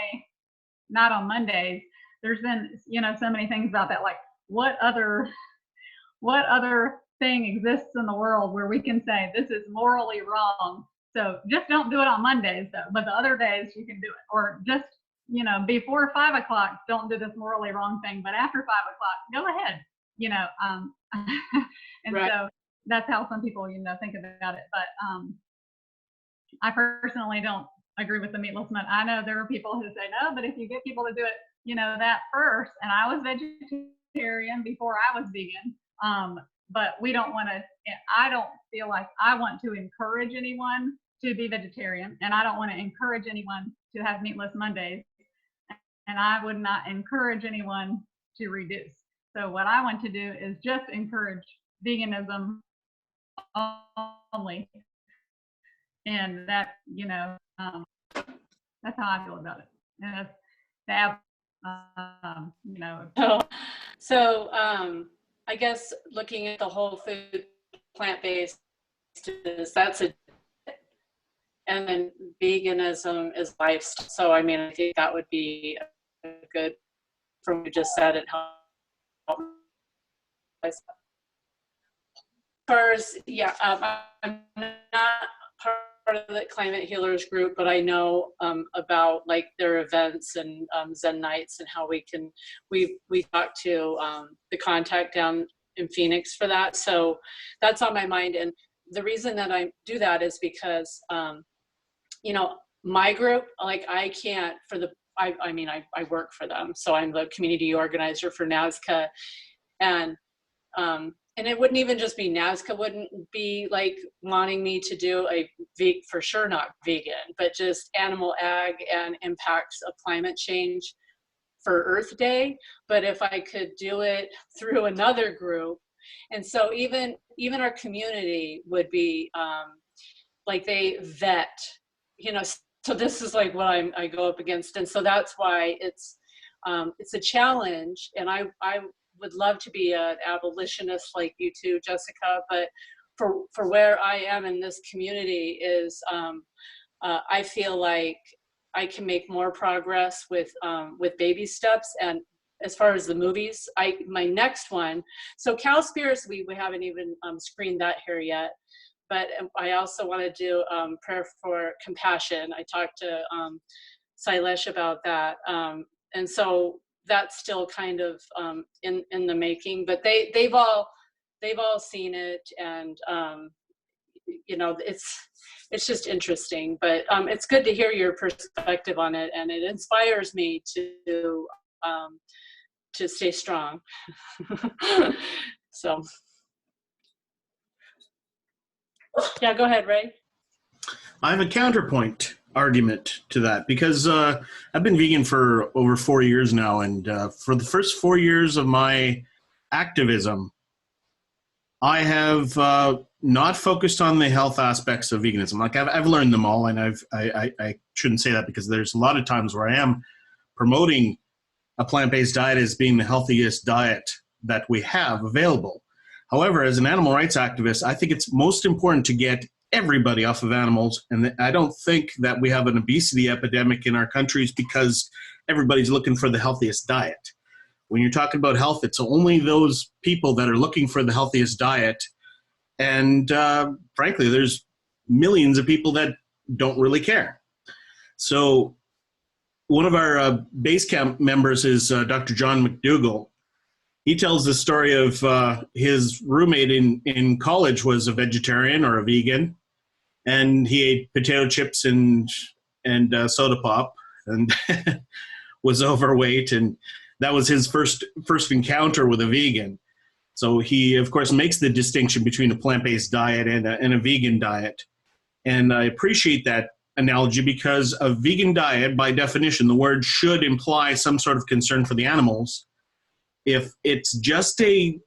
not on Mondays, there's been so many things about that, like what other thing exists in the world where we can say this is morally wrong, so just don't do it on Mondays though, but the other days you can do it, or just before 5 o'clock don't do this morally wrong thing, but after 5 o'clock go ahead, and so that's how some people think about it. But I personally don't agree with the meatless Monday. I know there are people who say no, but if you get people to do it that first, and I was vegetarian before I was vegan, but we don't want to, I don't feel like I want to encourage anyone to be vegetarian, and I don't want to encourage anyone to have meatless Mondays, and I would not encourage anyone to reduce. So what I want to do is just encourage veganism only, and that that's how I feel about it. And that's So I guess looking at the whole food plant-based, that's and then veganism is lifestyle. So I mean, I think that would be a good, from what you just said, it helps. As far as, I'm not part of the Climate Healers group, but I know about like their events and Zen nights, and how we talked to the contact down in Phoenix for that. So that's on my mind. And the reason that I do that is because, you know, my group, like I can't for the, I mean, I work for them. So I'm the community organizer for NASCA, and it wouldn't even just be NASCA wouldn't be like wanting me to do for sure not vegan, but just animal ag and impacts of climate change for Earth Day. But if I could do it through another group, and so even our community would be like they vet, you know. So this is like what I go up against, and so that's why it's a challenge. And I would love to be an abolitionist like you too, Jessica. But for where I am in this community is, I feel like I can make more progress with baby steps. And as far as the movies, my next one. So Cowspiracy, we haven't even screened that here yet. But I also want to do Prayer for Compassion. I talked to Sailesh about that. And so that's still kind of in the making, but they've all seen it, and you know, it's just interesting. But it's good to hear your perspective on it, and it inspires me to stay strong. So yeah, go ahead, Ray. I have a counterpoint argument to that, because I've been vegan for over 4 years now, and for the first 4 years of my activism, I have not focused on the health aspects of veganism. Like I've learned them all, and I shouldn't say that, because there's a lot of times where I am promoting a plant-based diet as being the healthiest diet that we have available. However, as an animal rights activist, I think it's most important to get everybody off of animals. And I don't think that we have an obesity epidemic in our countries because everybody's looking for the healthiest diet. When you're talking about health, it's only those people that are looking for the healthiest diet. And frankly, there's millions of people that don't really care. So one of our base camp members is Dr. John McDougall. He tells the story of his roommate in college was a vegetarian or a vegan, and he ate potato chips and soda pop, and was overweight, and that was his first encounter with a vegan. So he, of course, makes the distinction between a plant-based diet and a vegan diet. And I appreciate that analogy, because a vegan diet, by definition, the word should imply some sort of concern for the animals. If it's just a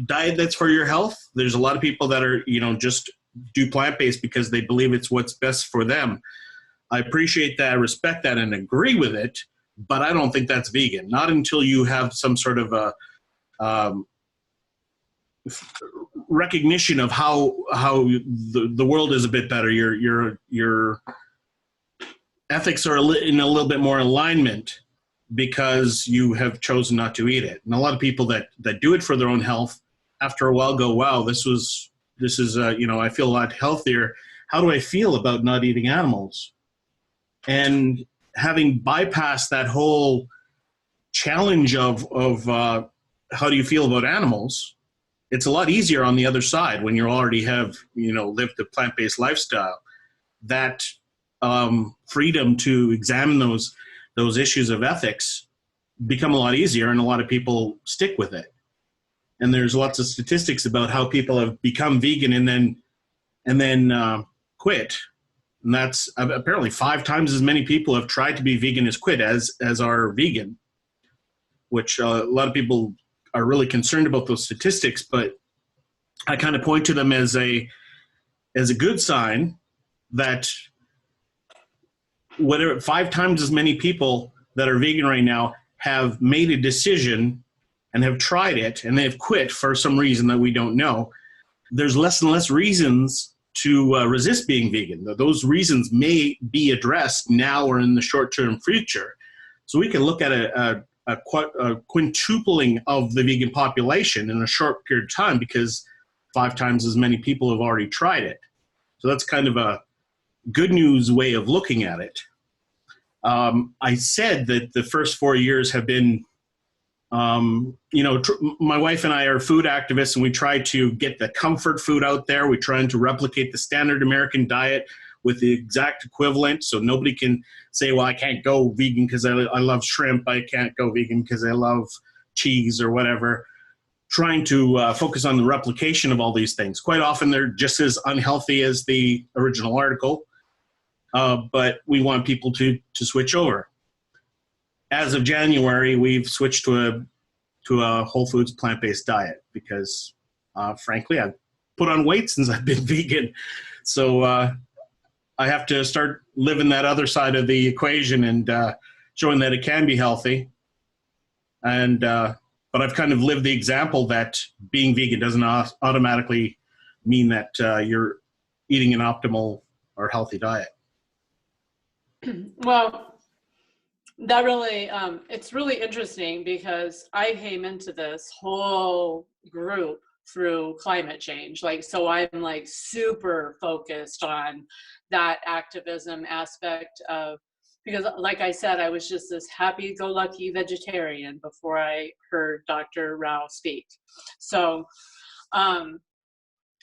diet that's for your health, there's a lot of people that are, just do plant-based because they believe it's what's best for them. I appreciate that, I respect that, and agree with it, but I don't think that's vegan. Not until you have some sort of a recognition of how the world is a bit better. Your ethics are in a little bit more alignment, because you have chosen not to eat it. And a lot of people that do it for their own health, after a while go, wow, this is I feel a lot healthier. How do I feel about not eating animals? And having bypassed that whole challenge of how do you feel about animals, it's a lot easier on the other side when you already have, lived a plant-based lifestyle. That freedom to examine those issues of ethics become a lot easier, and a lot of people stick with it. And there's lots of statistics about how people have become vegan and then quit. And that's apparently 5 times as many people have tried to be vegan as quit as are vegan, which a lot of people are really concerned about those statistics. But I kind of point to them as a good sign that whatever 5 times as many people that are vegan right now have made a decision and have tried it, and they've quit for some reason that we don't know. There's less and less reasons to resist being vegan. Those reasons may be addressed now or in the short-term future. So we can look at a quintupling of the vegan population in a short period of time, because 5 times as many people have already tried it. So that's kind of a good news way of looking at it. I said that the first 4 years have been My wife and I are food activists, and we try to get the comfort food out there. We're trying to replicate the standard American diet with the exact equivalent, so nobody can say, well, I can't go vegan because I love shrimp. I can't go vegan because I love cheese or whatever. Trying to focus on the replication of all these things. Quite often they're just as unhealthy as the original article, but we want people to switch over. As of January, we've switched to a Whole Foods plant-based diet because, frankly, I've put on weight since I've been vegan. So I have to start living that other side of the equation and showing that it can be healthy. But I've kind of lived the example that being vegan doesn't automatically mean that you're eating an optimal or healthy diet. Well, that really, it's really interesting because I came into this whole group through climate change. So I'm like super focused on that activism aspect of, because like I said, I was just this happy-go-lucky vegetarian before I heard Dr. Rao speak. So, and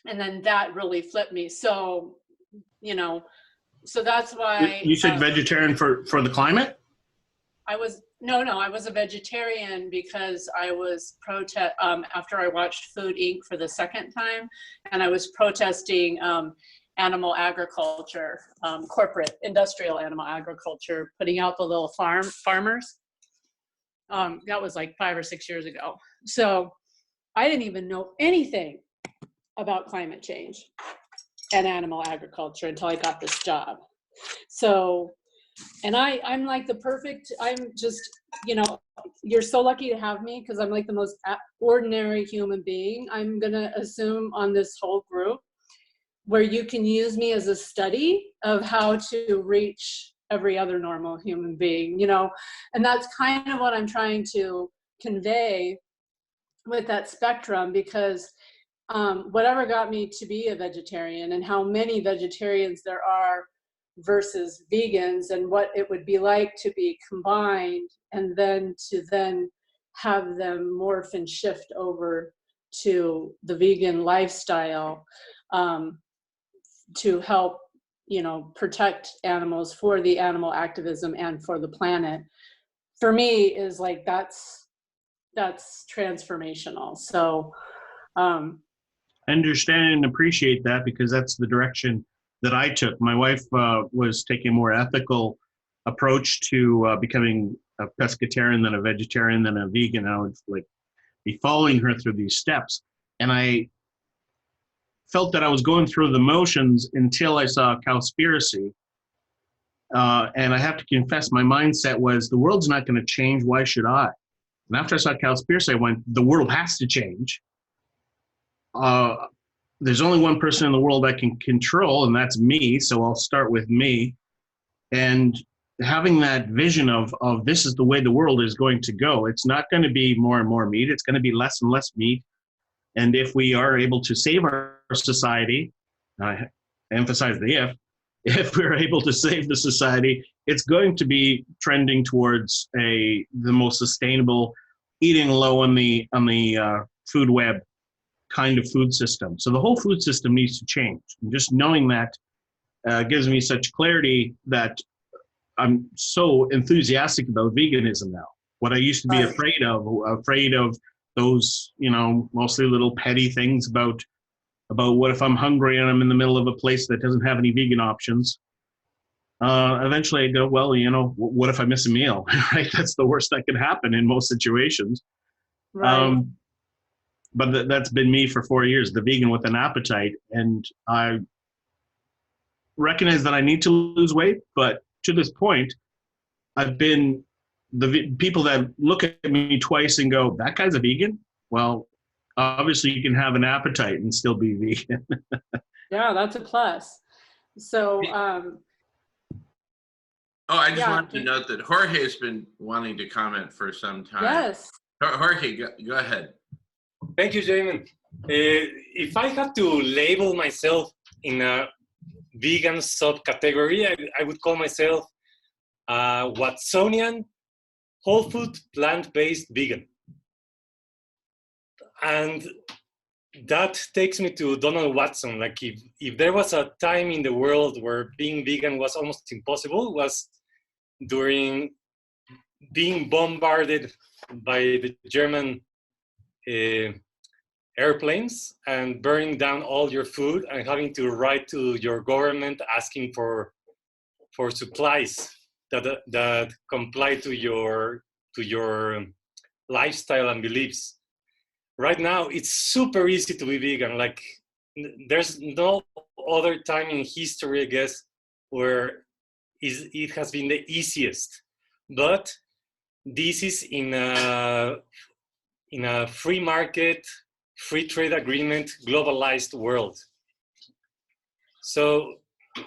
then that really flipped me. So, so that's why. You said vegetarian for the climate? I was a vegetarian because I was after I watched Food Inc. for the second time, and I was protesting animal agriculture, corporate industrial animal agriculture, putting out the little farmers. That was like 5 or 6 years ago. So I didn't even know anything about climate change and animal agriculture until I got this job. So, and I'm like I'm just, you're so lucky to have me because I'm like the most ordinary human being. I'm gonna assume on this whole group where you can use me as a study of how to reach every other normal human being, and that's kind of what I'm trying to convey with that spectrum, because whatever got me to be a vegetarian and how many vegetarians there are versus vegans and what it would be like to be combined and then to have them morph and shift over to the vegan lifestyle, to help, protect animals for the animal activism and for the planet, for me is like, that's transformational. So, I understand and appreciate that because that's the direction that I took. My wife was taking a more ethical approach to becoming a pescatarian, then a vegetarian, then a vegan. I would be following her through these steps. And I felt that I was going through the motions until I saw Cowspiracy. And I have to confess, my mindset was, the world's not going to change. Why should I? And after I saw Cowspiracy, I went, the world has to change. There's only one person in the world I can control, and that's me. So I'll start with me. And having that vision of this is the way the world is going to go. It's not going to be more and more meat. It's going to be less and less meat. And if we are able to save our society, I emphasize the if we're able to save the society, it's going to be trending towards the most sustainable, eating low on the food web kind of food system. So the whole food system needs to change. And just knowing that gives me such clarity that I'm so enthusiastic about veganism now. What I used to be afraid of those, mostly little petty things about what if I'm hungry and I'm in the middle of a place that doesn't have any vegan options. Eventually I go, well, what if I miss a meal, right? That's the worst that could happen in most situations. Right. But that's been me for 4 years, the vegan with an appetite. And I recognize that I need to lose weight, but to this point, I've been the people that look at me twice and go, that guy's a vegan? Well, obviously you can have an appetite and still be vegan. Yeah, that's a plus. So, I just wanted to note that Jorge has been wanting to comment for some time. Yes. Jorge, go ahead. Thank you, Jamin. If I had to label myself in a vegan subcategory, I would call myself Watsonian, whole food, plant-based vegan. And that takes me to Donald Watson. Like if there was a time in the world where being vegan was almost impossible, was during being bombarded by the German airplanes and burning down all your food and having to write to your government asking for supplies that comply to your lifestyle and beliefs. Right now, it's super easy to be vegan. Like, there's no other time in history, I guess, where it has been the easiest. But this is in a free market, free trade agreement, globalized world. So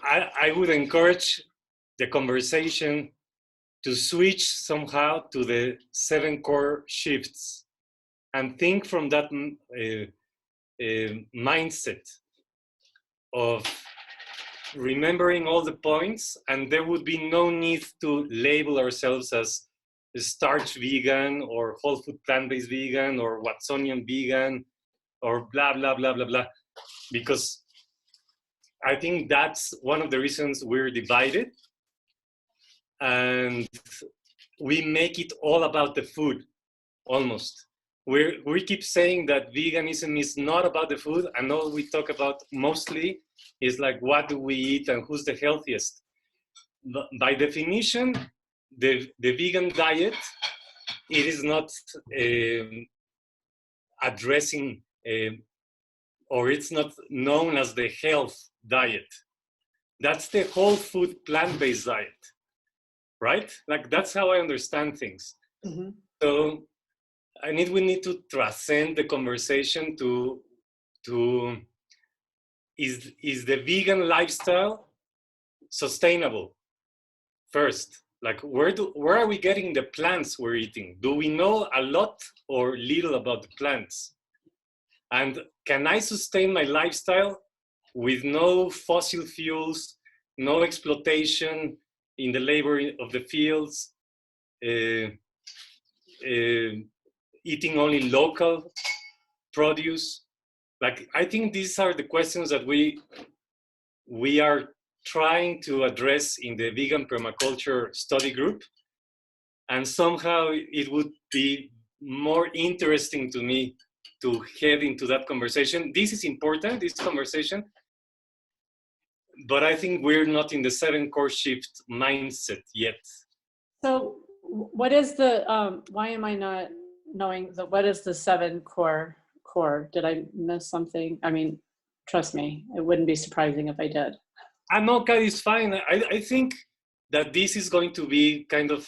I would encourage the conversation to switch somehow to the 7 core shifts and think from that mindset of remembering all the points, and there would be no need to label ourselves as starch vegan or whole food plant-based vegan or Watsonian vegan or blah, blah, blah, blah, blah. Because I think that's one of the reasons we're divided. And we make it all about the food, almost. We keep saying that veganism is not about the food, and all we talk about mostly is like, what do we eat and who's the healthiest? By definition, the vegan diet, it is not addressing, or it's not known as the health diet. That's the whole food plant-based diet, right? Like, that's how I understand things. Mm-hmm. So we need to transcend the conversation to is the vegan lifestyle sustainable first? Like, where are we getting the plants we're eating? Do we know a lot or little about the plants? And can I sustain my lifestyle with no fossil fuels, no exploitation in the labor of the fields, eating only local produce? Like, I think these are the questions that we are trying to address in the vegan permaculture study group. And somehow it would be more interesting to me to head into that conversation. This is important, this conversation, but I think we're not in the 7 core shift mindset yet. So what is the, why am I not knowing what is the 7 core? Did I miss something? I mean, trust me, it wouldn't be surprising if I did. Okay, it's fine. I think that this is going to be kind of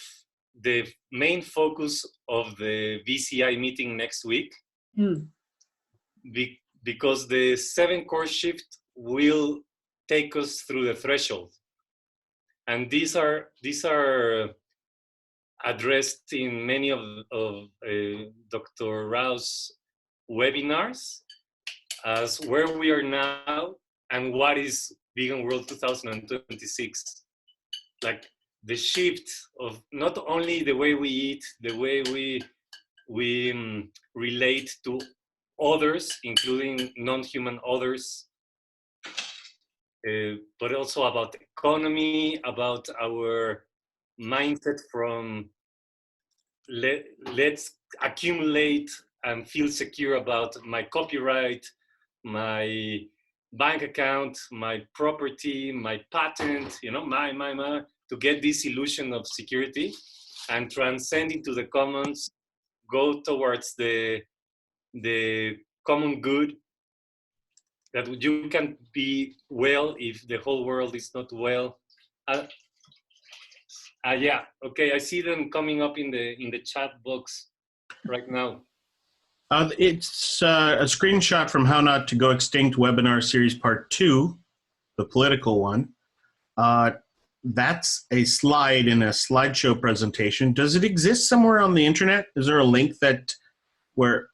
the main focus of the VCI meeting next week. Because the 7 core shift will take us through the threshold. And these are addressed in many of Dr. Rao's webinars as where we are now and what is Vegan World 2026. Like, the shift of not only the way we eat, the way we relate to others, including non-human others, but also about economy, about our mindset from let's accumulate and feel secure about my copyright, my bank account, my property, my patent, my, to get this illusion of security and transcend into the commons, go towards the common good, that you can be well if the whole world is not well. Yeah, okay, I see them coming up in the chat box right now. It's a screenshot from How Not to Go Extinct webinar series part 2, the political one. That's a slide in a slideshow presentation. Does it exist somewhere on the internet? Is there a link where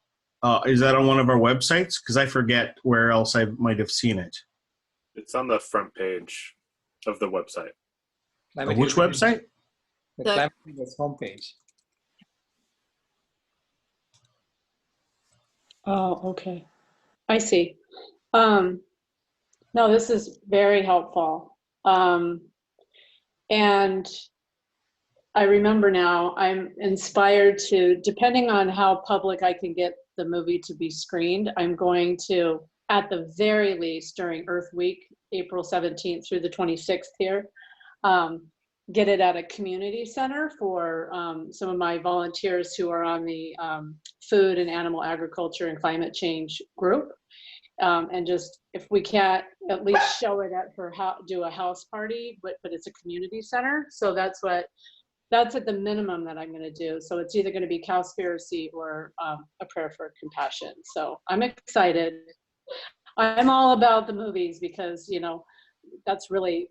is that on one of our websites? Because I forget where else I might have seen it. It's on the front page of the website. Which website? The Climate Leaders homepage. Oh, okay. I see. No, this is very helpful. And I remember now, I'm inspired to, depending on how public I can get the movie to be screened, I'm going to, at the very least, during Earth Week, April 17th through the 26th here, get it at a community center for some of my volunteers who are on the food and animal agriculture and climate change group. And just, if we can't at least show it at her house, do a house party, but it's a community center. So that's at the minimum that I'm going to do. So it's either going to be Cowspiracy or A Prayer for Compassion. So I'm excited. I'm all about the movies because, you know, that's really,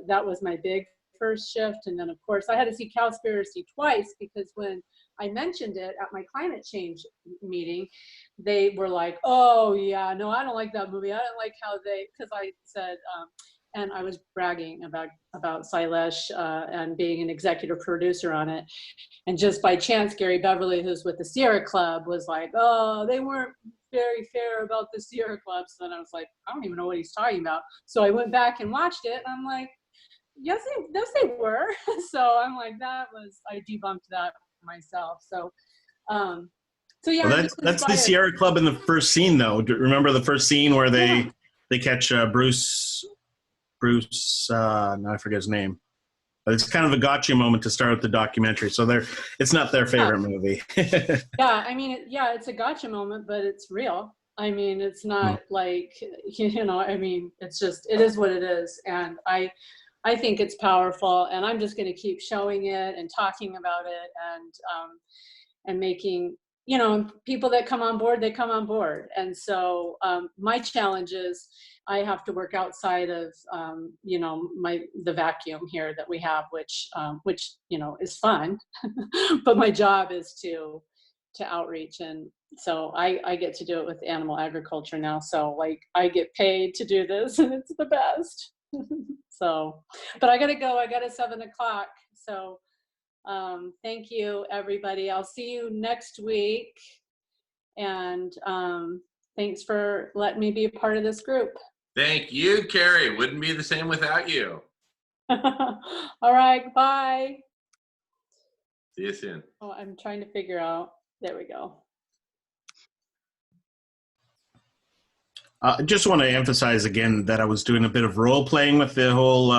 that was my big first shift. And then of course I had to see Cowspiracy twice because when I mentioned it at my climate change meeting, they were like, oh yeah, no, I don't like that movie. I don't like how because I said, and I was bragging about Silesh and being an executive producer on it. And just by chance, Gary Beverly, who's with the Sierra Club, was like, oh, they weren't very fair about the Sierra Club. So then I was like, I don't even know what he's talking about. So I went back and watched it, and I'm like, yes, they were. So I'm like, I debunked that myself. So, so yeah. Well, that's the Sierra Club in the first scene, though. Remember the first scene where they catch Bruce, no, I forget his name. But it's kind of a gotcha moment to start with the documentary. So it's not their favorite movie. Yeah, I mean, it's a gotcha moment, but it's real. I mean, it's not like, you know, I mean, it's just, it is what it is. And I think it's powerful, and I'm just going to keep showing it and talking about it and making, you know, people that come on board, they come on board. And so my challenge is I have to work outside of, you know, the vacuum here that we have, which, you know, is fun, but my job is to outreach. And so I get to do it with animal agriculture now. So like I get paid to do this, and it's the best. So, but I gotta go, I got a 7 o'clock. So thank you, everybody. I'll see you next week. And thanks for letting me be a part of this group. Thank you, Carrie. Wouldn't be the same without you. All right, bye. See you soon. Oh, I'm trying to figure out. There we go. I just want to emphasize again that I was doing a bit of role playing with the whole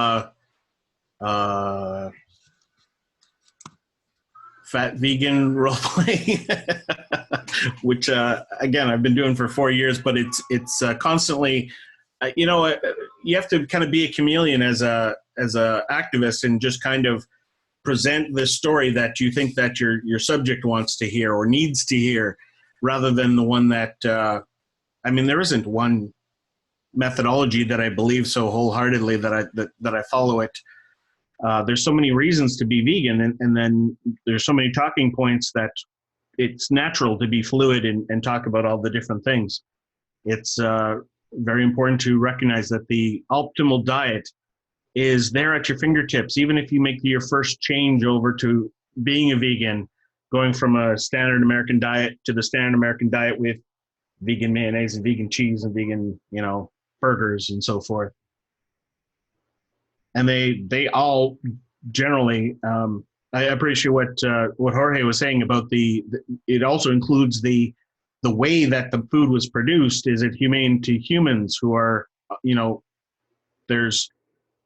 fat vegan role playing, which again I've been doing for 4 years, but it's constantly, you know, you have to kind of be a chameleon as a activist and just kind of present the story that you think that your subject wants to hear or needs to hear, rather than the one that I mean, there isn't one methodology that I believe so wholeheartedly that I follow it. There's so many reasons to be vegan, and then there's so many talking points that it's natural to be fluid and talk about all the different things. It's very important to recognize that the optimal diet is there at your fingertips. Even if you make your first change over to being a vegan, going from a standard American diet to the standard American diet with vegan mayonnaise and vegan cheese and vegan, you know, burgers and so forth. And they all generally, I appreciate what Jorge was saying about it also includes the way that the food was produced. Is it humane to humans who are, you know, there's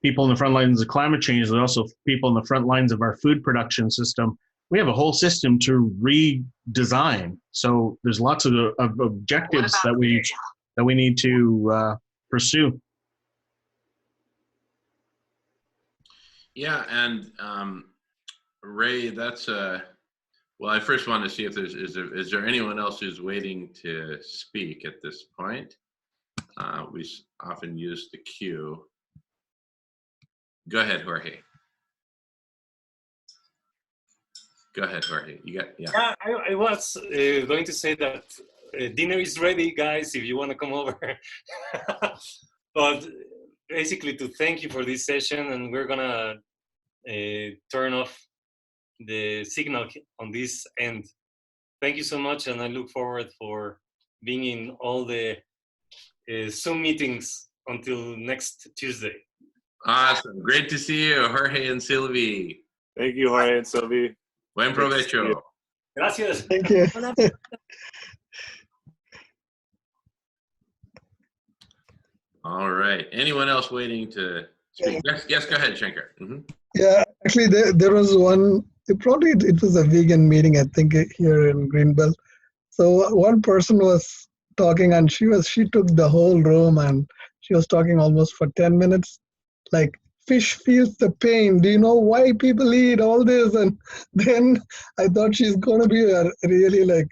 people in the front lines of climate change. There's also people in the front lines of our food production system. We have a whole system to redesign. So there's lots of objectives that we need to pursue. Yeah, and Ray, that's well, I first want to see if is there anyone else who's waiting to speak at this point. We often use the queue. Go ahead, Jorge. Go ahead, Jorge. Yeah. I was going to say that dinner is ready, guys, if you want to come over. But basically to thank you for this session, and we're gonna turn off the signal on this end. Thank you so much, and I look forward for being in all the Zoom meetings until next Tuesday. Awesome. Great to see you, Jorge and Sylvie. Thank you, Jorge and Sylvie. Buen provecho. Gracias. Thank you. All right. Anyone else waiting to speak? Yes, go ahead, Shankar. Yeah, actually, there was one. It was a vegan meeting, I think, here in Greenbelt. So one person was talking, and she took the whole room, and she was talking almost for 10 minutes. Like, fish feels the pain. Do you know why people eat all this? And then I thought she's going to be really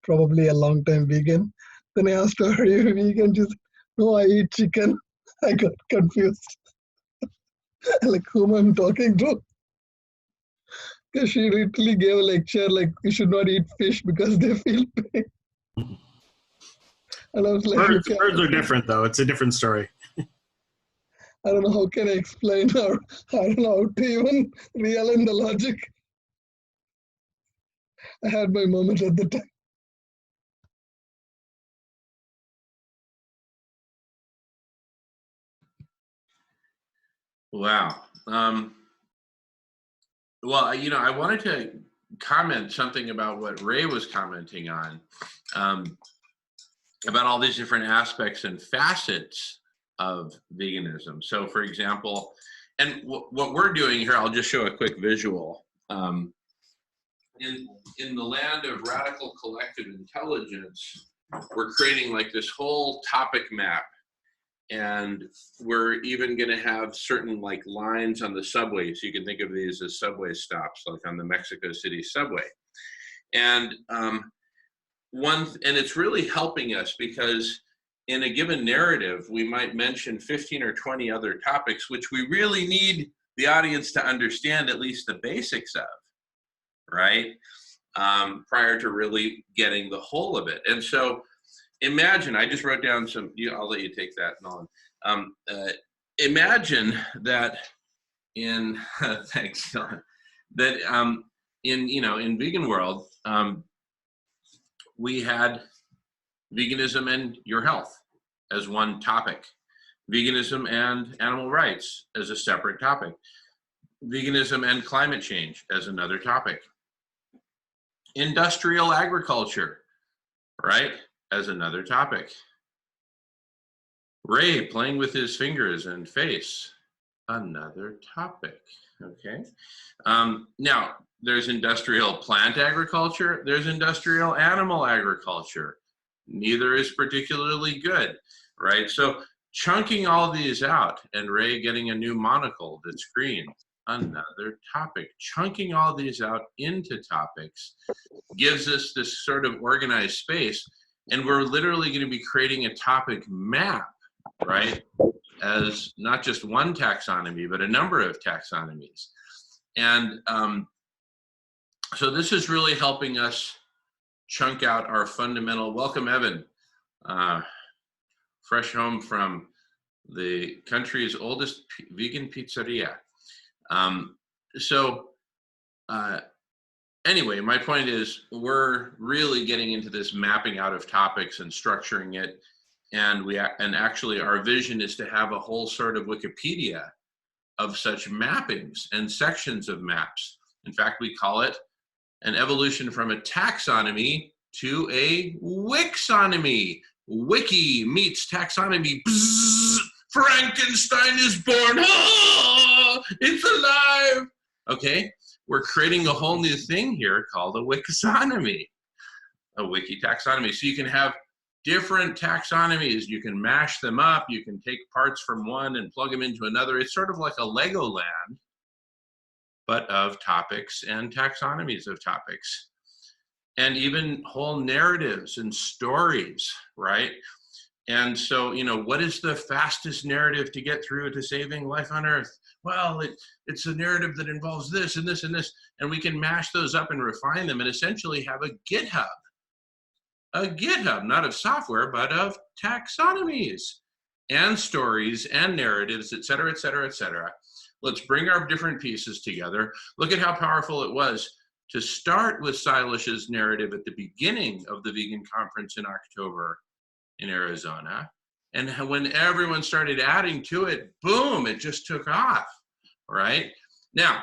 probably a long time vegan. Then I asked her, are you vegan? She said, no, I eat chicken. I got confused. Like, whom I'm talking to? Because she literally gave a lecture like you should not eat fish because they feel pain. And I was like, birds are different though. It's a different story. I don't know how can I explain, or I don't know how to even reel in the logic. I had my moment at the time. Wow. Well, I wanted to comment something about what Ray was commenting on, about all these different aspects and facets of veganism. So, for example, and what we're doing here, I'll just show a quick visual. In the land of radical collective intelligence, we're creating like this whole topic map. And we're even going to have certain like lines on the subway. So you can think of these as subway stops, like on the Mexico City subway. And it's really helping us because in a given narrative, we might mention 15 or 20 other topics, which we really need the audience to understand at least the basics of, right? Prior to really getting the whole of it. And so imagine, I just wrote down some, I'll let you take that, Nolan. Imagine that in, thanks, Nolan, that in vegan world, we had veganism and your health as one topic, veganism and animal rights as a separate topic, veganism and climate change as another topic, industrial agriculture, right, as another topic. Ray playing with his fingers and face, another topic, okay? Now, there's industrial plant agriculture, there's industrial animal agriculture. Neither is particularly good, right? So chunking all these out, and Ray getting a new monocle that's green, another topic. Chunking all these out into topics gives us this sort of organized space. And we're literally going to be creating a topic map, right? As not just one taxonomy, but a number of taxonomies. And so this is really helping us chunk out our fundamental, welcome Evan, fresh home from the country's oldest vegan pizzeria. Anyway, my point is we're really getting into this mapping out of topics and structuring it. And actually our vision is to have a whole sort of Wikipedia of such mappings and sections of maps. In fact, we call it an evolution from a taxonomy to a Wixonomy. Wiki meets taxonomy. Bzzz, Frankenstein is born. Oh, it's alive. Okay. We're creating a whole new thing here called a Wixonomy, a wiki taxonomy. So you can have different taxonomies. You can mash them up. You can take parts from one and plug them into another. It's sort of like a Legoland, but of topics and taxonomies of topics. And even whole narratives and stories, right? And so, what is the fastest narrative to get through to saving life on Earth? Well, it's a narrative that involves this and this and this, and we can mash those up and refine them and essentially have a GitHub not of software, but of taxonomies and stories and narratives, et cetera, et cetera, et cetera. Let's bring our different pieces together. Look at how powerful it was to start with Silas's narrative at the beginning of the vegan conference in October in Arizona. And when everyone started adding to it, boom, it just took off, right? Now,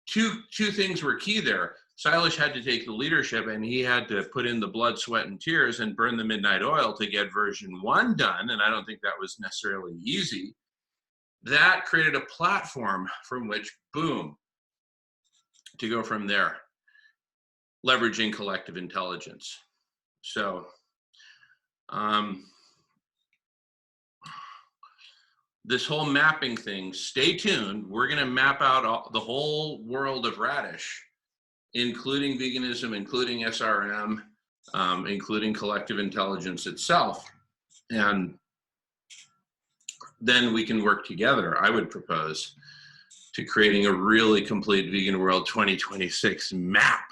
two things were key there. Silas had to take the leadership, and he had to put in the blood, sweat, and tears and burn the midnight oil to get version 1 done, and I don't think that was necessarily easy. That created a platform from which, boom, to go from there, leveraging collective intelligence. So, this whole mapping thing, stay tuned. We're going to map out the whole world of Radish, including veganism, including SRM, including collective intelligence itself. And then we can work together, I would propose, to creating a really complete Vegan World 2026 map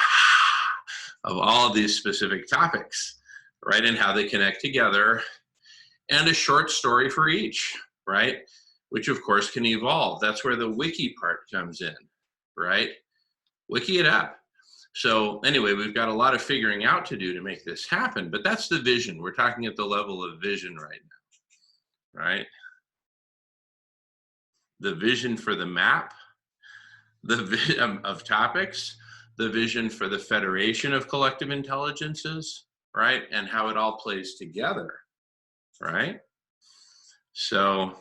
of all of these specific topics, right? And how they connect together, and a short story for each, right? Which of course can evolve. That's where the wiki part comes in, right? Wiki it up. So anyway, we've got a lot of figuring out to do to make this happen, but that's the vision. We're talking at the level of vision right now, right? The vision for the map, the of topics, the vision for the federation of collective intelligences, right? And how it all plays together, right? So,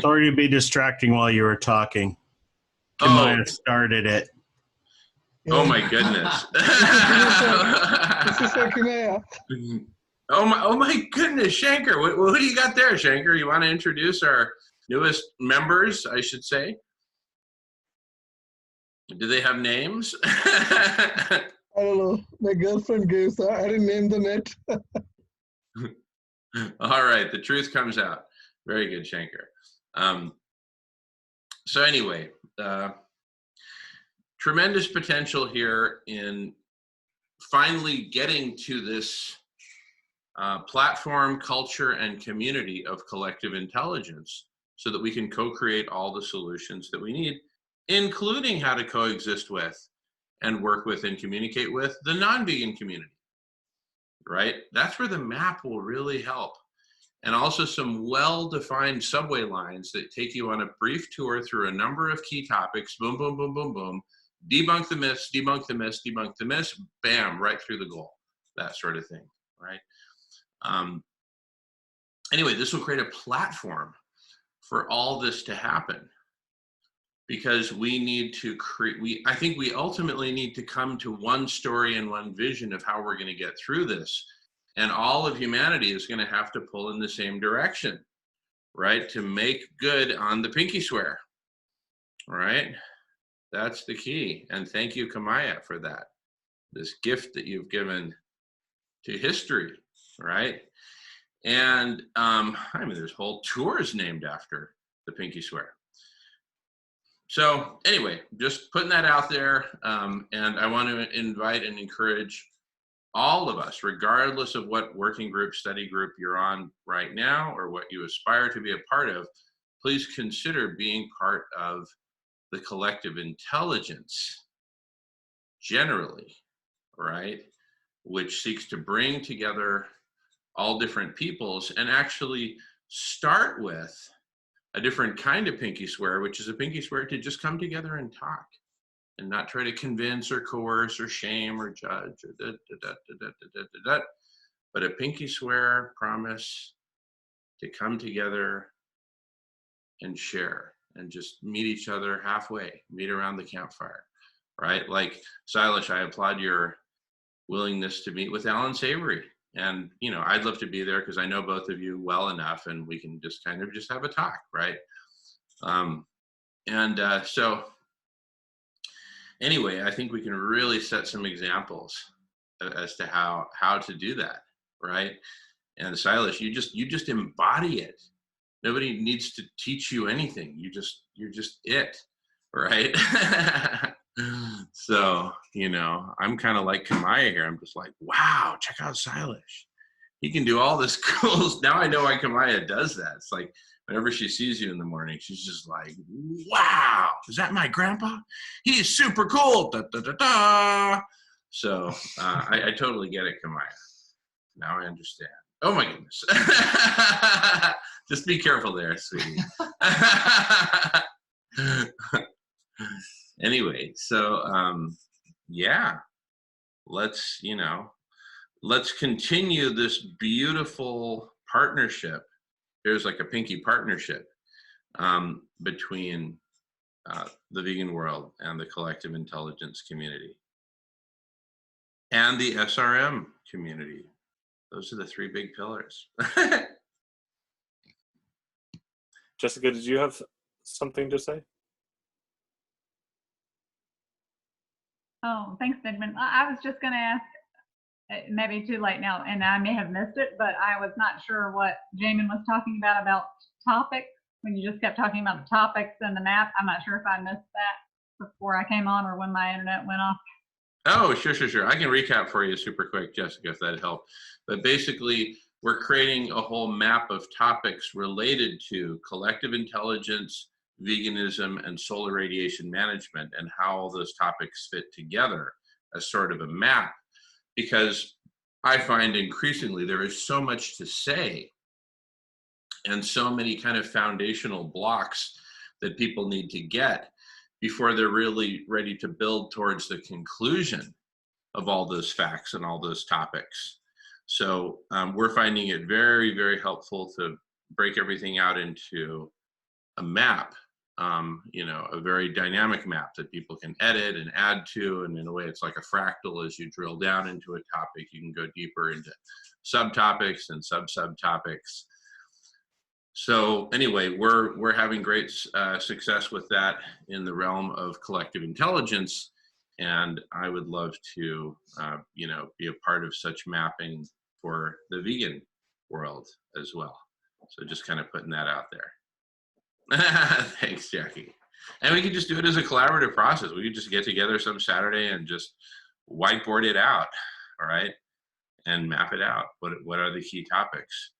sorry to be distracting while you were talking. Kamaya started it. Oh my goodness. This is for Kamaya. Oh my goodness, Shankar. What do you got there, Shankar? You want to introduce our newest members, I should say? Do they have names? I don't know. My girlfriend gave, so I didn't name them yet. All right, the truth comes out. Very good, Shankar. So anyway, tremendous potential here in finally getting to this platform, culture, and community of collective intelligence so that we can co-create all the solutions that we need, including how to coexist with and work with and communicate with the non-vegan community, right? That's where the map will really help. And also some well-defined subway lines that take you on a brief tour through a number of key topics, boom, boom, boom, boom, boom, debunk the myths, debunk the myths, debunk the myths, bam, right through the goal, that sort of thing, right? Anyway, this will create a platform for all this to happen, because we need to create, I think we ultimately need to come to one story and one vision of how we're going to get through this. And all of humanity is going to have to pull in the same direction, right? To make good on the pinky swear, right? That's the key. And thank you, Kamaya, for that. This gift that you've given to history, right? And I mean, there's whole tours named after the pinky swear. So anyway, just putting that out there. And I want to invite and encourage all of us, regardless of what working group, study group you're on right now, or what you aspire to be a part of, please consider being part of the collective intelligence generally, right? Which seeks to bring together all different peoples and actually start with a different kind of pinky swear, which is a pinky swear to just come together and talk and not try to convince or coerce or shame or judge or but a pinky swear promise to come together and share and just meet each other halfway, meet around the campfire, right? Like Silas, I applaud your willingness to meet with Alan Savory. And, you know, I'd love to be there because I know both of you well enough and we can just kind of just have a talk, right? So anyway, I think we can really set some examples as to how to do that, right? And Silas, you just embody it. Nobody needs to teach you anything. You're just it, right? So, you know, I'm kind of like Kamaya here. I'm just like, wow, check out Silas. He can do all this cool. Now I know why Kamaya does that. It's like whenever she sees you in the morning, she's just like, wow, is that my grandpa? He's super cool. Da, da, da, da. So I totally get it, Kamaya. Now I understand. Oh my goodness. Just be careful there, sweetie. Anyway, so yeah, let's continue this beautiful partnership. There's like a pinky partnership between the vegan world and the collective intelligence community and the SRM community. Those are the three big pillars. Jessica, did you have something to say? Oh, thanks, Benjamin. I was just going to ask, it may be too late now, and I may have missed it, but I was not sure what Jamin was talking about topics. When you just kept talking about the topics and the map, I'm not sure if I missed that before I came on or when my internet went off. Oh, sure. I can recap for you super quick, Jessica, if that helped. But basically, we're creating a whole map of topics related to collective intelligence, veganism, and solar radiation management, and how all those topics fit together as sort of a map. Because I find increasingly there is so much to say and so many kind of foundational blocks that people need to get before they're really ready to build towards the conclusion of all those facts and all those topics. So we're finding it very, very helpful to break everything out into a map, a very dynamic map that people can edit and add to. And in a way, it's like a fractal. As you drill down into a topic, you can go deeper into subtopics and subtopics. So anyway, we're having great success with that in the realm of collective intelligence, and I would love to, be a part of such mapping for the vegan world as well. So just kind of putting that out there. Thanks, Jackie. And we could just do it as a collaborative process. We could just get together some Saturday and just whiteboard it out, all right, and map it out. What are the key topics?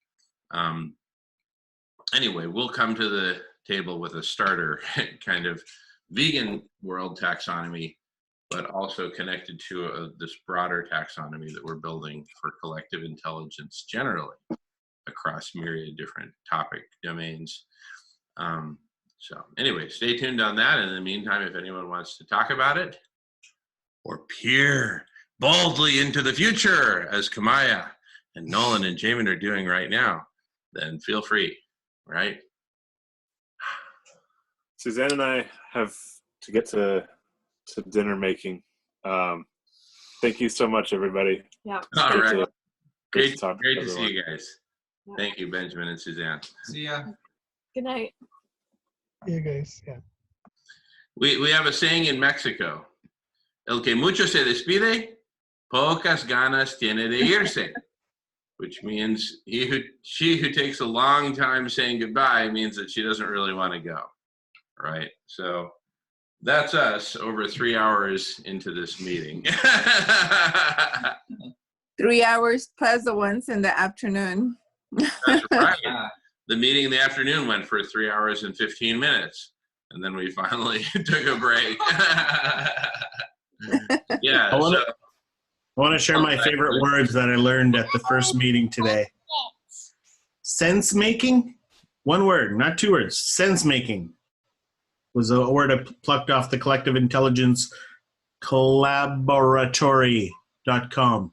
Anyway, we'll come to the table with a starter kind of vegan world taxonomy, but also connected to this broader taxonomy that we're building for collective intelligence generally across myriad different topic domains. So anyway, stay tuned on that. In the meantime, if anyone wants to talk about it or peer boldly into the future, as Kamaya and Nolan and Jamin are doing right now, then feel free. Right. Suzanne and I have to get to dinner making. Thank you so much, everybody. Yeah. All right. Great to see you guys. Yeah. Thank you, Benjamin and Suzanne. See ya. Good night. You guys, yeah. We have a saying in Mexico. El que mucho se despide, pocas ganas tiene de irse. Which means she who takes a long time saying goodbye means that she doesn't really want to go, right? So that's us over 3 hours into this meeting. 3 hours plus the ones in the afternoon. That's right. The meeting in the afternoon went for 3 hours and 15 minutes, and then we finally took a break. Yeah. I want to share my favorite words that I learned at the first meeting today. Sense making, one word, not two words. Sense making was a word I plucked off the Collective Intelligence Collaboratory.com.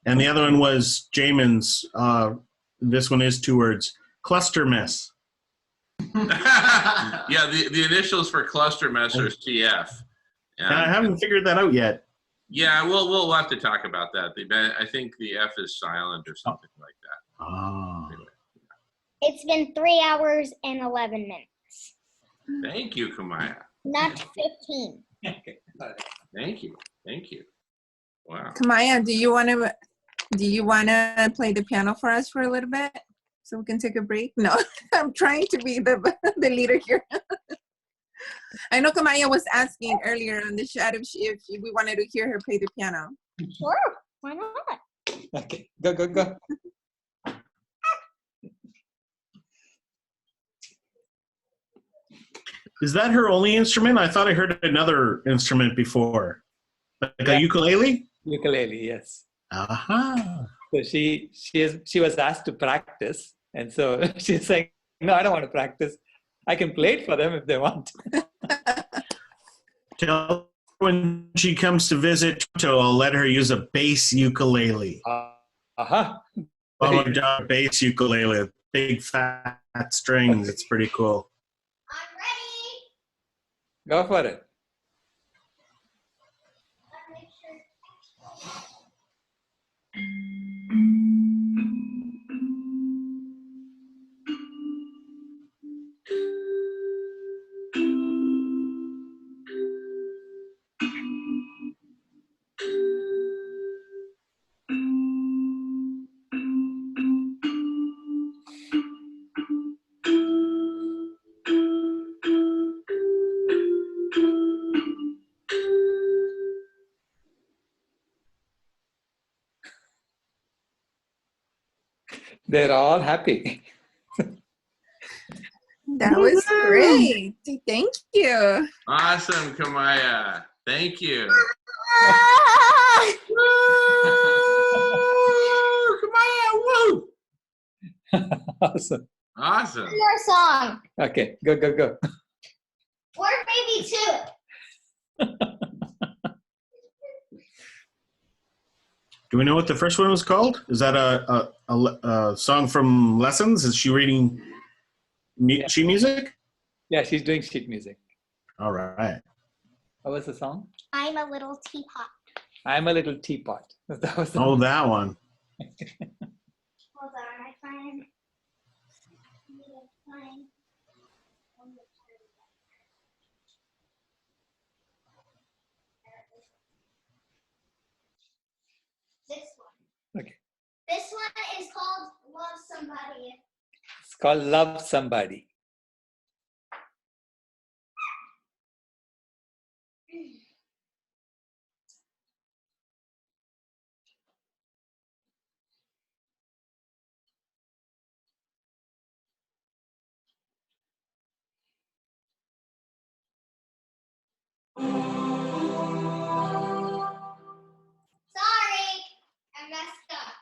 And the other one was Jamin's. This one is two words. Cluster mess. Yeah, the initials for cluster mess are CF. And I haven't figured that out yet. Yeah, we'll have to talk about that. I think the F is silent or something like that. Oh. Anyway. It's been 3 hours and 11 minutes. Thank you, Kamaya. Not 15. Thank you. Wow. Kamaya, do you want to play the piano for us for a little bit so we can take a break? No, I'm trying to be the leader here. I know Kamaya was asking earlier on the chat if we wanted to hear her play the piano. Sure, why not? Okay, go. Is that her only instrument? I thought I heard another instrument before. Like a ukulele? Ukulele, yes. Aha. So she was asked to practice, and so she's saying, "No, I don't want to practice. I can play it for them if they want." Tell her when she comes to visit Toronto, I'll let her use a bass ukulele. Bass ukulele, big fat strings. It's pretty cool. Go for it. They're all happy. That was great. Thank you. Awesome, Kamaya. Thank you. Woo! Kamaya, woo! Awesome. Awesome. One more song. Okay, go. Or maybe two. Do we know what the first one was called? Is that a song from lessons? Is she reading sheet music? Yeah, she's doing sheet music. All right. What was the song? I'm a little teapot. I'm a little teapot. That was Oh, that one. Hold on, I find. This one. Okay. This one is called Love Somebody. It's called Love Somebody. Sorry, I messed up.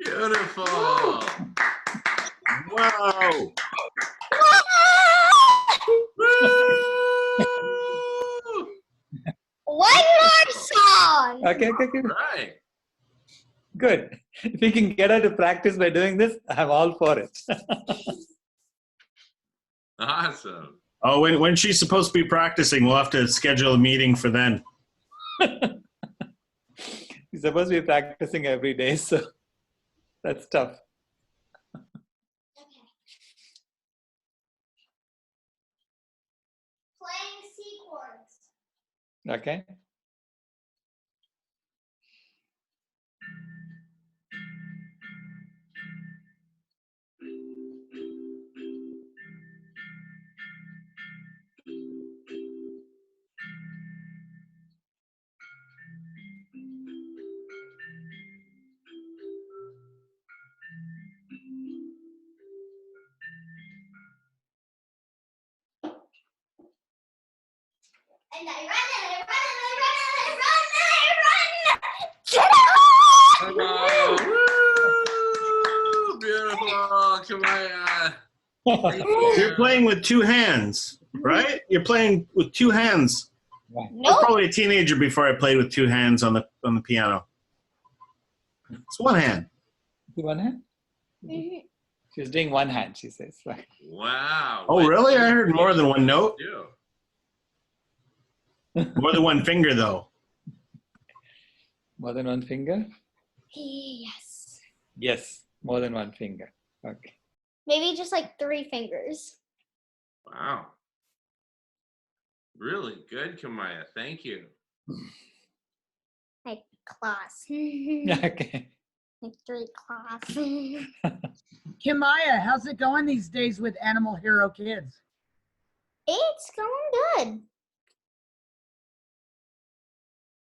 Beautiful. Wow. One more song. Okay. Right. Good. If we can get her to practice by doing this, I'm all for it. Awesome. Oh, when she's supposed to be practicing, we'll have to schedule a meeting for then. She's supposed to be practicing every day, so that's tough. Playing C chords. Okay. And I run and I run and I run and I run and I run. Get out! Woo! Beautiful, Kamaya. You're playing with two hands, right? You're playing with two hands. I was probably a teenager before I played with two hands on the piano. It's one hand. One hand? She's doing one hand, she says. Right. Wow. Oh, really? I heard more than one note. Yeah. More than one finger, though. More than one finger? Yes. Yes, more than one finger. Okay. Maybe just like 3 fingers. Wow. Really good, Kamaya. Thank you. Like claws. Okay. Like 3 claws. Kimaya, how's it going these days with Animal Hero Kids? It's going good.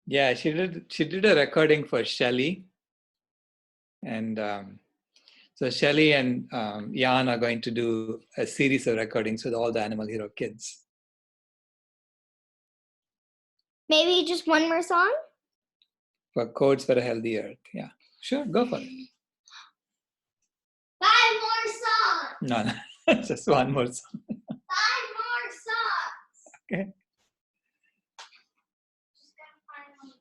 Yeah, she did a recording for Shelly. And so Shelly and Jan are going to do a series of recordings with all the Animal Hero Kids. Maybe just one more song? For Codes for a Healthy Earth. Yeah, sure, go for it. 5 more songs. No, just one more song. 5 more songs. Okay. Just gotta find one good.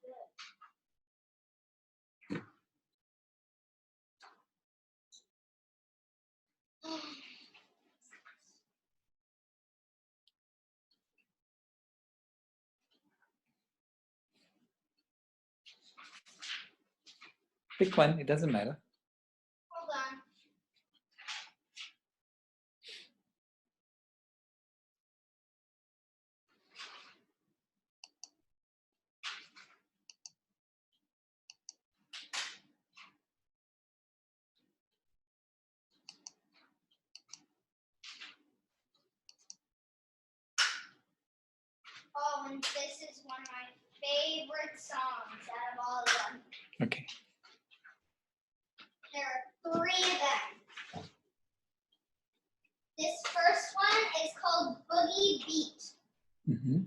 Pick one, it doesn't matter. Hold on. Oh, and this is one of my favorite songs out of all of them. Okay. There are 3 of them. This first one is called Boogie Beat. Mm-hmm.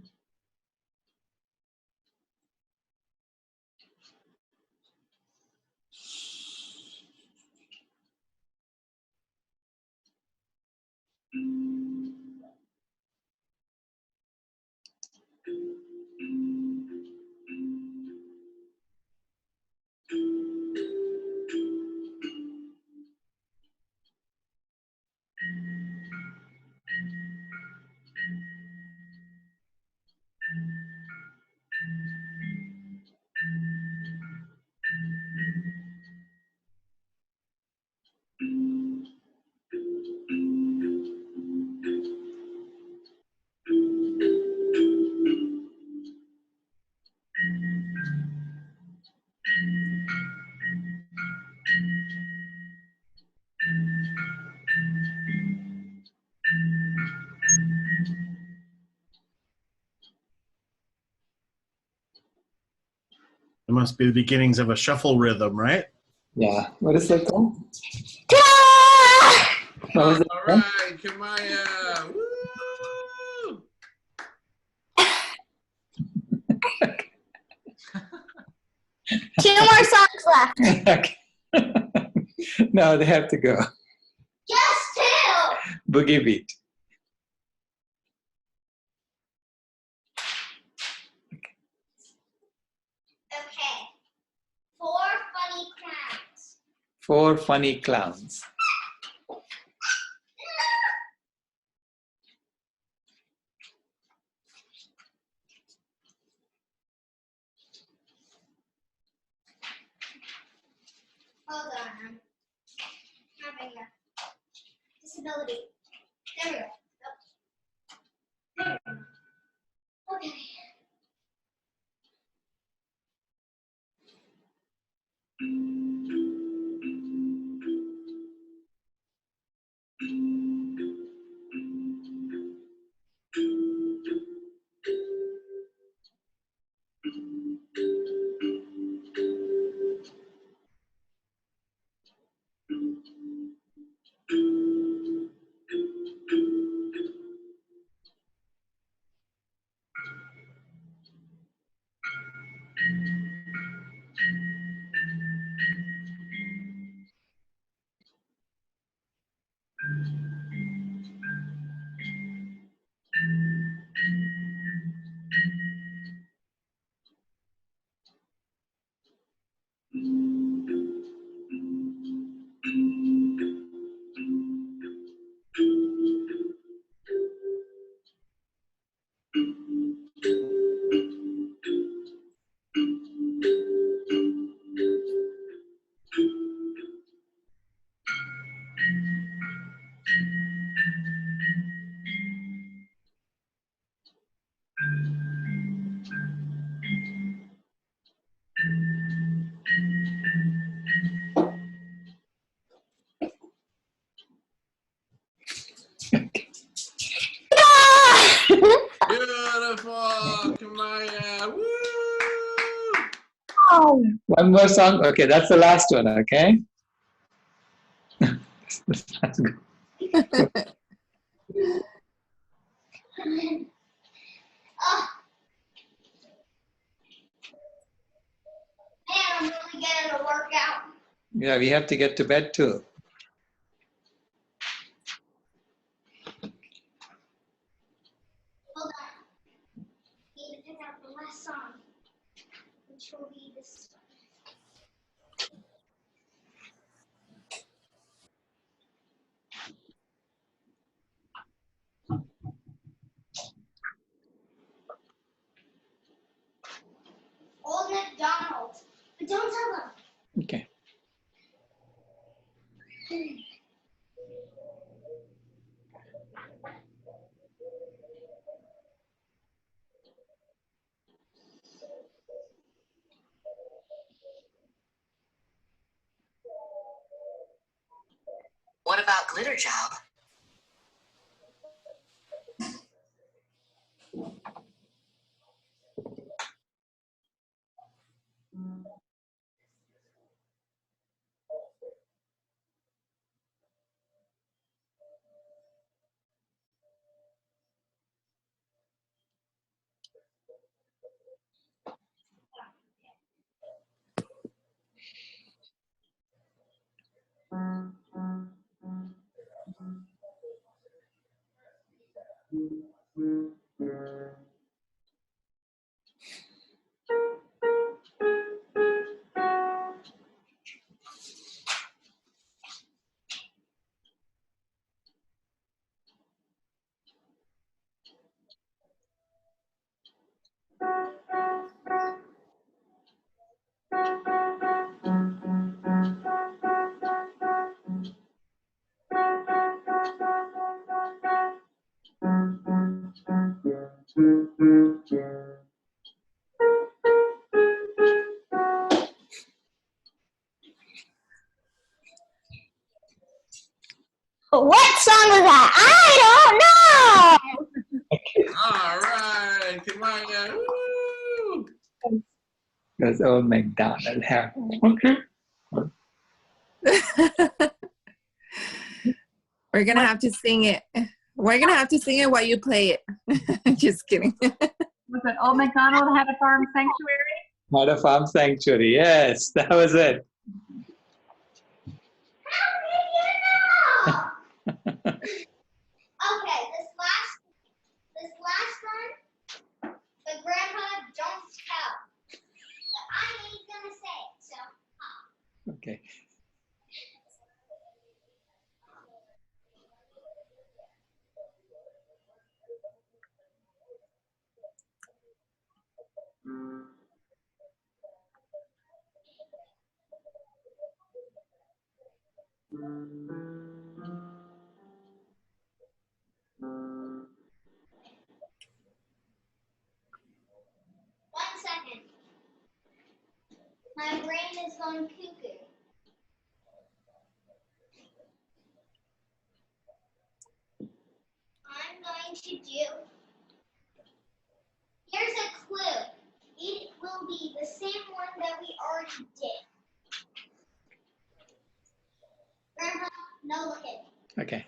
It must be the beginnings of a shuffle rhythm, right? Yeah. What is that called? What was it? All right, Kamaya. Woo! 2 more songs left. Okay. No, they have to go. Just 2. Boogie Beat. Okay. 4 funny clowns. 4 funny clowns. Hold on. I'm having a disability. There we go. Oh. Okay. One more song. Okay, that's the last one. Okay. That's good. Man, I'm really getting a workout. Yeah, we have to get to bed too. Hold on. Need to pick out the last song, which will be this one. Old MacDonald. But don't tell them. Okay. What about Glitter Job? What song was that? I don't know. All right, come on, yeah. Woo! That's Old MacDonald. Okay. We're gonna have to sing it. We're gonna have to sing it while you play it. Just kidding. Was it Old MacDonald Had a Farm Sanctuary? Had a Farm Sanctuary. Yes, that was it. Okay, this last one, the grandpa don't tell. But I ain't gonna say it, so. Okay. One second. My brain is going cuckoo. I'm going to do. Here's a clue. It will be the same one that we already did. Grandma, no looking. Okay.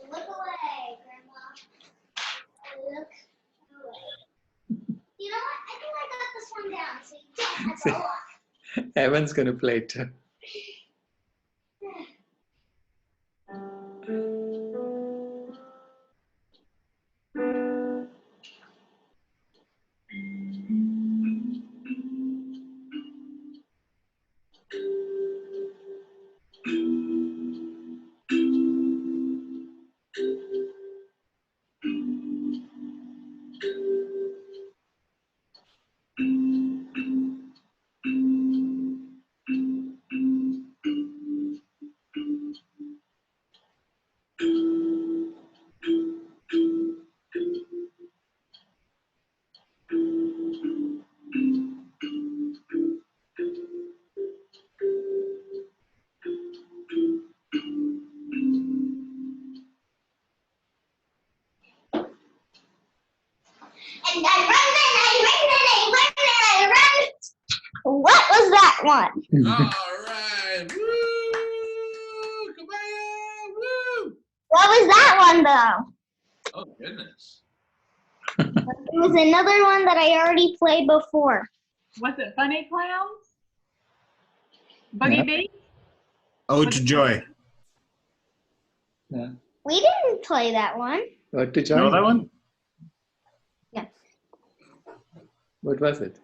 Look away, Grandma. Look away. You know what? I think I got this one down, so you don't have to look. Evan's gonna play too. And I run and I run and I run and I run. What one. All right. Woo! Kabaya! Woo! What was that one though? Oh goodness. It was another one that I already played before. Was it Funny Clowns? Boogie Yeah. Beats? Ode to Joy. Yeah. We didn't play that one. What to You join? know that one? Yeah. What was it?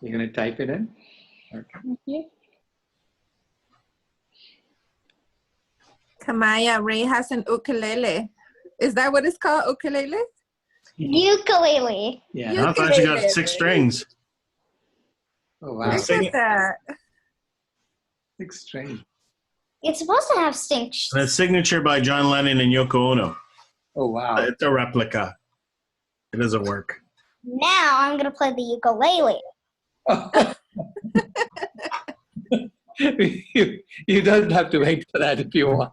You're gonna type it in? Okay. Kamaya, Ray has an ukulele. Is that what it's called, ukulele? Ukulele. Yeah. I thought you got 6 strings. Oh wow. Look Sing at it. that. 6 strings. It's supposed to have stinks. And a signature by John Lennon and Yoko Ono. Oh wow. It's a replica. It doesn't work. Now I'm gonna play the ukulele. You don't have to wait for that if you want.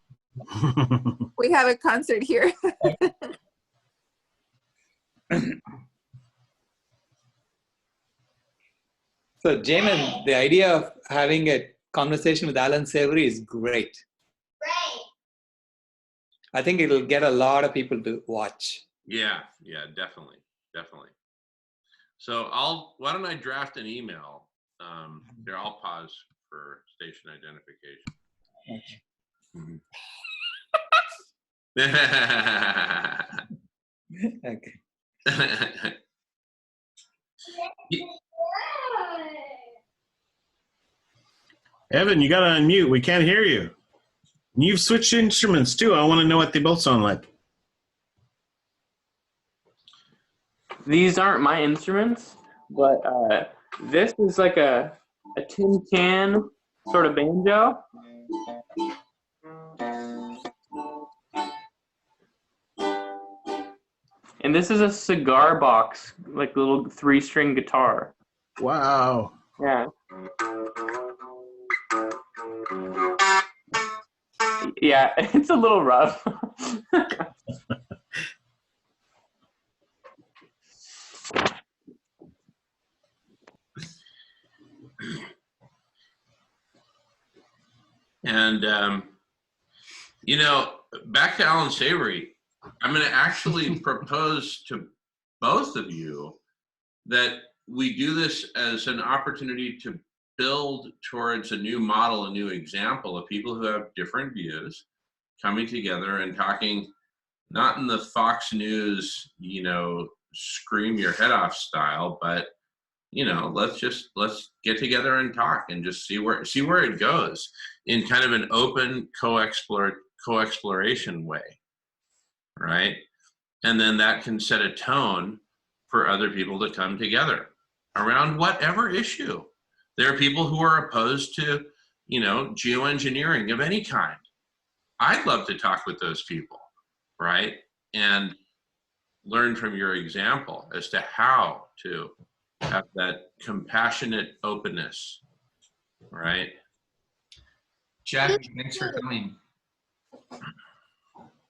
We have a concert here. So, Jamin, the idea of having a conversation with Alan Savory is great. Right. I think it'll get a lot of people to watch. Yeah, definitely. So why don't I draft an email? Here, I'll pause for station identification. Okay. Evan, you got to unmute. We can't hear you. You've switched instruments too. I want to know what they both sound like. These aren't my instruments, but this is like a tin can sort of banjo. And this is a cigar box, like a little 3-string guitar. Wow. Yeah. Yeah, it's a little rough. And, back to Alan Savory, I'm going to actually propose to both of you that we do this as an opportunity to build towards a new model, a new example of people who have different views coming together and talking, not in the Fox News, scream your head off style, but let's get together and talk and just see where it goes in kind of an open co-exploration way, right? And then that can set a tone for other people to come together around whatever issue. There are people who are opposed to, geoengineering of any kind. I'd love to talk with those people, right? And learn from your example as to how to have that compassionate openness, right? Jackie, thanks for coming.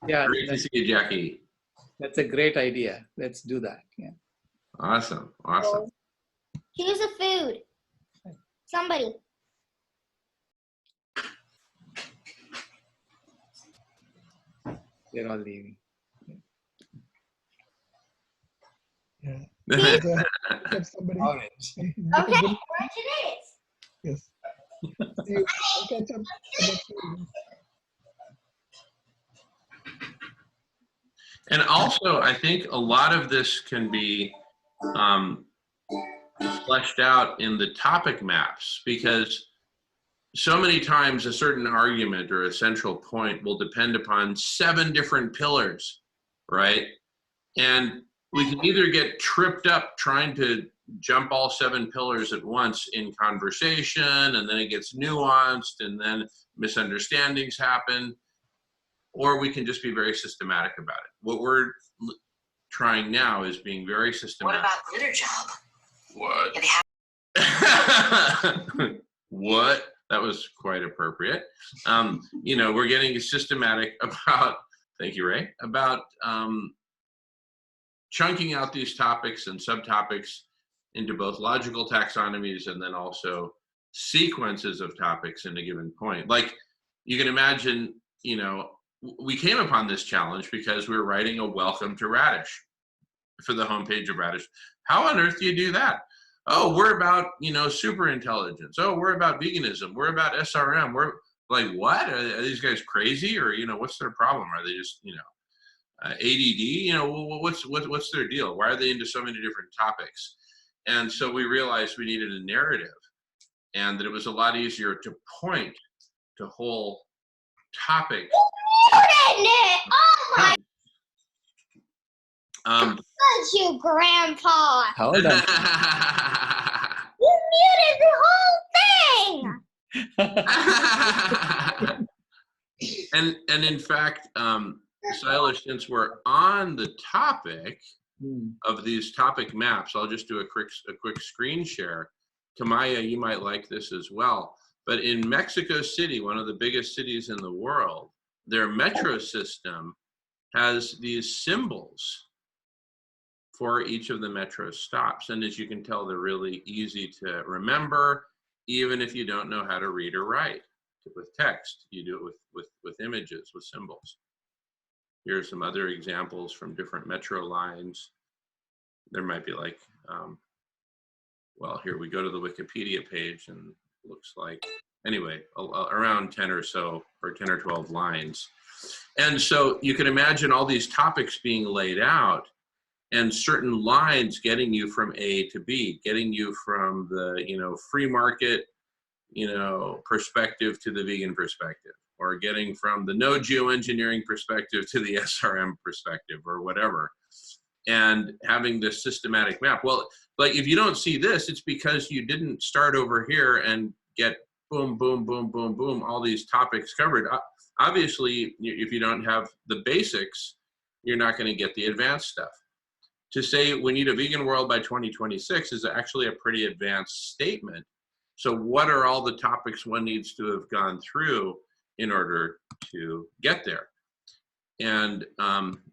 Yeah, Great to see you, Jackie. that's a great idea. Let's do that. Yeah. Awesome. Choose a food. Somebody. They're all leaving. If somebody. Orange. Okay, orange it is. Yes. See you. I'll catch up next week. And also, I think a lot of this can be fleshed out in the topic maps, because so many times a certain argument or a central point will depend upon 7 different pillars, right? And we can either get tripped up trying to jump all 7 pillars at once in conversation, and then it gets nuanced, and then misunderstandings happen, or we can just be very systematic about it. What we're trying now is being very systematic. What about glitter job? What? What? That was quite appropriate. We're getting systematic about, thank you, Ray, about chunking out these topics and subtopics into both logical taxonomies and then also sequences of topics in a given point. Like you can imagine, you know, we came upon this challenge because we were writing a welcome to Radish for the homepage of Radish. How on earth do you do that? Oh, we're about, you know, super intelligence. Oh, we're about veganism. We're about SRM. We're like, what? Are these guys crazy? Or, you know, what's their problem? Are they just, you know, ADD? You know, what's their deal? Why are they into so many different topics? And so we realized we needed a narrative, and that it was a lot easier to point to whole topic. Oh my God, you grandpa. Hold on. You muted the whole thing. And in fact, Silas, since we're on the topic of these topic maps, I'll just do a quick screen share. Kamaya, you might like this as well. But in Mexico City, one of the biggest cities in the world, their metro system has these symbols for each of the metro stops. And as you can tell, they're really easy to remember, even if you don't know how to read or write with text. You do it with images, with symbols. Here are some other examples from different metro lines. There might be like, well, here we go to the Wikipedia page and it looks like, anyway, around 10 or so, or 10 or 12 lines. And so you can imagine all these topics being laid out and certain lines getting you from A to B, getting you from the, you know, free market, you know, perspective to the vegan perspective, or getting from the no geoengineering perspective to the SRM perspective, or whatever. And having this systematic map. Well, like if you don't see this, it's because you didn't start over here and get boom, boom, boom, boom, boom, all these topics covered. Obviously, if you don't have the basics, you're not going to get the advanced stuff. To say we need a vegan world by 2026 is actually a pretty advanced statement. So what are all the topics one needs to have gone through in order to get there? And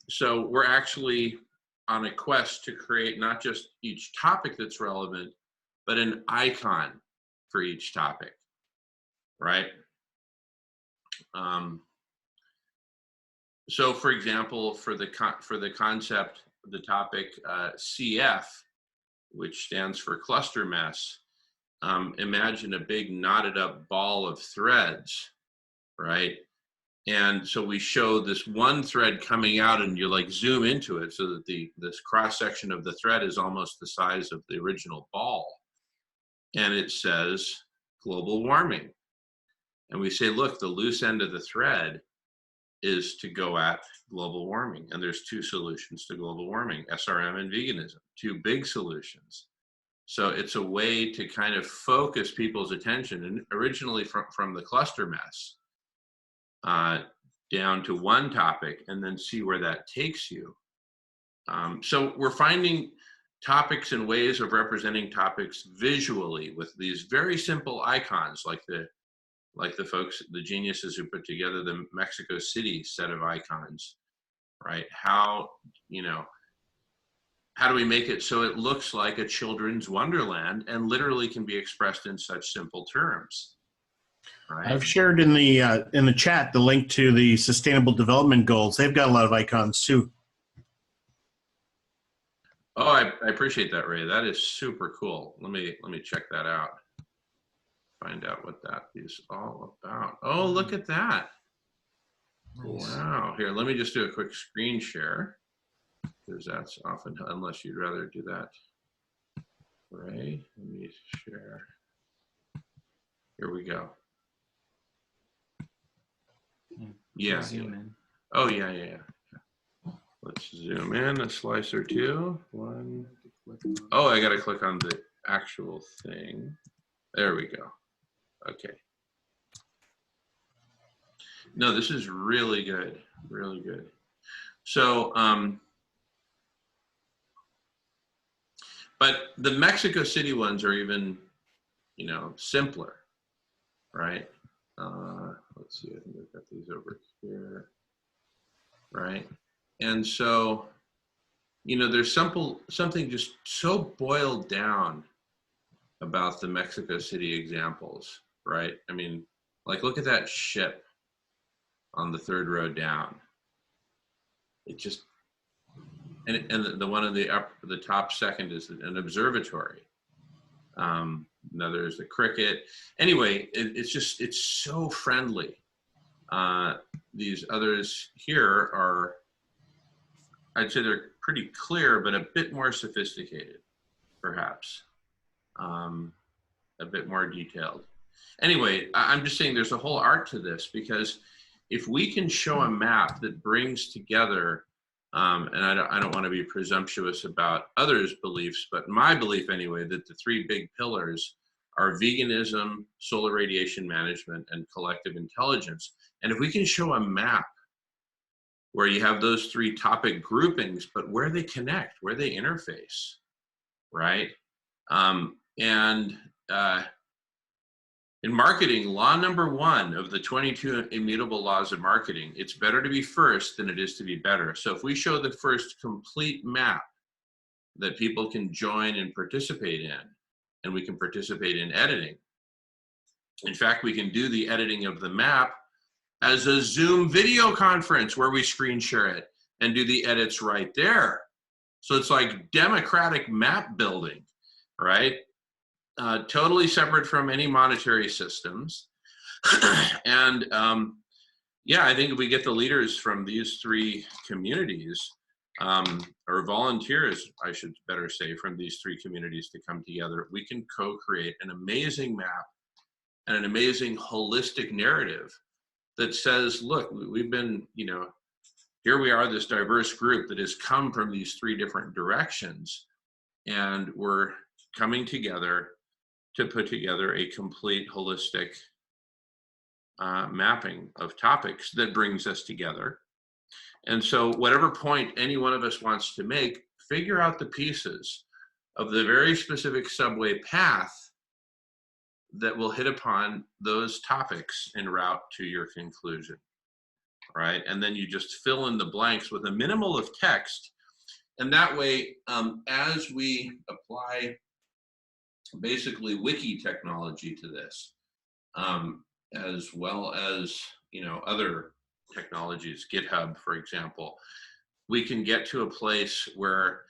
so we're actually on a quest to create not just each topic that's relevant, but an icon for each topic, right? So for example, for the concept, the topic CF, which stands for cluster mess, imagine a big knotted up ball of threads, right? And so we show this one thread coming out and you like zoom into it so that this cross section of the thread is almost the size of the original ball. And it says global warming. And we say, look, the loose end of the thread is to go at global warming. And there's two solutions to global warming, SRM and veganism, two big solutions. So it's a way to kind of focus people's attention, and originally from the cluster mess down to one topic, and then see where that takes you. So we're finding topics and ways of representing topics visually with these very simple icons, like the folks, the geniuses who put together the Mexico City set of icons, right? How, you know, how do we make it so it looks like a children's wonderland and literally can be expressed in such simple terms, right? I've shared in the chat the link to the Sustainable Development Goals. They've got a lot of icons too. Oh, I appreciate that, Ray. That is super cool. Let me check that out. Find out what that is all about. Oh, look at that. Nice. Wow. Here, let me just do a quick screen share, because that's often, unless you'd rather do that. Ray, let me share. Here we go. Yeah. Zoom in. Oh, yeah. Let's zoom in a slice or two. One. Oh, I got to click on the actual thing. There we go. Okay. No, this is really good. Really good. So, but the Mexico City ones are even, you know, simpler, right? Let's see, I think I've got these over here, right? And so there's something just so boiled down about the Mexico City examples, right? I mean, like, look at that ship on the third row down. It just, and the one on the top second is an observatory. Another is the cricket. Anyway, it's so friendly. These others here are, I'd say they're pretty clear, but a bit more sophisticated, perhaps. A bit more detailed. Anyway, I'm just saying there's a whole art to this, because if we can show a map that brings together, and I don't want to be presumptuous about others' beliefs, but my belief anyway, that the three big pillars are veganism, solar radiation management, and collective intelligence. And if we can show a map where you have those three topic groupings, but where they connect, where they interface, right? In marketing, law number 1 of the 22 immutable laws of marketing, it's better to be first than it is to be better. So if we show the first complete map that people can join and participate in, and we can participate in editing. In fact, we can do the editing of the map as a Zoom video conference where we screen share it and do the edits right there. So it's like democratic map building, right? Totally separate from any monetary systems. And yeah, I think if we get the leaders from these three communities, or volunteers, I should better say, from these three communities to come together, we can co-create an amazing map and an amazing holistic narrative that says, look, we've been, here we are, this diverse group that has come from these three different directions, and we're coming together to put together a complete holistic mapping of topics that brings us together. And so whatever point any one of us wants to make, figure out the pieces of the very specific subway path that will hit upon those topics en route to your conclusion, right? And then you just fill in the blanks with a minimal of text. And that way, as we apply basically wiki technology to this, as well as other technologies, GitHub, for example, we can get to a place where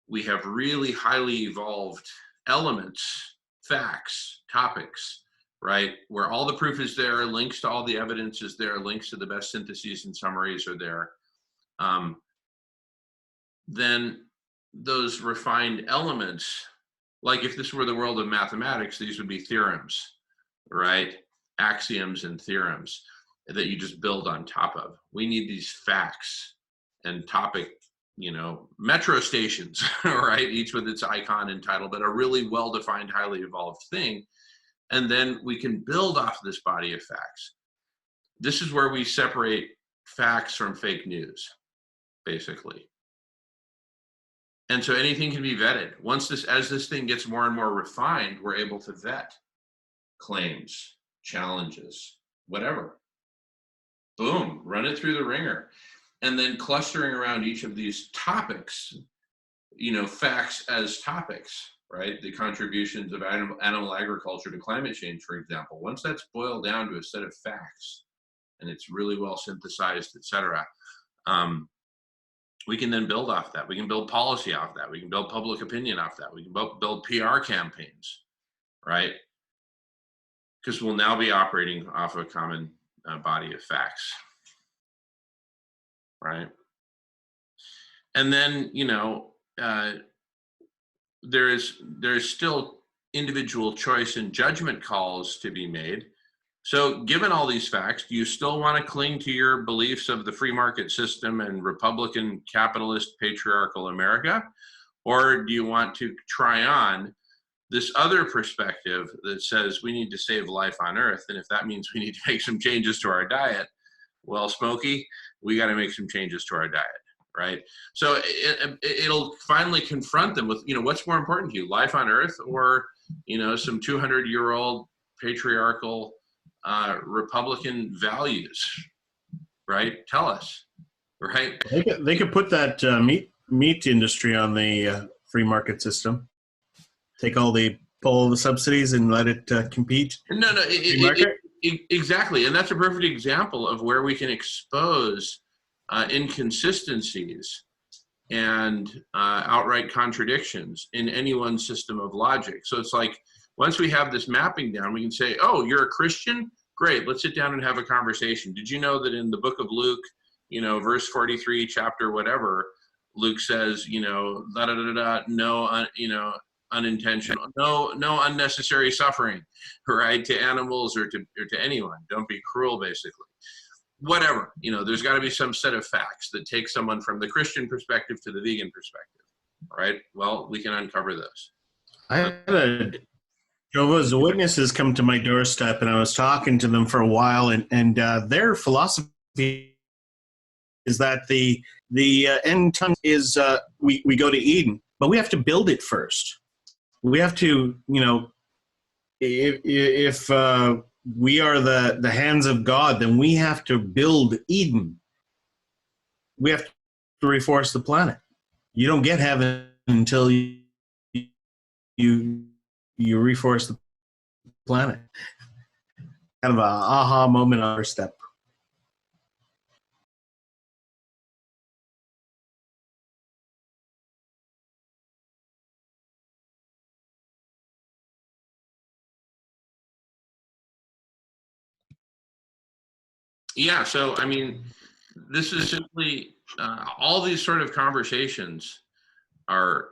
we have really highly evolved elements, facts, topics, right? Where all the proof is there, links to all the evidence is there, links to the best syntheses and summaries are there. Then those refined elements, like if this were the world of mathematics, these would be theorems, right? Axioms and theorems that you just build on top of. We need these facts and topic, metro stations, right? Each with its icon and title, but a really well-defined, highly evolved thing. And then we can build off this body of facts. This is where we separate facts from fake news, basically. And so anything can be vetted. As this thing gets more and more refined, we're able to vet claims, challenges, whatever. Boom, run it through the ringer. And then clustering around each of these topics, facts as topics, right? The contributions of animal agriculture to climate change, for example. Once that's boiled down to a set of facts, and it's really well synthesized, et cetera, we can then build off that. We can build policy off that. We can build public opinion off that. We can build PR campaigns, right? Because we'll now be operating off a common body of facts, right? And then, there's still individual choice and judgment calls to be made. So given all these facts, do you still want to cling to your beliefs of the free market system and Republican, capitalist, patriarchal America? Or do you want to try on this other perspective that says we need to save life on Earth, and if that means we need to make some changes to our diet, well, Smokey, we got to make some changes to our diet, right? So it'll finally confront them with, what's more important to you, life on Earth or, some 200-year-old patriarchal Republican values, right? Tell us, right? They could put that meat industry on the free market system. Pull all the subsidies and let it compete. No, Free market? exactly. And that's a perfect example of where we can expose inconsistencies and outright contradictions in anyone's system of logic. So it's like, once we have this mapping down, we can say, oh, you're a Christian? Great, let's sit down and have a conversation. Did you know that in the book of Luke, verse 43, chapter whatever, Luke says, da da da da, no, unintentional, no unnecessary suffering, right, to animals or to anyone. Don't be cruel, basically. Whatever, there's got to be some set of facts that take someone from the Christian perspective to the vegan perspective, right? Well, we can uncover those. I had a Jehovah's Witnesses come to my doorstep, and I was talking to them for a while, and their philosophy is that the end time is we go to Eden, but we have to build it first. We have to, if we are the hands of God, then we have to build Eden. We have to reforest the planet. You don't get heaven until you reforest the planet. Kind of a aha moment on our step. Yeah, so I mean, this is simply all these sort of conversations are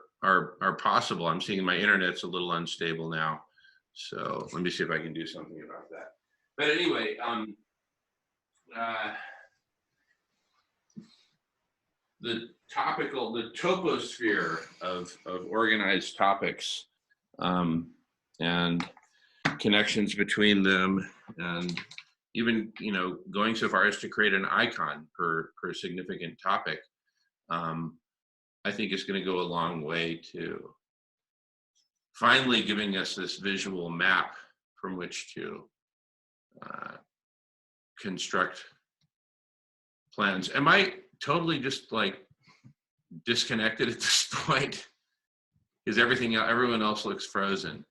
possible. I'm seeing my internet's a little unstable now, so let me see if I can do something about that. But anyway, the toposphere of organized topics and connections between them, and even going so far as to create an icon per significant topic, I think is going to go a long way to finally giving us this visual map from which to construct plans. Am I totally just like disconnected at this point? Because everyone else looks frozen,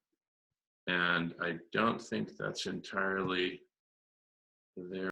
and I don't think that's entirely their